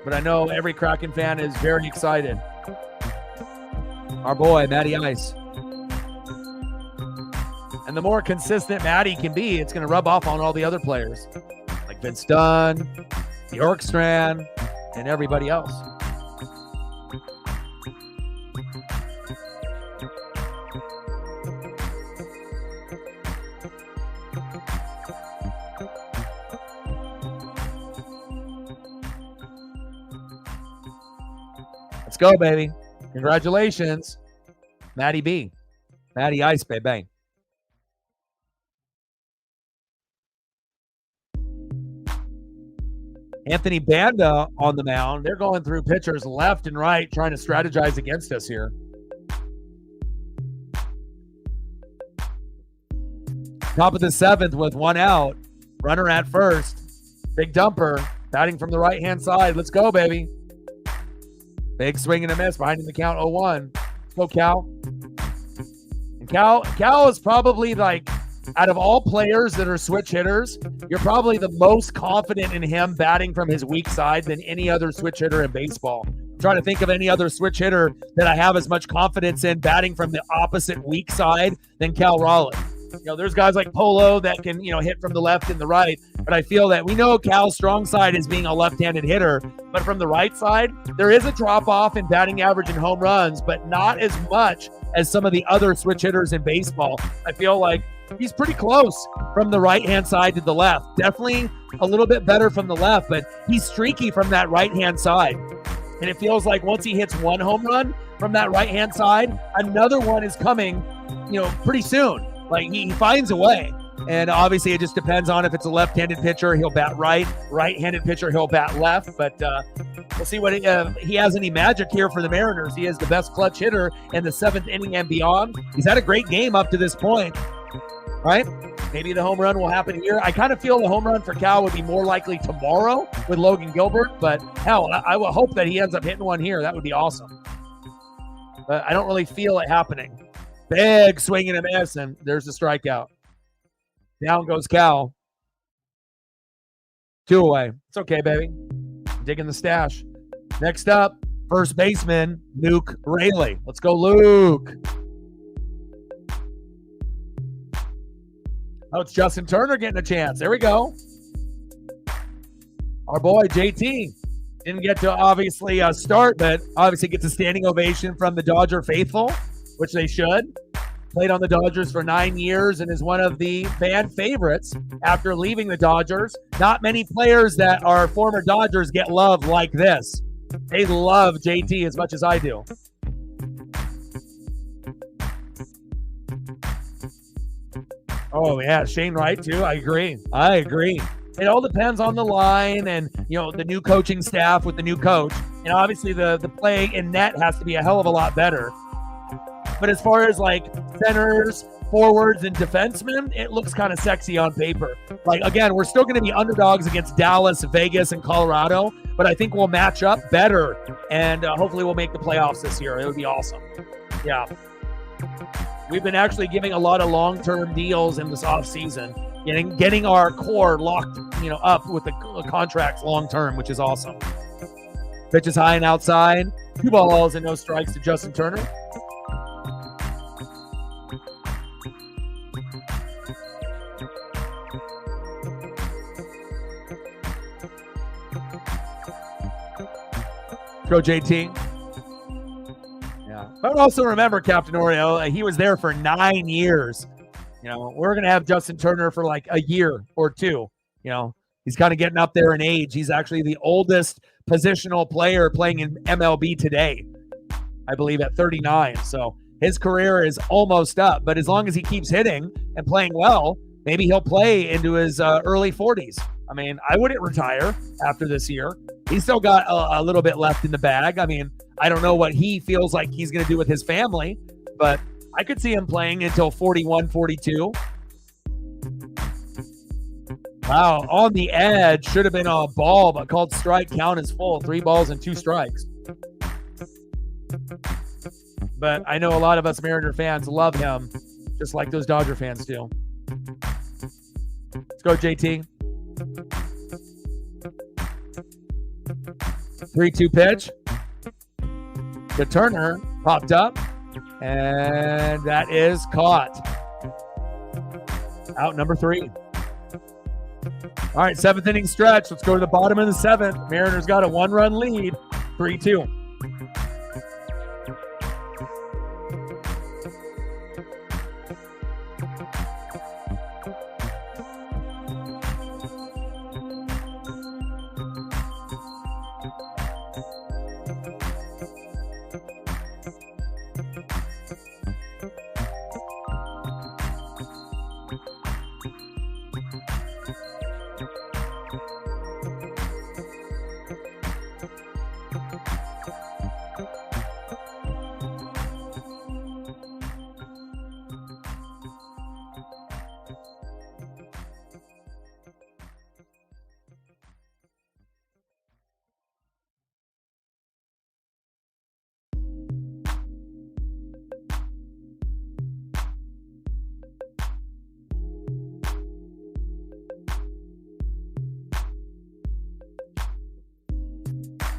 But I know every Kraken fan is very excited. Our boy, Matty Ice. And the more consistent Matty can be, it's going to rub off on all the other players. Like Vince Dunn, Bjorkstrand, and everybody else. Let's go, baby. Congratulations, Matty B. Matty Ice, baby. Anthony Banda on the mound. They're going through pitchers left and right, trying to strategize against us here. Top of the seventh with one out. Runner at first. Big dumper. Batting from the right-hand side. Let's go, baby. Big swing and a miss behind in the count 0-1. Let's go, Cal. And Cal is probably out of all players that are switch hitters, you're probably the most confident in him batting from his weak side than any other switch hitter in baseball. I'm trying to think of any other switch hitter that I have as much confidence in batting from the opposite weak side than Cal Raleigh. There's guys like Polo that can, hit from the left and the right, but I feel that we know Cal's strong side is being a left-handed hitter, but from the right side, there is a drop-off in batting average and home runs, but not as much as some of the other switch hitters in baseball. I feel like he's pretty close from the right-hand side to the left. Definitely a little bit better from the left, but he's streaky from that right-hand side. And it feels like once he hits one home run from that right-hand side, another one is coming, pretty soon. Like he finds a way. And obviously it just depends on if it's a left-handed pitcher, he'll bat right. Right-handed pitcher, he'll bat left. But we'll see what he has any magic here for the Mariners. He is the best clutch hitter in the seventh inning and beyond. He's had a great game up to this point. Right? Maybe the home run will happen here. I kind of feel the home run for Cal would be more likely tomorrow with Logan Gilbert, but hell, I will hope that he ends up hitting one here. That would be awesome. But I don't really feel it happening. Big swing and a miss, and there's the strikeout. Down goes Cal. 2 away. It's okay, baby. Digging the stash. Next up, first baseman, Luke Raley. Let's go, Luke. Oh, it's Justin Turner getting a chance. There we go. Our boy, JT. Didn't get to obviously start, but obviously gets a standing ovation from the Dodger faithful, which they should. Played on the Dodgers for 9 years and is one of the fan favorites after leaving the Dodgers. Not many players that are former Dodgers get love like this. They love JT as much as I do. Oh, yeah, Shane Wright, too. I agree. It all depends on the line and, the new coaching staff with the new coach. And obviously the play in net has to be a hell of a lot better. But as far as centers, forwards and defensemen, it looks kind of sexy on paper. Like, again, we're still going to be underdogs against Dallas, Vegas, and Colorado, but I think we'll match up better, and hopefully we'll make the playoffs this year. It would be awesome. Yeah. We've been actually giving a lot of long-term deals in this offseason, getting our core locked, up with the contracts long-term, which is awesome. Pitch is high and outside. 2 balls and no strikes to Justin Turner. Go JT. Yeah. But also remember, Captain Oreo, he was there for 9 years. We're going to have Justin Turner for like a year or two. He's kind of getting up there in age. He's actually the oldest positional player playing in MLB today, I believe, at 39. So his career is almost up. But as long as he keeps hitting and playing well, maybe he'll play into his early 40s. I mean, I wouldn't retire after this year. He's still got a little bit left in the bag. I mean, I don't know what he feels like he's going to do with his family, but I could see him playing until 41, 42. Wow, on the edge. Should have been a ball, but called strike. Count is full. 3 balls and 2 strikes. But I know a lot of us Mariner fans love him, just like those Dodger fans do. Let's go, JT. 3-2 pitch. The Turner popped up, and that is caught. Out number 3. All right, 7th inning stretch. Let's go to the bottom of the 7th. Mariners got a 1-run lead, 3-2.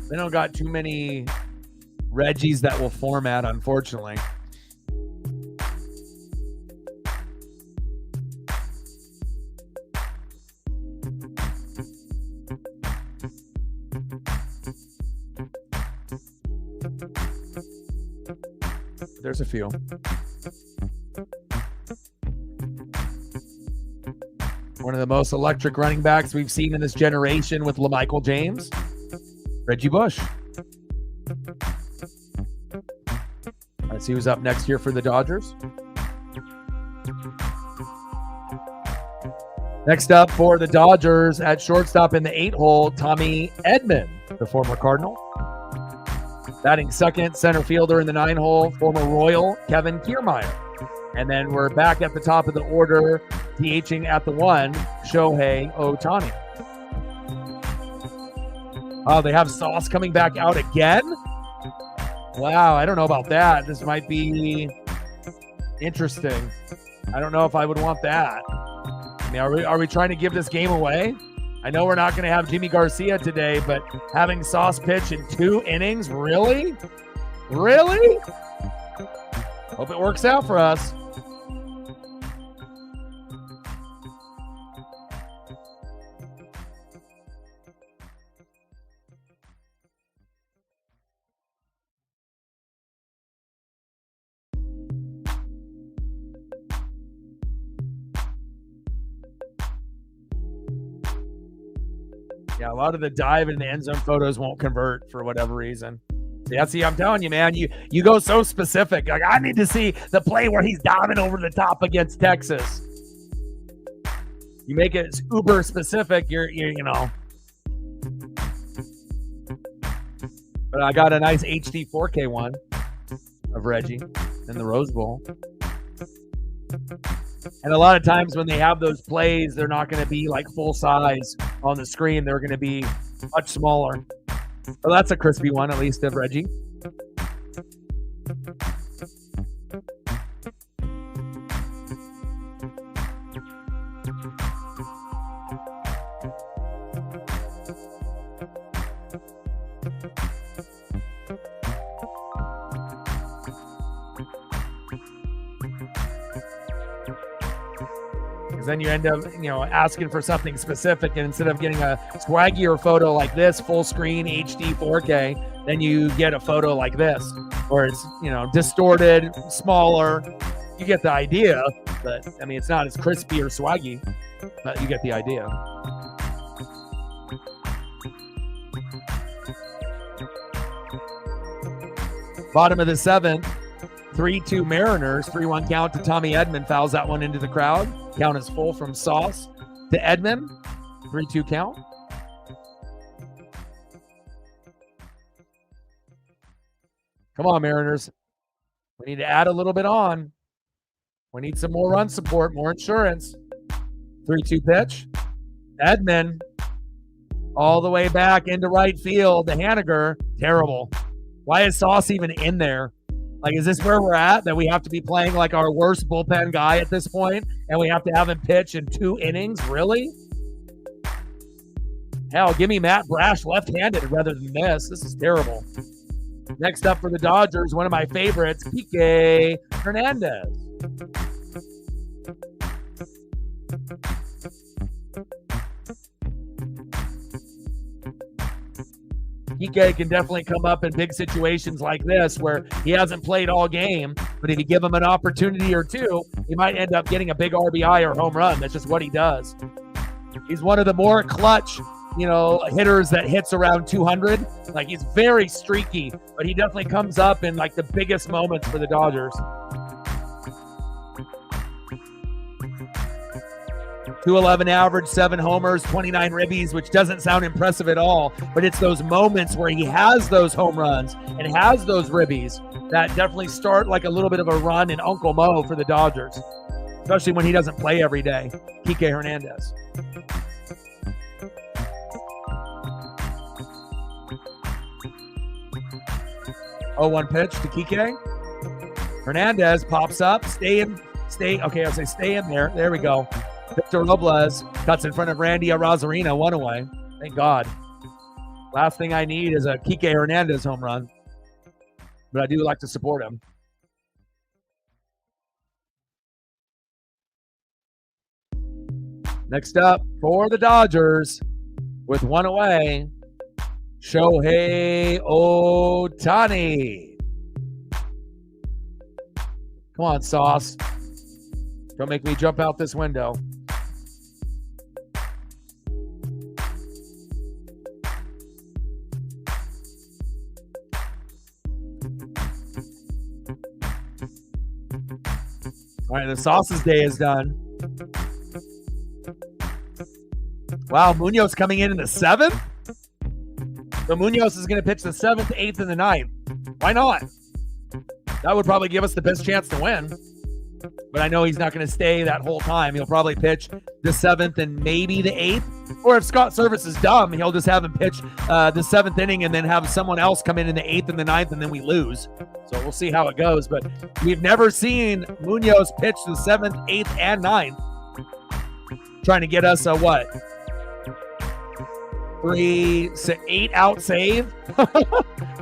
They don't got too many Reggies that will format, unfortunately. There's a few. One of the most electric running backs we've seen in this generation with LaMichael James. Reggie Bush. Let's see who's up next here for the Dodgers. Next up for the Dodgers at shortstop in the 8-hole, Tommy Edman, the former Cardinal. Batting second, center fielder in the 9-hole, former Royal, Kevin Kiermaier. And then we're back at the top of the order, DHing at the 1, Shohei Ohtani. Oh, they have Sauce coming back out again? Wow, I don't know about that. This might be interesting. I don't know if I would want that. I mean, are we trying to give this game away? I know we're not going to have Jimmy Garcia today, but having Sauce pitch in 2 innings? Really? Really? Hope it works out for us. Yeah, a lot of the dive in the end zone photos won't convert for whatever reason. Yeah, see, I'm telling you, man, you go so specific. Like, I need to see the play where he's diving over the top against Texas. You make it uber specific, you're you know. But I got a nice HD 4K one of Reggie in the Rose Bowl. And a lot of times when they have those plays, they're not going to be like full size on the screen. They're going to be much smaller. Well, that's a crispy one, at least of Reggie. Then you end up, asking for something specific, and instead of getting a swaggier photo like this, full screen HD 4K, then you get a photo like this, where it's, distorted, smaller. You get the idea, but I mean, it's not as crispy or swaggy, but you get the idea. Bottom of the 7th, 3-2 Mariners, 3-1 count to Tommy Edman, fouls that one into the crowd. Count is full from Sauce to Edman, 3-2 count. Come on, Mariners. We need to add a little bit on. We need some more run support, more insurance. 3-2 pitch. Edman all the way back into right field. The Haniger, terrible. Why is Sauce even in there? Like, is this where we're at, that we have to be playing like our worst bullpen guy at this point, and we have to have him pitch in 2 innings? Really? Hell, give me Matt Brash left-handed rather than this. This is terrible. Next up for the Dodgers, one of my favorites, Kike Hernandez. Kike can definitely come up in big situations like this where he hasn't played all game, but if you give him an opportunity or two, he might end up getting a big RBI or home run. That's just what he does. He's one of the more clutch, hitters that hits around 200. Like, he's very streaky, but he definitely comes up in like the biggest moments for the Dodgers. 211 average, 7 homers, 29 ribbies, which doesn't sound impressive at all, but it's those moments where he has those home runs and has those ribbies that definitely start like a little bit of a run in Uncle Mo for the Dodgers, especially when he doesn't play every day. Kike Hernandez. Oh, 1 pitch to Kike. Hernandez pops up. Stay in there. There we go. Victor Robles cuts in front of Randy Arozarena, 1 away. Thank God. Last thing I need is a Kike Hernandez home run, but I do like to support him. Next up for the Dodgers, with 1 away, Shohei Ohtani. Come on, Sauce. Don't make me jump out this window. All right, the Sauce's day is done. Wow, Munoz coming in the 7th? So Munoz is going to pitch the 7th, 8th, and the 9th. Why not? That would probably give us the best chance to win. But I know he's not going to stay that whole time. He'll probably pitch the 7th and maybe the 8th. Or if Scott Service is dumb, he'll just have him pitch the 7th inning and then have someone else come in the 8th and the 9th, and then we lose. So we'll see how it goes. But we've never seen Munoz pitch the 7th, 8th, and 9th. Trying to get us a what? 8 out save.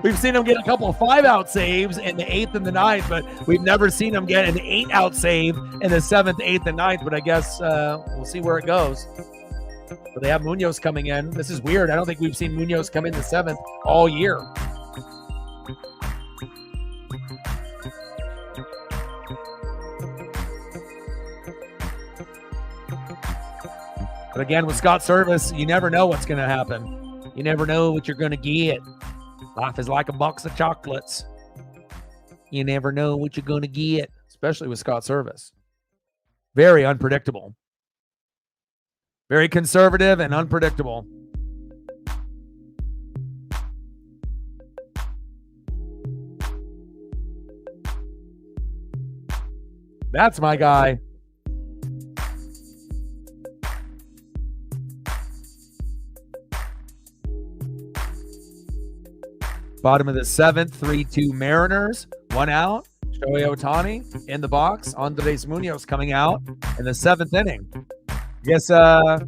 We've seen him get a couple of 5 out saves in the 8th and the 9th, but we've never seen him get an 8 out save in the 7th, 8th, and 9th. But I guess we'll see where it goes. But they have Munoz coming in. This is weird. I don't think we've seen Munoz come in the 7th all year. But again, with Scott Service, you never know what's going to happen. You never know what you're going to get. Life is like a box of chocolates. You never know what you're going to get, especially with Scott Service. Very unpredictable. Very conservative and unpredictable. That's my guy. Bottom of the seventh, 3-2 Mariners. 1 out. Shohei Ohtani in the box. Andres Munoz coming out in the 7th inning. Guess, you're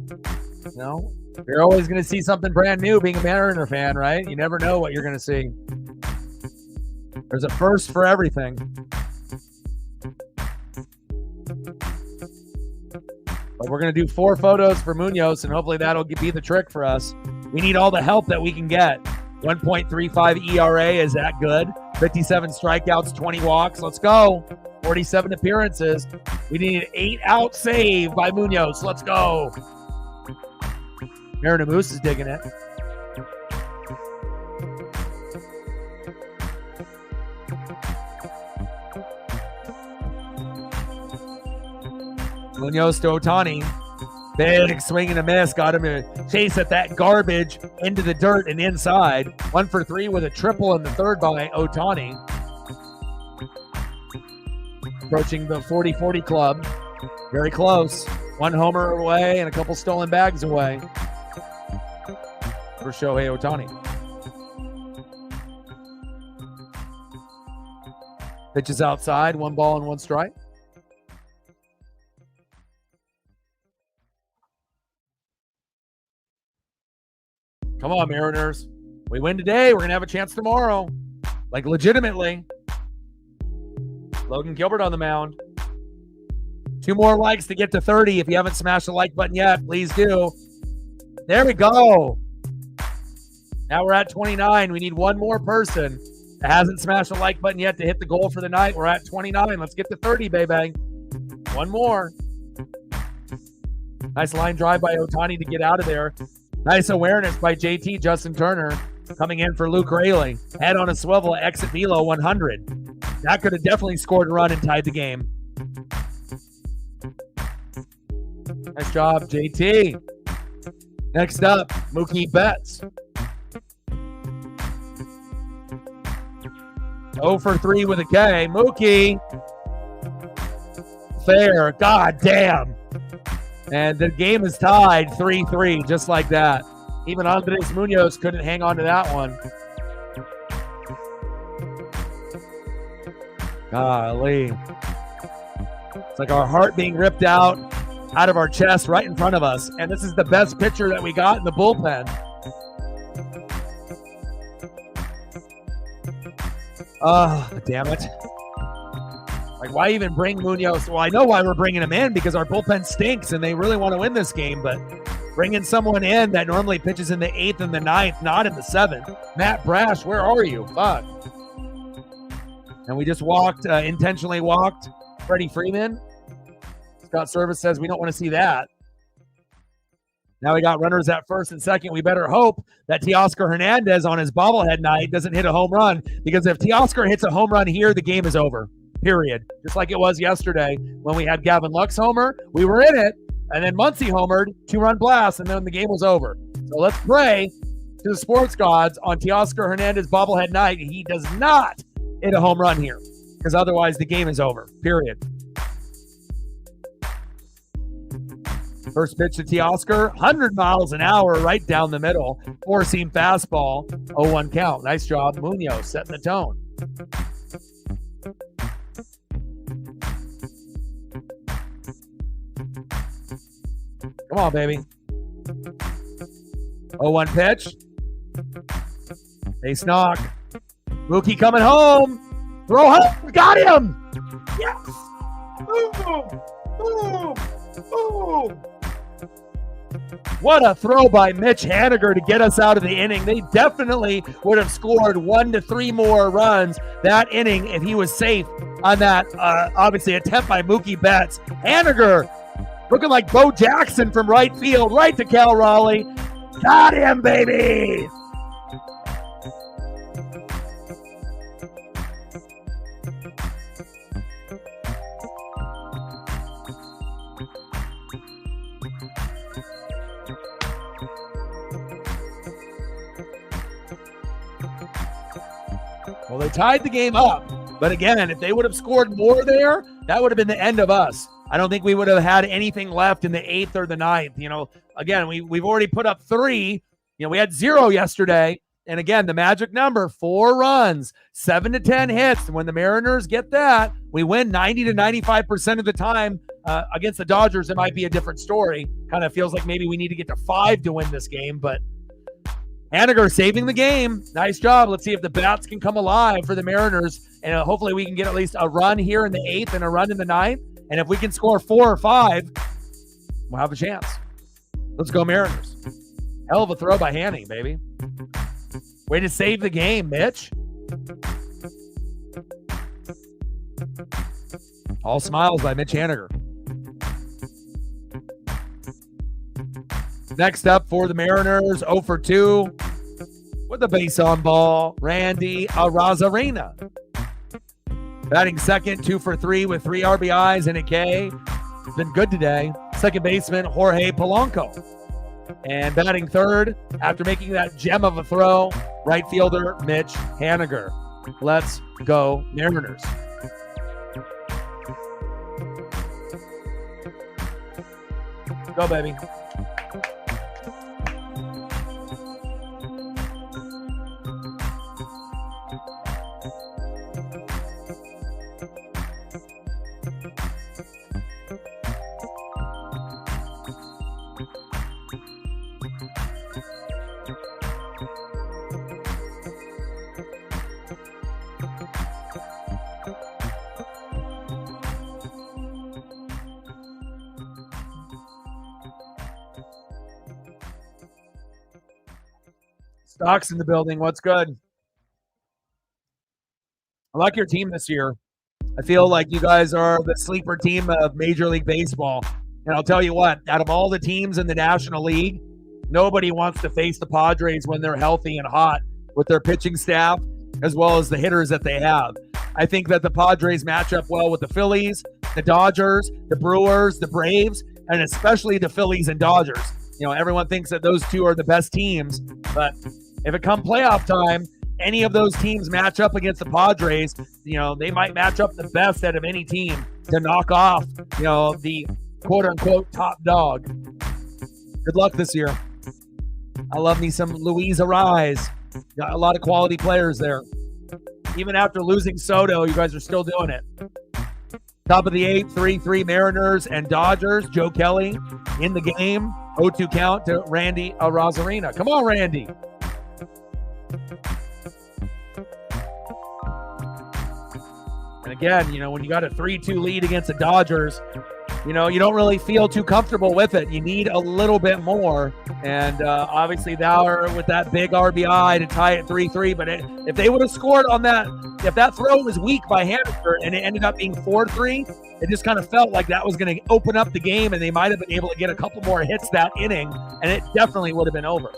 always going to see something brand new being a Mariner fan, right? You never know what you're going to see. There's a first for everything. But we're going to do 4 photos for Munoz, and hopefully that'll be the trick for us. We need all the help that we can get. 1.35 ERA, is that good? 57 strikeouts, 20 walks. Let's go. 47 appearances. We need an 8-out save by Munoz. Let's go. Mariner Moose is digging it. Munoz to Ohtani. Big swing and a miss. Got him to chase at that garbage into the dirt and inside. 1 for 3 with a triple in the 3rd by Ohtani. Approaching the 40-40 club. Very close. 1 homer away and a couple stolen bags away for Shohei Ohtani. Pitches outside. 1 ball and 1 strike. Come on, Mariners. We win today. We're going to have a chance tomorrow. Like, legitimately. Logan Gilbert on the mound. 2 more likes to get to 30. If you haven't smashed the like button yet, please do. There we go. Now we're at 29. We need 1 more person that hasn't smashed the like button yet to hit the goal for the night. We're at 29. Let's get to 30, baby. 1 more. Nice line drive by Ohtani to get out of there. Nice awareness by JT, Justin Turner, coming in for Luke Raley. Head on a swivel, exit velo 100. That could have definitely scored a run and tied the game. Nice job, JT. Next up, Mookie Betts. 0 for 3 with a K. Mookie. Fair. God damn. And the game is tied 3-3, just like that. Even Andres Munoz couldn't hang on to that one. Golly. It's like our heart being ripped out of our chest right in front of us. And this is the best pitcher that we got in the bullpen. Oh, damn it. Like, why even bring Munoz? Well, I know why we're bringing him in, because our bullpen stinks and they really want to win this game, but bringing someone in that normally pitches in the 8th and the 9th, not in the 7th. Matt Brash, where are you? Fuck. And we just intentionally walked Freddie Freeman. Scott Service says we don't want to see that. Now we got runners at 1st and 2nd. We better hope that Teoscar Hernandez on his bobblehead night doesn't hit a home run, because if Teoscar hits a home run here, the game is over. Period. Just like it was yesterday when we had Gavin Lux homer. We were in it, and then Muncy homered, 2-run blast, and then the game was over. So let's pray to the sports gods on Teoscar Hernandez bobblehead night he does not hit a home run here, because otherwise the game is over. Period. First pitch to Teoscar, 100 miles an hour right down the middle. 4-seam fastball, 0-1 count. Nice job, Munoz, setting the tone. Come on, baby. 0-1 pitch. Ace knock. Mookie coming home. Throw home. Got him. Yes. Boom. Boom. Boom. What a throw by Mitch Haniger to get us out of the inning. They definitely would have scored 1 to 3 more runs that inning if he was safe on that, obviously, attempt by Mookie Betts. Haniger looking like Bo Jackson from right field, right to Cal Raleigh. Got him, baby! Well, they tied the game up But again, if they would have scored more there, that would have been the end of us. I don't think we would have had anything left in the 8th or the 9th. Again, we've already put up 3. We had 0 yesterday. And again, the magic number, 4 runs, 7 to 10 hits. And when the Mariners get that, we win 90 to 95% of the time. Against the Dodgers, it might be a different story. Kind of feels like maybe we need to get to 5 to win this game. But Haniger saving the game. Nice job. Let's see if the bats can come alive for the Mariners. And hopefully we can get at least a run here in the 8th and a run in the 9th. And if we can score 4 or 5, we'll have a chance. Let's go Mariners. Hell of a throw by Hanny, baby. Way to save the game, Mitch. All smiles by Mitch Haniger. Next up for the Mariners, 0 for 2 with the base on ball, Randy Arozarena. Batting second, 2 for 3 with 3 RBIs and a K. It's been good today. Second baseman, Jorge Polanco. And batting third, after making that gem of a throw, right fielder, Mitch Haniger. Let's go Mariners. Go, baby. Stocks in the building. What's good? I like your team this year. I feel like you guys are the sleeper team of Major League Baseball. And I'll tell you what, out of all the teams in the National League, nobody wants to face the Padres when they're healthy and hot with their pitching staff as well as the hitters that they have. I think that the Padres match up well with the Phillies, the Dodgers, the Brewers, the Braves, and especially the Phillies and Dodgers. Everyone thinks that those two are the best teams, but if it come playoff time, any of those teams match up against the Padres, they might match up the best out of any team to knock off, the quote-unquote top dog. Good luck this year. I love me some Luis Arraez. Got a lot of quality players there. Even after losing Soto, you guys are still doing it. Top of the 8th, 3-3 Mariners and Dodgers. Joe Kelly in the game. 0-2 count to Randy Arozarena. Come on, Randy. And again, when you got a 3-2 lead against the Dodgers, you don't really feel too comfortable with it. You need a little bit more. And obviously they're with that big RBI to tie it 3-3. But if they would have scored on that, if that throw was weak by Haniger and it ended up being 4-3, it just kind of felt like that was going to open up the game and they might have been able to get a couple more hits that inning, and it definitely would have been over.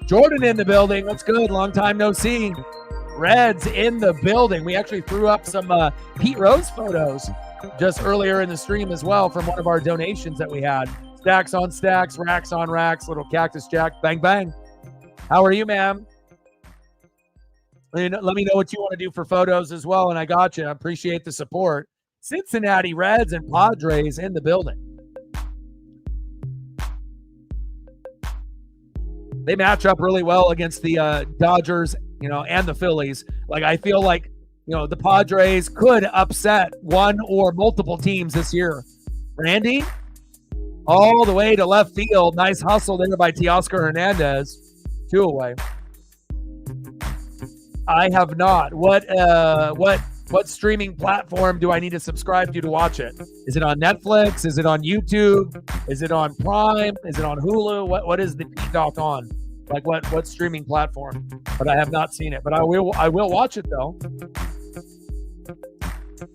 Jordan in the building. What's good? Long time no see. Reds in the building. We actually threw up some Pete Rose photos just earlier in the stream as well from one of our donations that we had. Stacks on stacks, racks on racks, little Cactus Jack, bang, bang. How are you, ma'am? Let me know what you want to do for photos as well, and I got you. I appreciate the support. Cincinnati Reds and Padres in the building. They match up really well against the Dodgers, and the Phillies. Like, I feel like, the Padres could upset one or multiple teams this year. Randy, all the way to left field. Nice hustle there by Teoscar Hernandez. 2 away. I have not. What streaming platform do I need to subscribe to watch it? Is it on Netflix? Is it on YouTube? Is it on Prime? Is it on Hulu? What is the Peacock on? Like what streaming platform? But I have not seen it. But I will watch it though.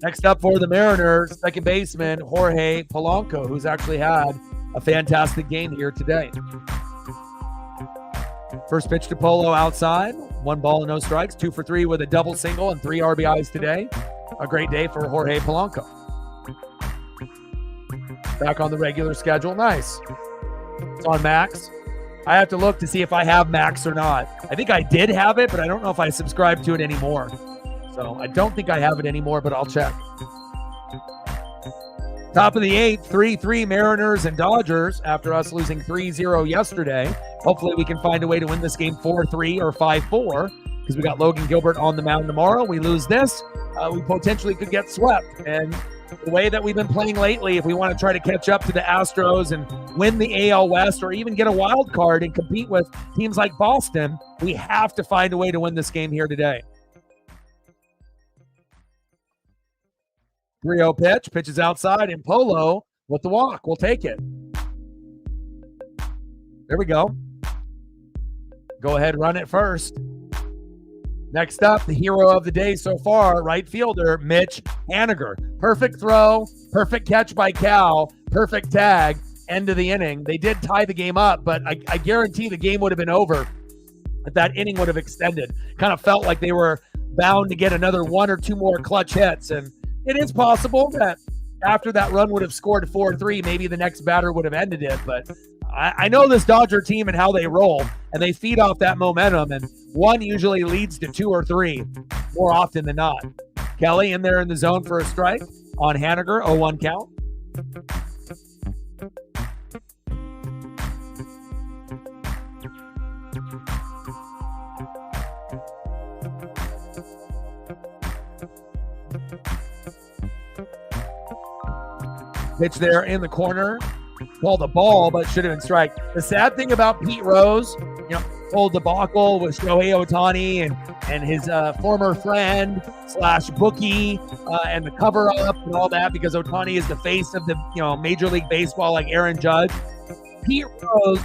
Next up for the Mariners, second baseman Jorge Polanco, who's actually had a fantastic game here today. First pitch to Polo outside. 1 ball and no strikes. 2 for 3 with a double single and 3 RBIs today. A great day for Jorge Polanco. Back on the regular schedule. Nice. It's on Max. I have to look to see if I have Max or not. I think I did have it, but I don't know if I subscribe to it anymore. So So I don't think I have it anymore, but I'll check. Top of the 8th, 3-3 Mariners and Dodgers after us losing 3-0 yesterday. Hopefully we can find a way to win this game 4-3 or 5-4 because we got Logan Gilbert on the mound tomorrow. We lose this, we potentially could get swept. And the way that we've been playing lately, if we want to try to catch up to the Astros and win the AL West or even get a wild card and compete with teams like Boston, we have to find a way to win this game here today. 3-0 pitch, pitches outside, and Polo with the walk. We'll take it. There we go. Go ahead, run it first. Next up, the hero of the day so far, right fielder, Mitch Haniger. Perfect throw, perfect catch by Cal, perfect tag, end of the inning. They did tie the game up, but I guarantee the game would have been over if that inning would have extended. Kind of felt like they were bound to get another one or two more clutch hits, and it is possible that after that run would have scored 4-3, maybe the next batter would have ended it. But I know this Dodger team and how they roll, and they feed off that momentum, and one usually leads to 2 or 3 more often than not. Kelly in there in the zone for a strike on Haniger, 0-1 count. Pitch there in the corner. Called a ball, but should have been strike. The sad thing about Pete Rose, whole debacle with Shohei Ohtani and his former friend / bookie and the cover-up and all that, because Ohtani is the face of the Major League Baseball like Aaron Judge. Pete Rose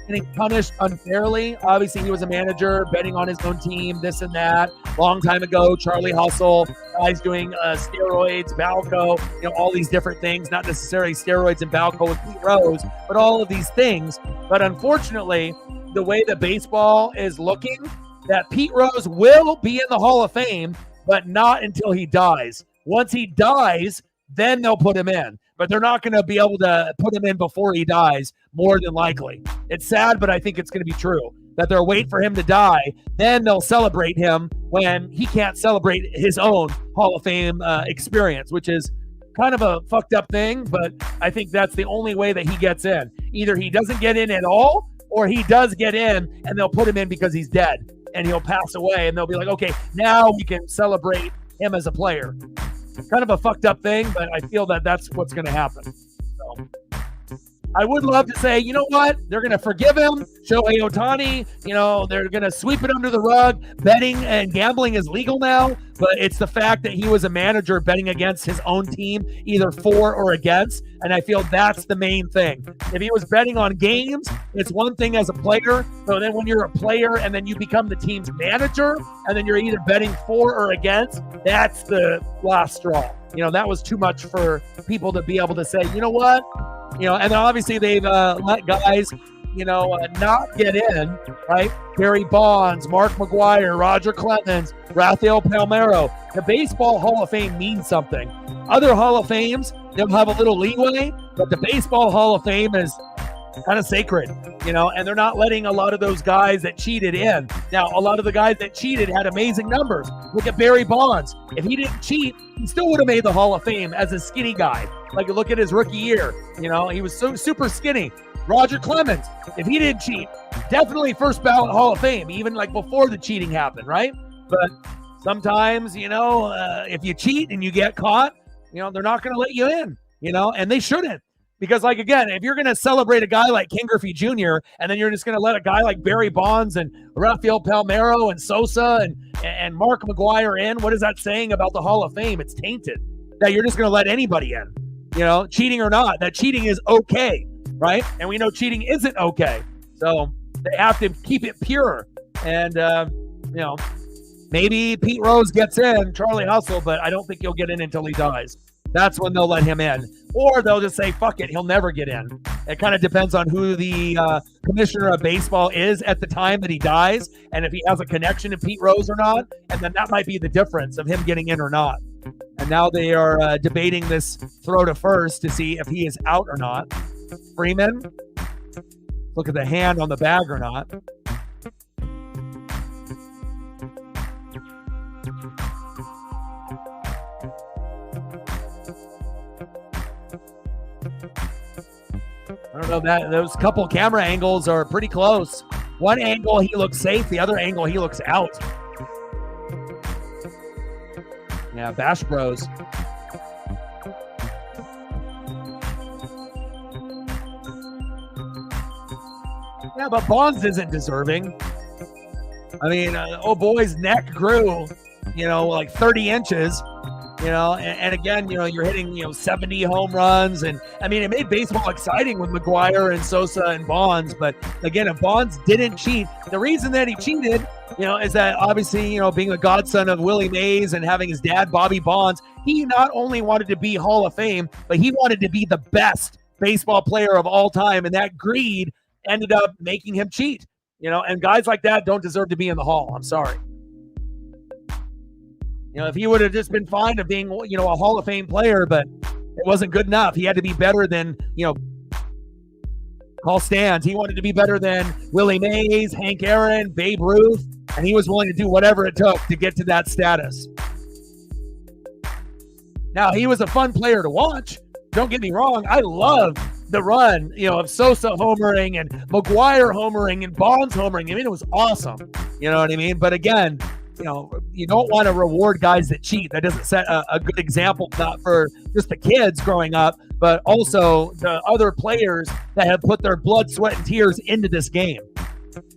getting punished unfairly. Obviously, he was a manager, betting on his own team, this and that. Long time ago, Charlie Hustle, guys doing steroids, Balco, all these different things. Not necessarily steroids and Balco with Pete Rose, but all of these things. But unfortunately, the way that baseball is looking, that Pete Rose will be in the Hall of Fame, but not until he dies. Once he dies, then they'll put him in. But they're not going to be able to put him in before he dies, more than likely. It's sad, but I think it's going to be true, that they'll wait for him to die, then they'll celebrate him when he can't celebrate his own Hall of Fame experience, which is kind of a fucked up thing, but I think that's the only way that he gets in. Either he doesn't get in at all, or he does get in, and they'll put him in because he's dead, and he'll pass away, and they'll be like, okay, now we can celebrate him as a player. Kind of a fucked up thing, but I feel that that's what's going to happen. So I would love to say, you know what? They're going to forgive him. Shohei Ohtani, they're going to sweep it under the rug. Betting and gambling is legal now, but it's the fact that he was a manager betting against his own team, either for or against, and I feel that's the main thing. If he was betting on games, it's one thing as a player, so then when you're a player and then you become the team's manager, and then you're either betting for or against, that's the last straw. That was too much for people to be able to say, you know what? And then obviously they've let guys, not get in, right? Barry Bonds, Mark McGwire, Roger Clemens, Rafael Palmeiro. The Baseball Hall of Fame means something. Other Hall of Fames, they'll have a little leeway, but the Baseball Hall of Fame is kind of sacred, and they're not letting a lot of those guys that cheated in. Now, a lot of the guys that cheated had amazing numbers. Look at Barry Bonds. If he didn't cheat, he still would have made the Hall of Fame as a skinny guy. Like, look at his rookie year. He was so super skinny. Roger Clemens, if he didn't cheat, definitely first ballot Hall of Fame, even like before the cheating happened, right? But sometimes, if you cheat and you get caught, they're not going to let you in, and they shouldn't. Because, like, again, if you're going to celebrate a guy like Ken Griffey Jr., and then you're just going to let a guy like Barry Bonds and Rafael Palmeiro and Sosa and Mark McGwire in, what is that saying about the Hall of Fame? It's tainted. That you're just going to let anybody in, cheating or not. That cheating is okay, right? And we know cheating isn't okay. So they have to keep it pure. And, maybe Pete Rose gets in, Charlie Hustle, but I don't think he'll get in until he dies. That's when they'll let him in. Or they'll just say, fuck it, he'll never get in. It kind of depends on who the commissioner of baseball is at the time that he dies, and if he has a connection to Pete Rose or not, and then that might be the difference of him getting in or not. And now they are debating this throw to first to see if he is out or not. Freeman, look at the hand on the bag or not. I don't know, that those couple camera angles are pretty close. One angle he looks safe, the other angle he looks out. Yeah, Bash Bros. Yeah, but Bonds isn't deserving. I mean, oh boy's neck grew, like 30 inches. And again, you're hitting, 70 home runs. And I mean, it made baseball exciting with McGwire and Sosa and Bonds. But again, if Bonds didn't cheat, the reason that he cheated, is that obviously, being the godson of Willie Mays and having his dad, Bobby Bonds, he not only wanted to be Hall of Fame, but he wanted to be the best baseball player of all time. And that greed ended up making him cheat, and guys like that don't deserve to be in the Hall. I'm sorry. If he would have just been fine of being, a Hall of Fame player, but it wasn't good enough. He had to be better than, call stands. He wanted to be better than Willie Mays, Hank Aaron, Babe Ruth, and he was willing to do whatever it took to get to that status. Now, he was a fun player to watch. Don't get me wrong. I love the run, of Sosa homering and McGwire homering and Bonds homering. I mean, it was awesome. You know what I mean? But again, you don't want to reward guys that cheat. That doesn't set a good example, not for just the kids growing up, but also the other players that have put their blood, sweat, and tears into this game.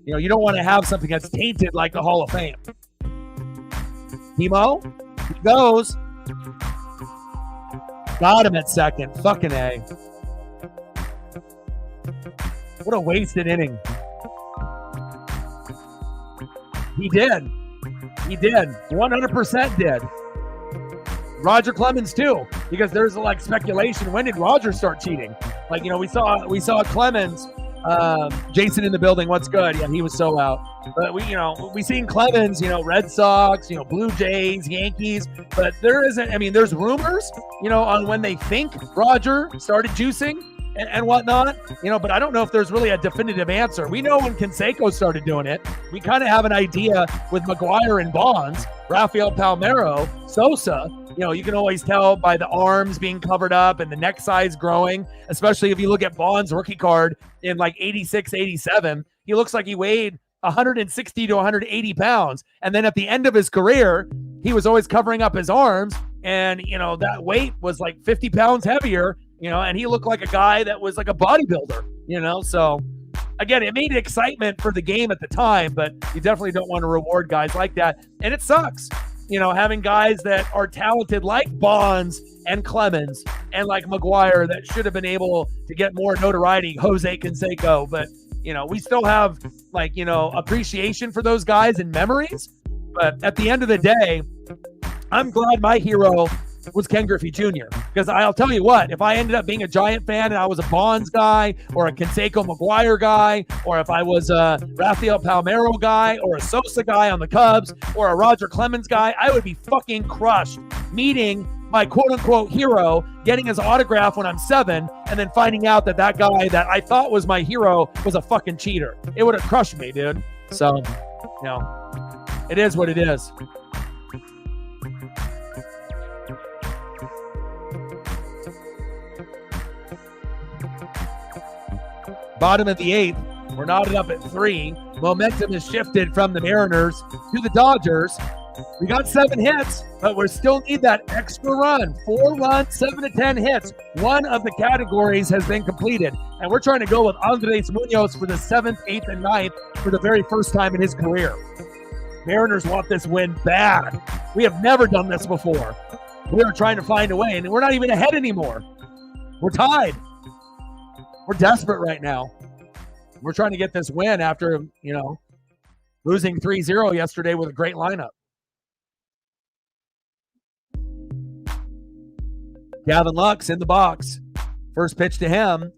You don't want to have something that's tainted like the Hall of Fame. Timo, he goes. Got him at second. Fucking A. What a wasted inning. He did. 100% did. Roger Clemens too, because there's like speculation. When did Roger start cheating? Like, we saw Clemens. Jason in the building. What's good? Yeah, he was so out. But we seen Clemens. Red Sox. Blue Jays, Yankees. But there isn't. I mean, there's rumors. On when they think Roger started juicing and whatnot. But I don't know if there's really a definitive answer. We know when Canseco started doing it. We kind of have an idea with McGwire and Bonds, Rafael Palmeiro, Sosa. You can always tell by the arms being covered up and the neck size growing, especially if you look at Bonds' rookie card in like 86, 87. He looks like he weighed 160 to 180 pounds. And then at the end of his career, he was always covering up his arms. And, that weight was like 50 pounds heavier, and he looked like a guy that was like a bodybuilder, So, again, it made excitement for the game at the time, but you definitely don't want to reward guys like that. And it sucks. Having guys that are talented like Bonds and Clemens and like McGwire that should have been able to get more notoriety, Jose Canseco. But, we still have appreciation for those guys and memories. But at the end of the day, I'm glad my hero was Ken Griffey Jr. Because I'll tell you what, if I ended up being a Giant fan and I was a Bonds guy or a Canseco McGwire guy, or if I was a Rafael Palmeiro guy or a Sosa guy on the Cubs or a Roger Clemens guy, I would be fucking crushed meeting my quote-unquote hero, getting his autograph when I'm 7, and then finding out that that guy that I thought was my hero was a fucking cheater. It would have crushed me, dude. So, it is what it is. Bottom of the 8th, we're knotted up at 3. Momentum has shifted from the Mariners to the Dodgers. We got 7 hits, but we still need that extra run. 4 runs, 7 to 10 hits. One of the categories has been completed, and we're trying to go with Andres Munoz for the 7th, 8th, and 9th for the very first time in his career. Mariners want this win bad. We have never done this before. We are trying to find a way, and we're not even ahead anymore. We're tied. We're desperate right now. We're trying to get this win after, losing 3-0 yesterday with a great lineup. Gavin Lux in the box. First pitch to him.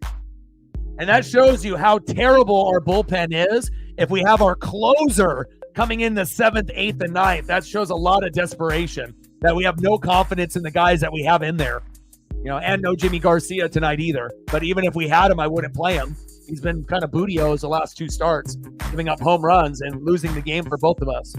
And that shows you how terrible our bullpen is. If we have our closer coming in the 7th, 8th, and 9th, that shows a lot of desperation, that we have no confidence in the guys that we have in there. And no Jimmy Garcia tonight either. But even if we had him, I wouldn't play him. He's been kind of booty-o's the last 2 starts, giving up home runs and losing the game for both of us.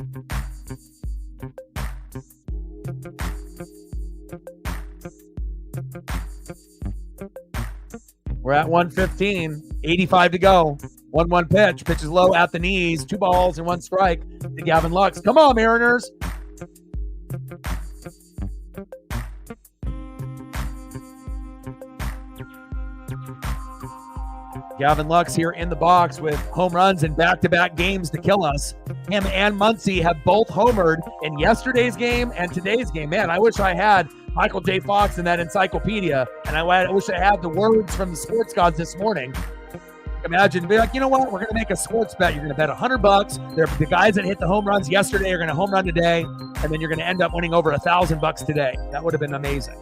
We're at 115, 85 to go. 1-1 pitch. Pitch is low at the knees. 2 balls and 1 strike to Gavin Lux. Come on, Mariners. Gavin Lux here in the box with home runs in back-to-back games to kill us. Him and Muncy have both homered in yesterday's game and today's game. Man, I wish I had Michael J. Fox in that encyclopedia, and I wish I had the words from the sports gods this morning. Imagine, be like, you know what? We're going to make a sports bet. You're going to bet $100. The guys that hit the home runs yesterday are going to home run today, and then you're going to end up winning over $1,000 today. That would have been amazing.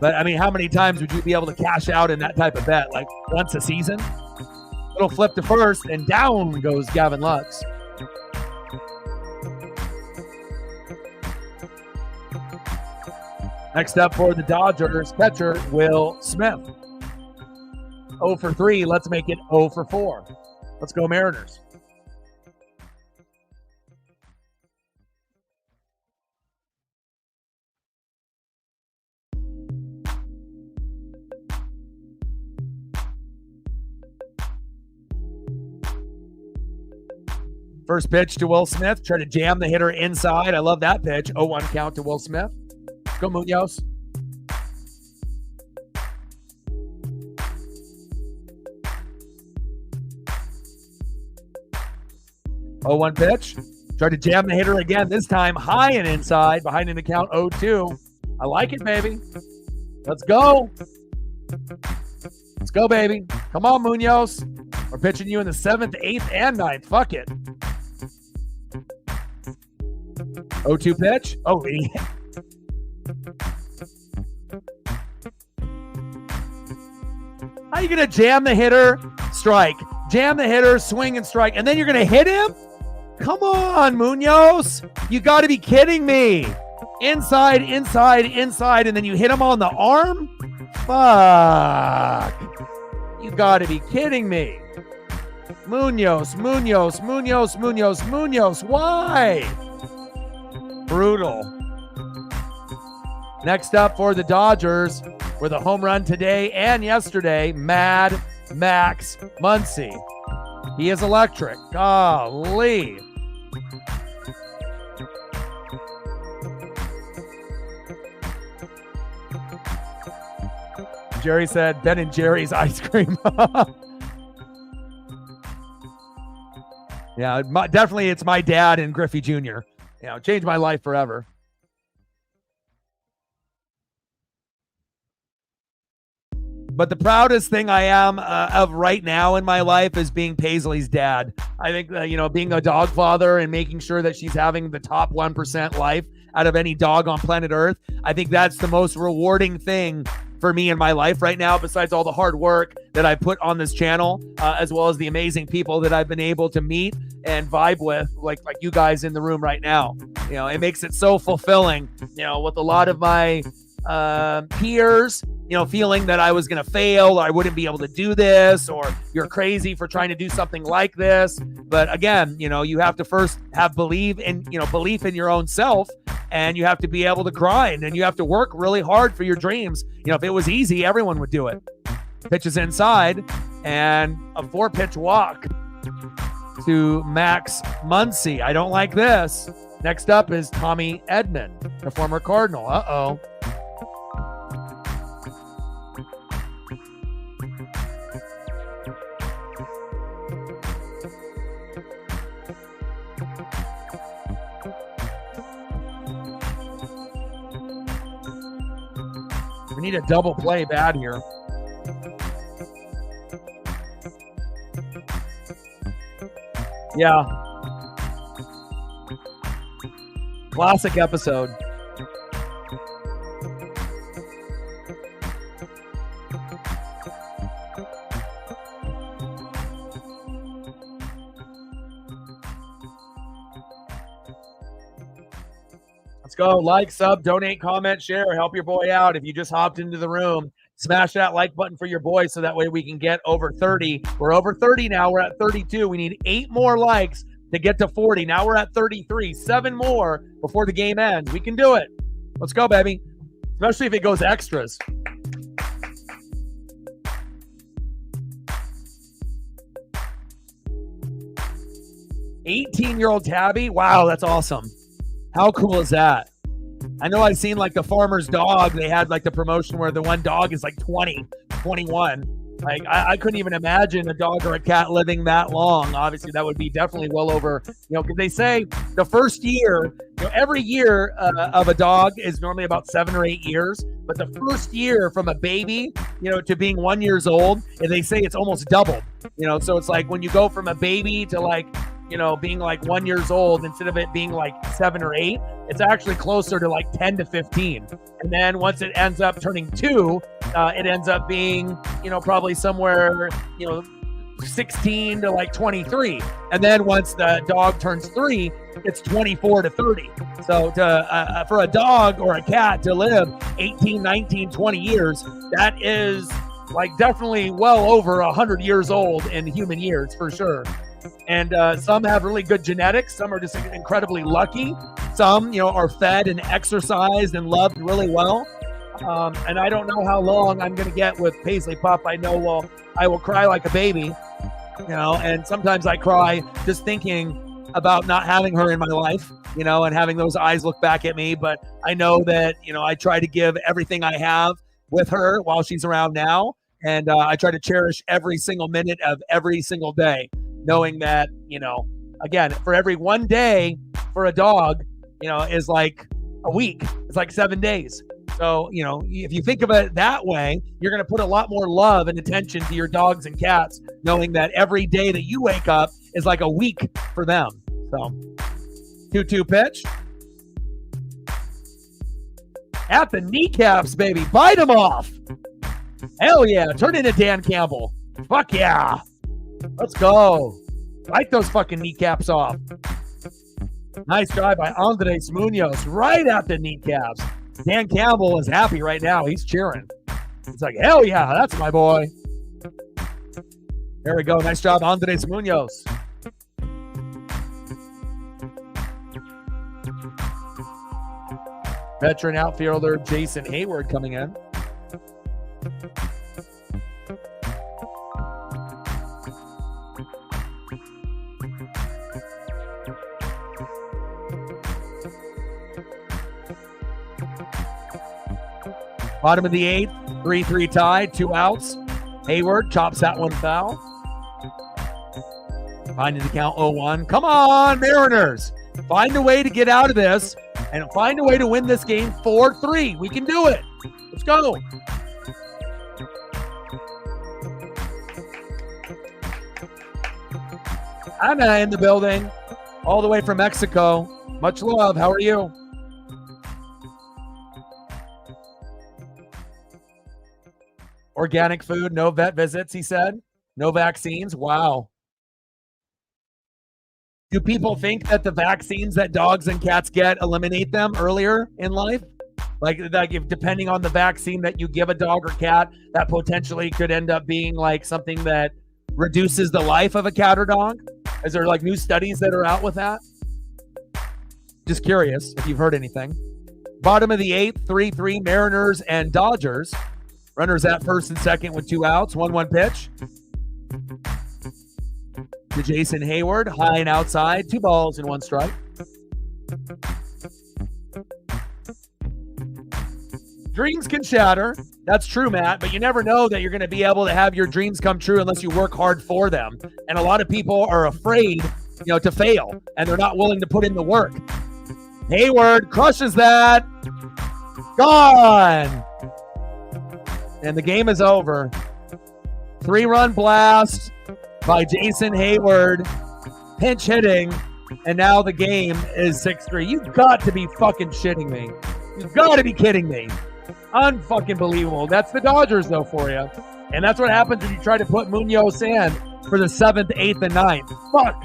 But, I mean, how many times would you be able to cash out in that type of bet? Like once a season? Little flip to first, and down goes Gavin Lux. Next up for the Dodgers, catcher Will Smith. 0 for 3. Let's make it 0 for 4. Let's go Mariners. First pitch to Will Smith. Try to jam the hitter inside. I love that pitch. 0-1 count to Will Smith. Go Munoz. Oh, 1 pitch. Try to jam the hitter again. This time high and inside. Behind in the count 0-2. I like it, baby. Let's go. Let's go, baby. Come on, Munoz. We're pitching you in the 7th, 8th, and 9th. Fuck it. 0-2 pitch. Oh, yeah. How are you going to jam the hitter, strike, jam the hitter, swing and strike, and then you're going to hit him? Come on, Munoz. You got to be kidding me. Inside, inside, inside, and then you hit him on the arm? Fuck. You got to be kidding me. Munoz, Munoz, Munoz, Munoz, Munoz. Why? Brutal. Next up for the Dodgers with a home run today and yesterday, Mad Max Muncy. He is electric. Golly. Jerry said Ben and Jerry's ice cream. Yeah, definitely it's my dad and Griffey Jr. You know, changed my life forever. But the proudest thing I am of right now in my life is being Paisley's dad. I think, being a dog father and making sure that she's having the top 1% life out of any dog on planet Earth. I think that's the most rewarding thing for me in my life right now, besides all the hard work that I put on this channel, as well as the amazing people that I've been able to meet and vibe with, like you guys in the room right now. You know, it makes it so fulfilling, with a lot of my peers, feeling that I was going to fail, or I wouldn't be able to do this, or you're crazy for trying to do something like this. But again, you have to first have belief in your own self, and you have to be able to grind, and you have to work really hard for your dreams. If it was easy, everyone would do it. Pitches inside, and a 4-pitch walk to Max Muncy. I don't like this. Next up is Tommy Edman, the former Cardinal. Uh-oh. We need a double play bad here. Yeah. Classic episode. Let's go. Like, sub, donate, comment, share. Help your boy out. If you just hopped into the room, smash that like button for your boy so that way we can get over 30. We're over 30 now. We're at 32. We need 8 more likes to get to 40. Now we're at 33. 7 more before the game ends. We can do it. Let's go, baby. Especially if it goes extras. 18-year-old tabby. Wow, that's awesome. How cool is that? I know I've seen like the farmer's dog. They had like the promotion where the one dog is like 20, 21. Like I couldn't even imagine a dog or a cat living that long. Obviously, that would be definitely well over, because they say the first year, every year of a dog is normally about 7 or 8 years. But the first year from a baby, to being 1 year old, and they say it's almost doubled. So it's like when you go from a baby to like, being like 1 year old, instead of it being like 7 or 8, it's actually closer to like 10 to 15. And then once it ends up turning 2, it ends up being, probably somewhere, 16 to like 23. And then once the dog turns 3, it's 24 to 30. So for a dog or a cat to live 18, 19, 20 years, that is like definitely well over 100 years old in human years for sure. And some have really good genetics. Some are just incredibly lucky. Some, are fed and exercised and loved really well. And I don't know how long I'm going to get with Paisley Pup. I know I will cry like a baby, and sometimes I cry just thinking about not having her in my life, and having those eyes look back at me. But I know that, I try to give everything I have with her while she's around now. And I try to cherish every single minute of every single day, knowing that, again, for every 1 day for a dog, is like a week. It's like 7 days. So, if you think of it that way, you're going to put a lot more love and attention to your dogs and cats, knowing that every day that you wake up is like a week for them. So, 2-2 pitch. At the kneecaps, baby. Bite them off. Hell yeah. Turn into Dan Campbell. Fuck yeah. Let's go. Bite those fucking kneecaps off. Nice drive by Andres Munoz right at the kneecaps. Dan Campbell is happy right now. He's cheering. It's like, hell yeah, that's my boy. There we go. Nice job, Andres Munoz. Veteran outfielder Jason Hayward coming in. Bottom of the 8th, 3-3 tie, 2 outs. Hayward chops that one foul. Finding the count 0-1. Come on, Mariners. Find a way to get out of this and find a way to win this game 4-3. We can do it. Let's go. Anna in the building, all the way from Mexico. Much love. How are you? Organic food, no vet visits, he said. No vaccines. Wow. Do people think that the vaccines that dogs and cats get eliminate them earlier in life? Like if depending on the vaccine that you give a dog or cat, that potentially could end up being like something that reduces the life of a cat or dog? Is there like new studies that are out with that? Just curious if you've heard anything. Bottom of the 8th, 3-3 Mariners and Dodgers. Runners at first and second with 2 outs. 1-1 pitch to Jason Hayward. High and outside. 2 balls and 1 strike. Dreams can shatter. That's true, Matt. But you never know that you're going to be able to have your dreams come true unless you work hard for them. And a lot of people are afraid, to fail. And they're not willing to put in the work. Hayward crushes that. Gone. And the game is over. 3-run blast by Jason Hayward. Pinch hitting. And now the game is 6-3. You've got to be fucking shitting me. You've got to be kidding me. Unfucking believable. That's the Dodgers, though, for you. And that's what happens when you try to put Munoz in for the 7th, 8th, and 9th. Fuck.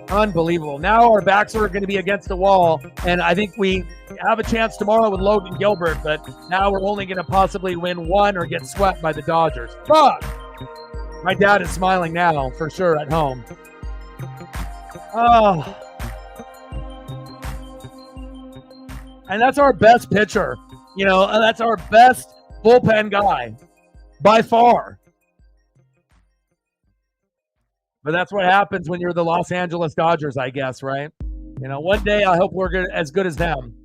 Unbelievable. Now our backs are going to be against the wall, and I think we have a chance tomorrow with Logan Gilbert, but now we're only going to possibly win 1 or get swept by the Dodgers. Fuck! My dad is smiling now, for sure, at home. Oh. And that's our best pitcher. That's our best bullpen guy by far. But that's what happens when you're the Los Angeles Dodgers, I guess, right? You know, one day I hope we're as good as them.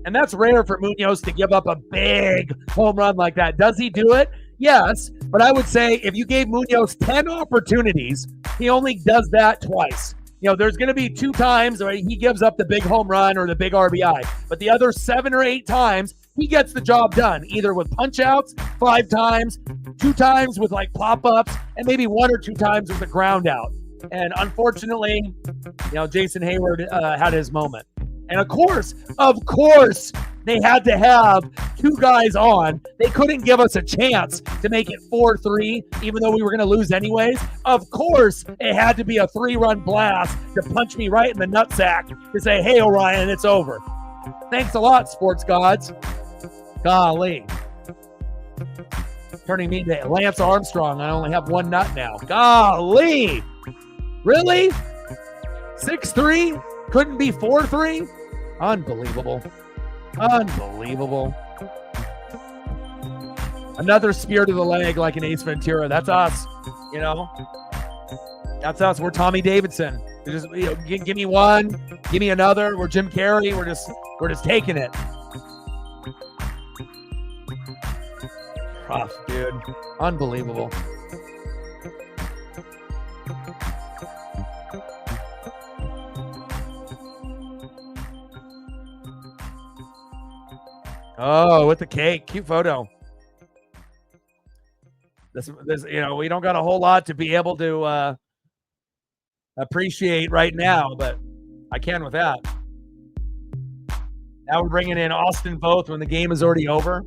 And that's rare for Munoz to give up a big home run like that. Does he do it? Yes. But I would say if you gave Munoz 10 opportunities, he only does that twice. You know, there's going to be 2 times where he gives up the big home run or the big RBI. But the other 7 or 8 times, he gets the job done, either with punch-outs 5 times, 2 times with like pop-ups, and maybe 1 or 2 times with a ground out. And unfortunately, you know, Jason Hayward had his moment. And of course, they had to have 2 guys on. They couldn't give us a chance to make it 4-3, even though we were going to lose anyways. Of course, it had to be a 3-run blast to punch me right in the nutsack to say, hey, Orion, it's over. Thanks a lot, sports gods. Golly. Turning me to Lance Armstrong. I only have 1 nut now. Golly. Really? 6-3? Couldn't be 4-3? Unbelievable. Unbelievable. Another spear to the leg like an Ace Ventura. That's us, you know. That's us. We're Tommy Davidson. We're just, you know, give me one, give me another. We're Jim Carrey. We're just taking it. Rough, dude. Unbelievable. Oh, with the cake. Cute photo. This, you know, we don't got a whole lot to be able to appreciate right now, but I can with that. Now we're bringing in Austin Voth when the game is already over.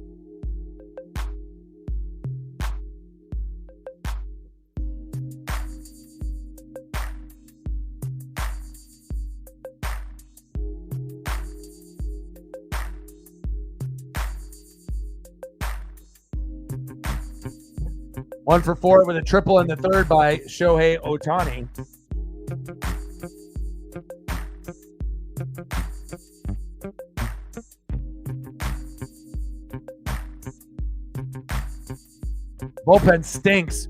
One for 4 with a triple in the third by Shohei Ohtani. Bullpen stinks.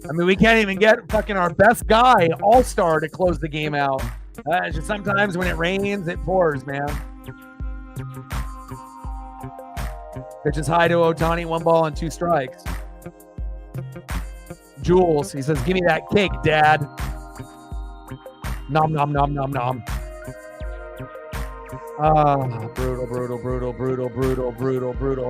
I mean, we can't even get fucking our best guy, All-Star, to close the game out. It's just sometimes when it rains, it pours, man. Pitches high to Ohtani, 1 ball and 2 strikes. Jules, he says, give me that cake, Dad. Nom, nom, nom, nom, nom. Brutal.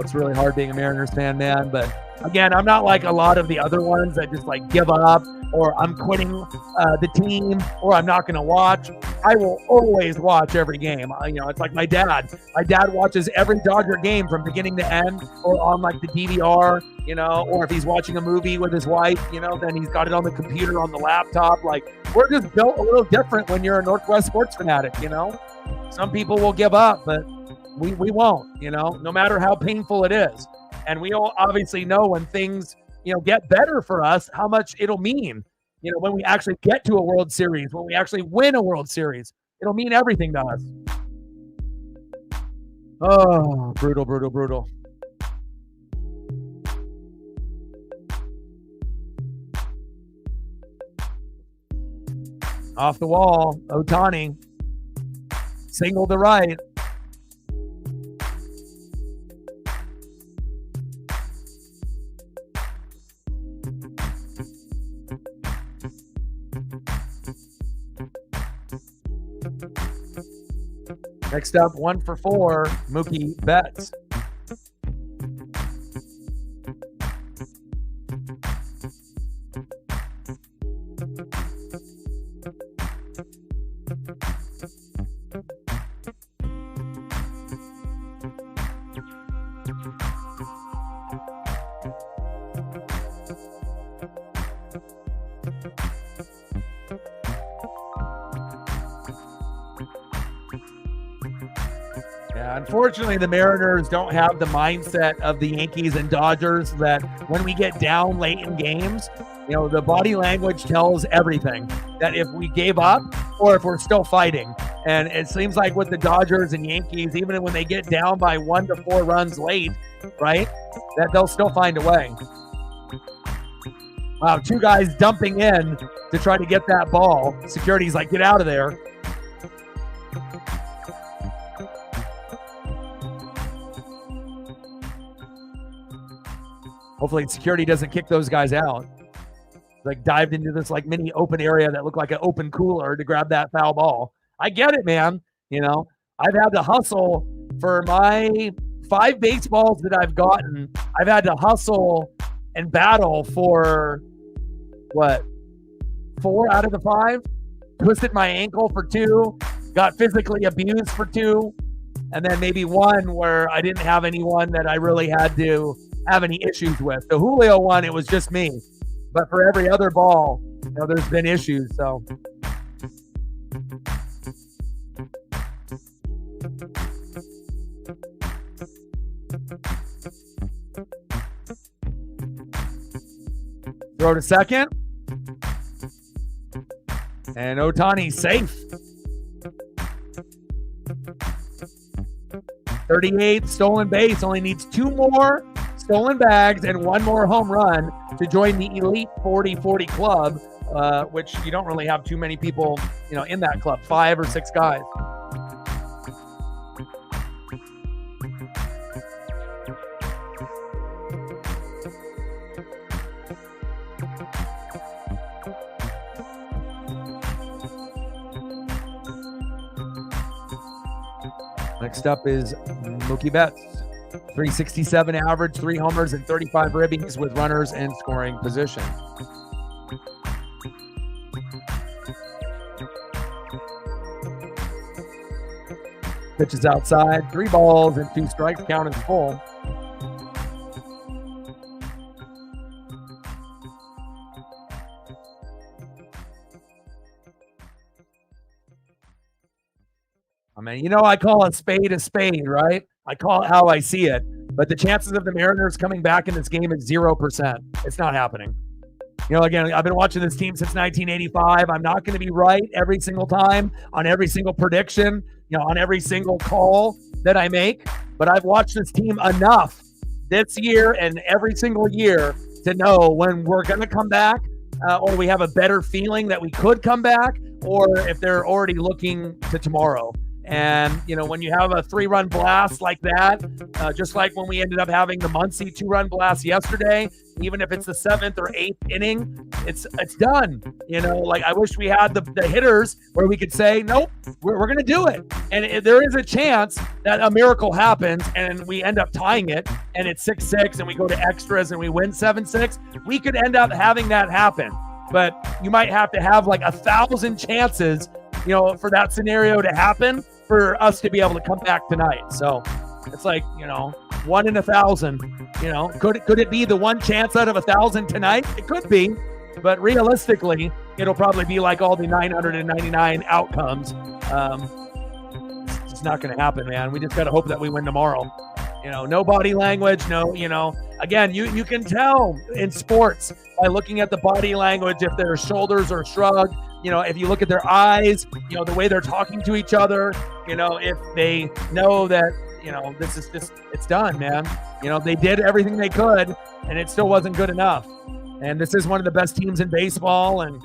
It's really hard being a Mariners fan, man. But again, I'm not like a lot of the other ones that just like give up or I'm quitting the team or I'm not going to watch. I will always watch every game. You know, it's like my dad. My dad watches every Dodger game from beginning to end or on like the DVR, you know, or if he's watching a movie with his wife, you know, then he's got it on the computer, on the laptop. Like, we're just built a little different when you're a Northwest sports fanatic, you know. Some people will give up, but we won't, you know, no matter how painful it is. And we all obviously know when things, you know, get better for us, how much it'll mean, you know, when we actually get to a World Series, when we actually win a World Series, it'll mean everything to us. Oh, brutal. Off the wall, Ohtani. Single to right. Next up, 1 for 4, Mookie Betts. Unfortunately, the Mariners don't have the mindset of the Yankees and Dodgers that when we get down late in games, you know, the body language tells everything. That if we gave up or if we're still fighting. And it seems like with the Dodgers and Yankees, even when they get down by 1 to 4 runs late, right, that they'll still find a way. Wow, two guys dumping in to try to get that ball. Security's like, get out of there. Hopefully security doesn't kick those guys out. Like dived into this like mini open area that looked like an open cooler to grab that foul ball. I get it, man. You know, I've had to hustle for my 5 baseballs that I've gotten. I've had to hustle and battle for what? 4 out of the 5. Twisted my ankle for 2. Got physically abused for 2. And then maybe 1 where I didn't have anyone that I really had to have any issues with. The Julio one, it was just me. But for every other ball, you know, there's been issues. So throw to second. And Ohtani's safe. 38 stolen base. Only needs 2 more stolen bags and 1 more home run to join the elite 40-40 club, which you don't really have too many people, you know, in that club. 5 or 6 guys. Next up is Mookie Betts. 367 average, 3 homers, and 35 ribbies with runners in scoring position. Pitches outside, 3 balls and 2 strikes, count as full. I mean, you know, I call a spade, right? I call it how I see it. But the chances of the Mariners coming back in this game is 0%. It's not happening. You know, again, I've been watching this team since 1985. I'm not going to be right every single time on every single prediction, you know, on every single call that I make. But I've watched this team enough this year and every single year to know when we're going to come back, or we have a better feeling that we could come back, or if they're already looking to tomorrow. And, you know, when you have a 3-run blast like that, just like when we ended up having the Muncy 2-run blast yesterday, even if it's the 7th or 8th inning, it's done. You know, like I wish we had the hitters where we could say, nope, we're going to do it. And there is a chance that a miracle happens and we end up tying it and it's 6-6 and we go to extras and we win 7-6. We could end up having that happen. But you might have to have like 1,000 chances, you know, for that scenario to happen for us to be able to come back tonight. So it's like, you know, 1 in 1,000, you know, could it be the one chance out of 1,000 tonight? It could be, but realistically, it'll probably be like all the 999 outcomes. It's not going to happen, man. We just got to hope that we win tomorrow. You know, no body language, no, you know, again, you can tell in sports by looking at the body language if their shoulders are shrugged. You know, if you look at their eyes, you know, the way they're talking to each other, you know, if they know that, you know, this is just, it's done, man. You know, they did everything they could and it still wasn't good enough. And this is one of the best teams in baseball. And,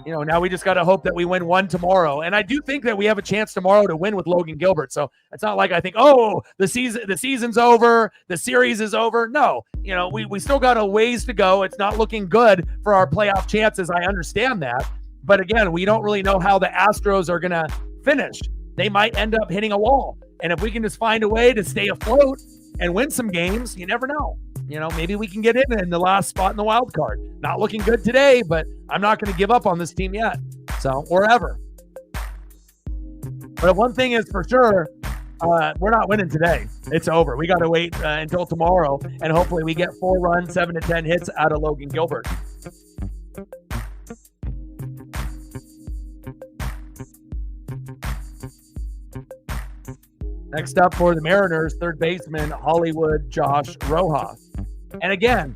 you know, now we just got to hope that we win 1 tomorrow. And I do think that we have a chance tomorrow to win with Logan Gilbert. So it's not like I think, oh, the season's over, the series is over. No, you know, we still got a ways to go. It's not looking good for our playoff chances. I understand that. But again, we don't really know how the Astros are going to finish. They might end up hitting a wall. And if we can just find a way to stay afloat and win some games, you never know. You know, maybe we can get in the last spot in the wild card. Not looking good today, but I'm not going to give up on this team yet. So, or ever. But one thing is for sure, we're not winning today. It's over. We got to wait until tomorrow, and hopefully we get 4 runs, 7 to 10 hits out of Logan Gilbert. Next up for the Mariners, third baseman Hollywood Josh Rojas. And again,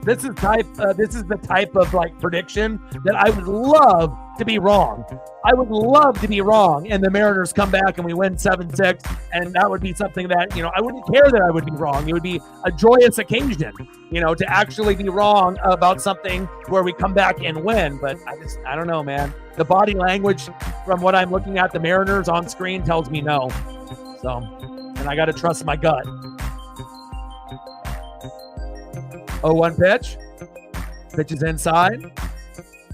this is the type of like prediction that I would love to be wrong. I would love to be wrong, and the Mariners come back and we win 7-6, and that would be something that, I wouldn't care that I would be wrong. It would be a joyous occasion, to actually be wrong about something where we come back and win. But I don't know, man. The body language from what I'm looking at the Mariners on screen tells me no. So, and I got to trust my gut. 0-1 pitch. Pitch is inside.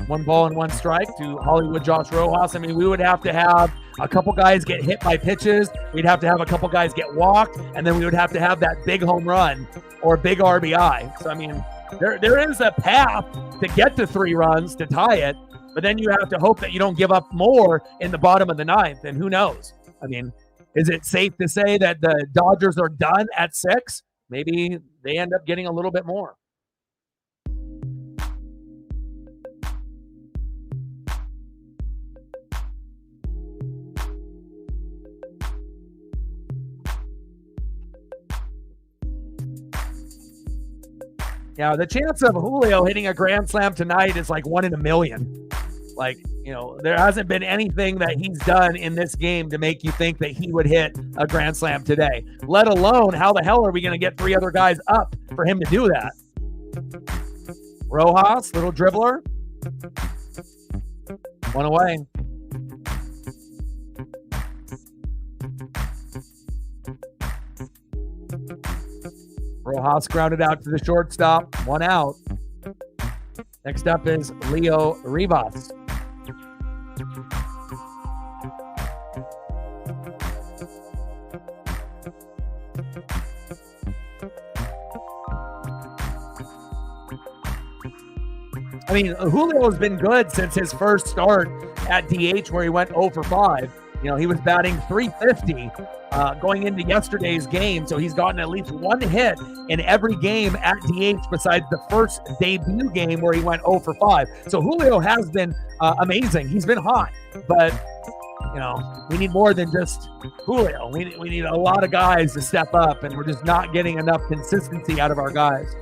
1 ball and 1 strike to Hollywood Josh Rojas. I mean, we would have to have a couple guys get hit by pitches. We'd have to have a couple guys get walked, and then we would have to have that big home run or big RBI. So, I mean, there is a path to get to 3 runs to tie it, but then you have to hope that you don't give up more in the bottom of the 9th, and who knows? I mean, is it safe to say that the Dodgers are done at 6? Maybe they end up getting a little bit more. Yeah, the chance of Julio hitting a grand slam tonight is like 1 in a million. Like, there hasn't been anything that he's done in this game to make you think that he would hit a grand slam today, let alone how the hell are we going to get 3 other guys up for him to do that? Rojas, little dribbler. 1 away. Rojas grounded out to the shortstop. 1 out. Next up is Leo Rivas. I mean, Julio has been good since his first start at DH where he went 0 for 5. He was batting .350 going into yesterday's game, so he's gotten at least 1 hit in every game at DH besides the first debut game where he went 0 for 5. So Julio has been amazing. He's been hot, but, we need more than just Julio. We need a lot of guys to step up, and we're just not getting enough consistency out of our guys.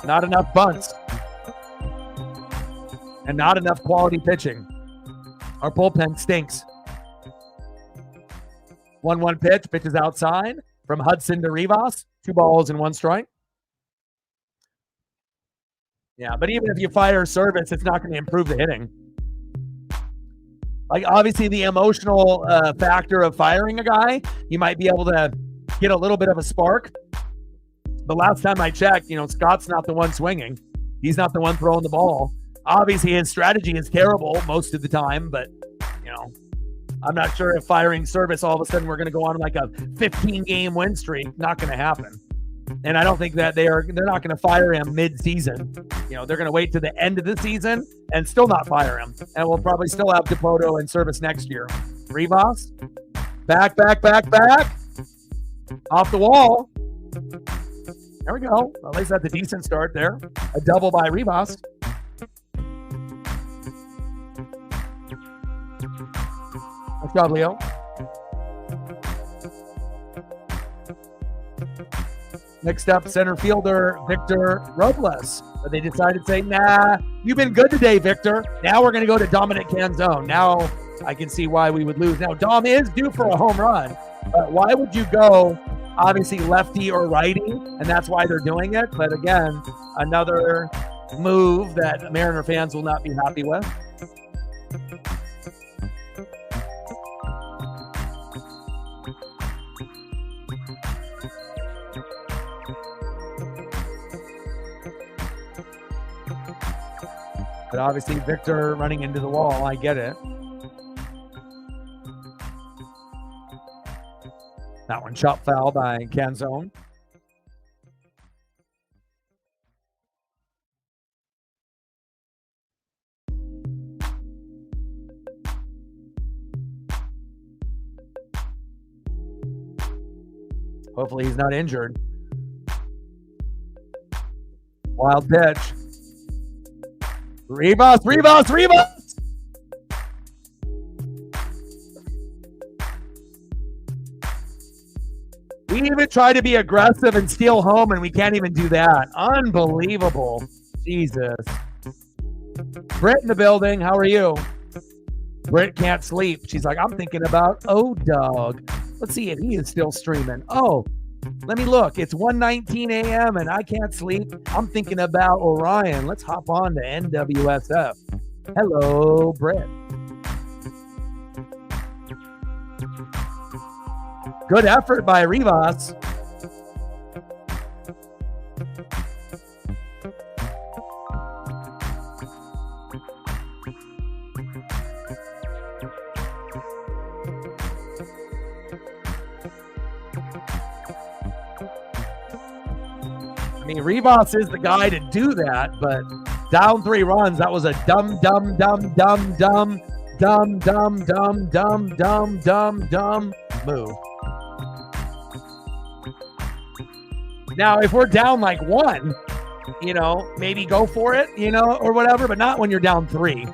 Not enough bunts. And not enough quality pitching. Our bullpen stinks. 1-1 pitch. Pitch is outside from Hudson to Rivas. 2 balls and 1 strike. Yeah, but even if you fire Service, it's not going to improve the hitting. Like, obviously, the emotional factor of firing a guy, you might be able to get a little bit of a spark. But last time I checked, Scott's not the one swinging. He's not the one throwing the ball. Obviously, his strategy is terrible most of the time, but, I'm not sure if firing Service, all of a sudden we're going to go on like a 15-game win streak. Not going to happen. And I don't think that they're not going to fire him mid-season. They're going to wait to the end of the season and still not fire him. And we'll probably still have Dipoto and Service next year. Rivas, back. Off the wall. There we go. Well, at least that's a decent start there. A double by Rivas. Nice job, Leo. Next up, center fielder Victor Robles. But they decided to say, nah, you've been good today, Victor. Now we're going to go to Dominic Canzone. Now I can see why we would lose. Now, Dom is due for a home run. But why would you go, obviously, lefty or righty? And that's why they're doing it. But again, another move that Mariner fans will not be happy with. But obviously, Victor running into the wall. I get it. That one shot foul by Canzone. Hopefully he's not injured. Wild pitch. Rivas. We even try to be aggressive and steal home, and we can't even do that. Unbelievable. Jesus. Britt in the building. How are you? Britt can't sleep. She's like, I'm thinking about O-Dog. Let's see if he is still streaming. Oh, let me look. It's 1:19 a.m. and I can't sleep. I'm thinking about Orion. Let's hop on to NWSF. Hello, Britt. Good effort by Rivas. I mean, Rivas is the guy to do that, but down 3 runs, that was a dumb move. Now, if we're down like 1, maybe go for it, or whatever, but not when you're down 3.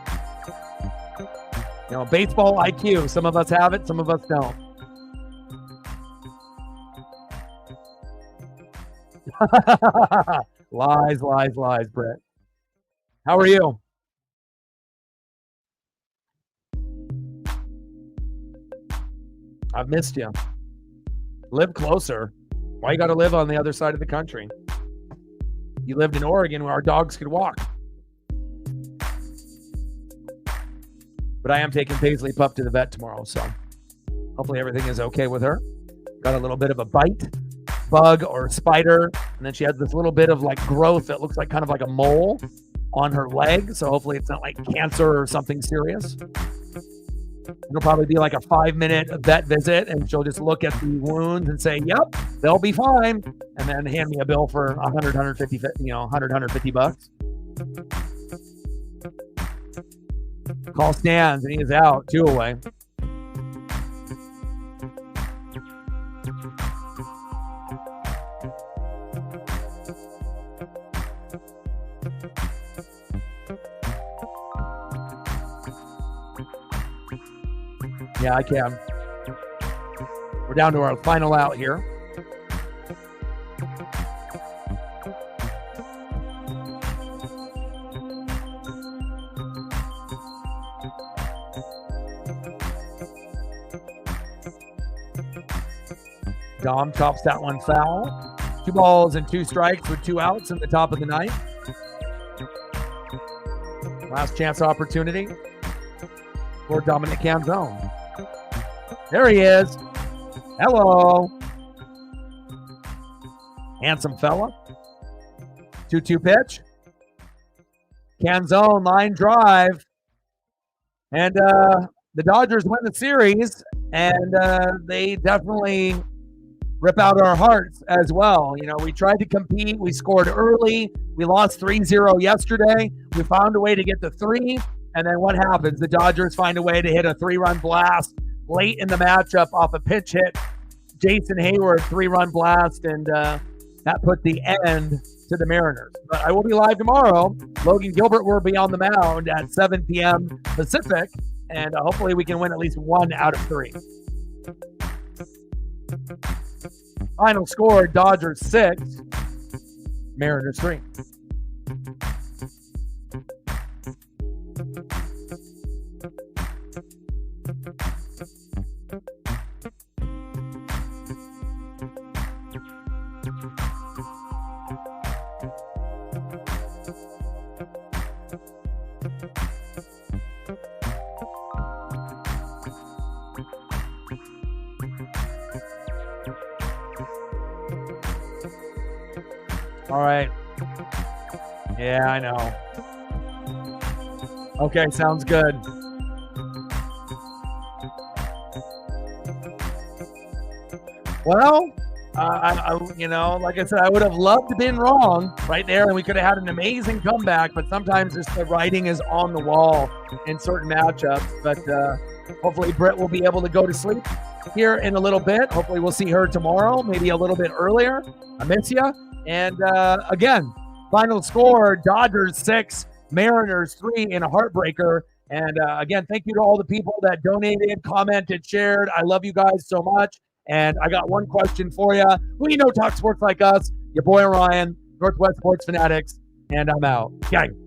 Baseball IQ. Some of us have it, some of us don't. Lies, Brett. How are you? I've missed you. Live closer. Why you got to live on the other side of the country? You lived in Oregon where our dogs could walk. But I am taking Paisley Pup to the vet tomorrow, so hopefully everything is okay with her. Got a little bit of a bite, bug or spider, and then she has this little bit of like growth that looks like kind of like a mole on her leg, so hopefully it's not like cancer or something serious. It'll probably be like a 5-minute vet visit, and she'll just look at the wounds and say, yep, they'll be fine, and then hand me a bill for $150 bucks. Call stands, and he is out, 2 away. Yeah, I can. We're down to our final out here. Dom chops that one foul. 2 balls and 2 strikes with 2 outs in the top of the 9th. Last chance opportunity for Dominic Canzone. There he is. Hello. Handsome fella. 2-2 pitch. Canzone line drive. And the Dodgers win the series, and they definitely rip out our hearts as well. We tried to compete. We scored early. We lost 3-0 yesterday. We found a way to get to 3. And then what happens? The Dodgers find a way to hit a 3-run blast late in the matchup off a pitch hit. Jason Hayward 3-run blast, and that put the end to the Mariners. But I will be live tomorrow. Logan Gilbert will be on the mound at 7 p.m. Pacific, and hopefully we can win at least 1 out of 3. Final score, Dodgers 6, Mariners 3. All right. Yeah, I know. Okay, sounds good. Well, like I said, I would have loved to have been wrong right there, and we could have had an amazing comeback, but sometimes just the writing is on the wall in certain matchups. But hopefully Britt will be able to go to sleep here in a little bit. Hopefully we'll see her tomorrow, maybe a little bit earlier. I miss you. And again, final score, Dodgers 6, Mariners 3 in a heartbreaker. And again, thank you to all the people that donated, commented, shared. I love you guys so much. And I got one question for you. Who talks sports like us? Your boy Orion, Northwest Sports Fanatics, and I'm out. Gang.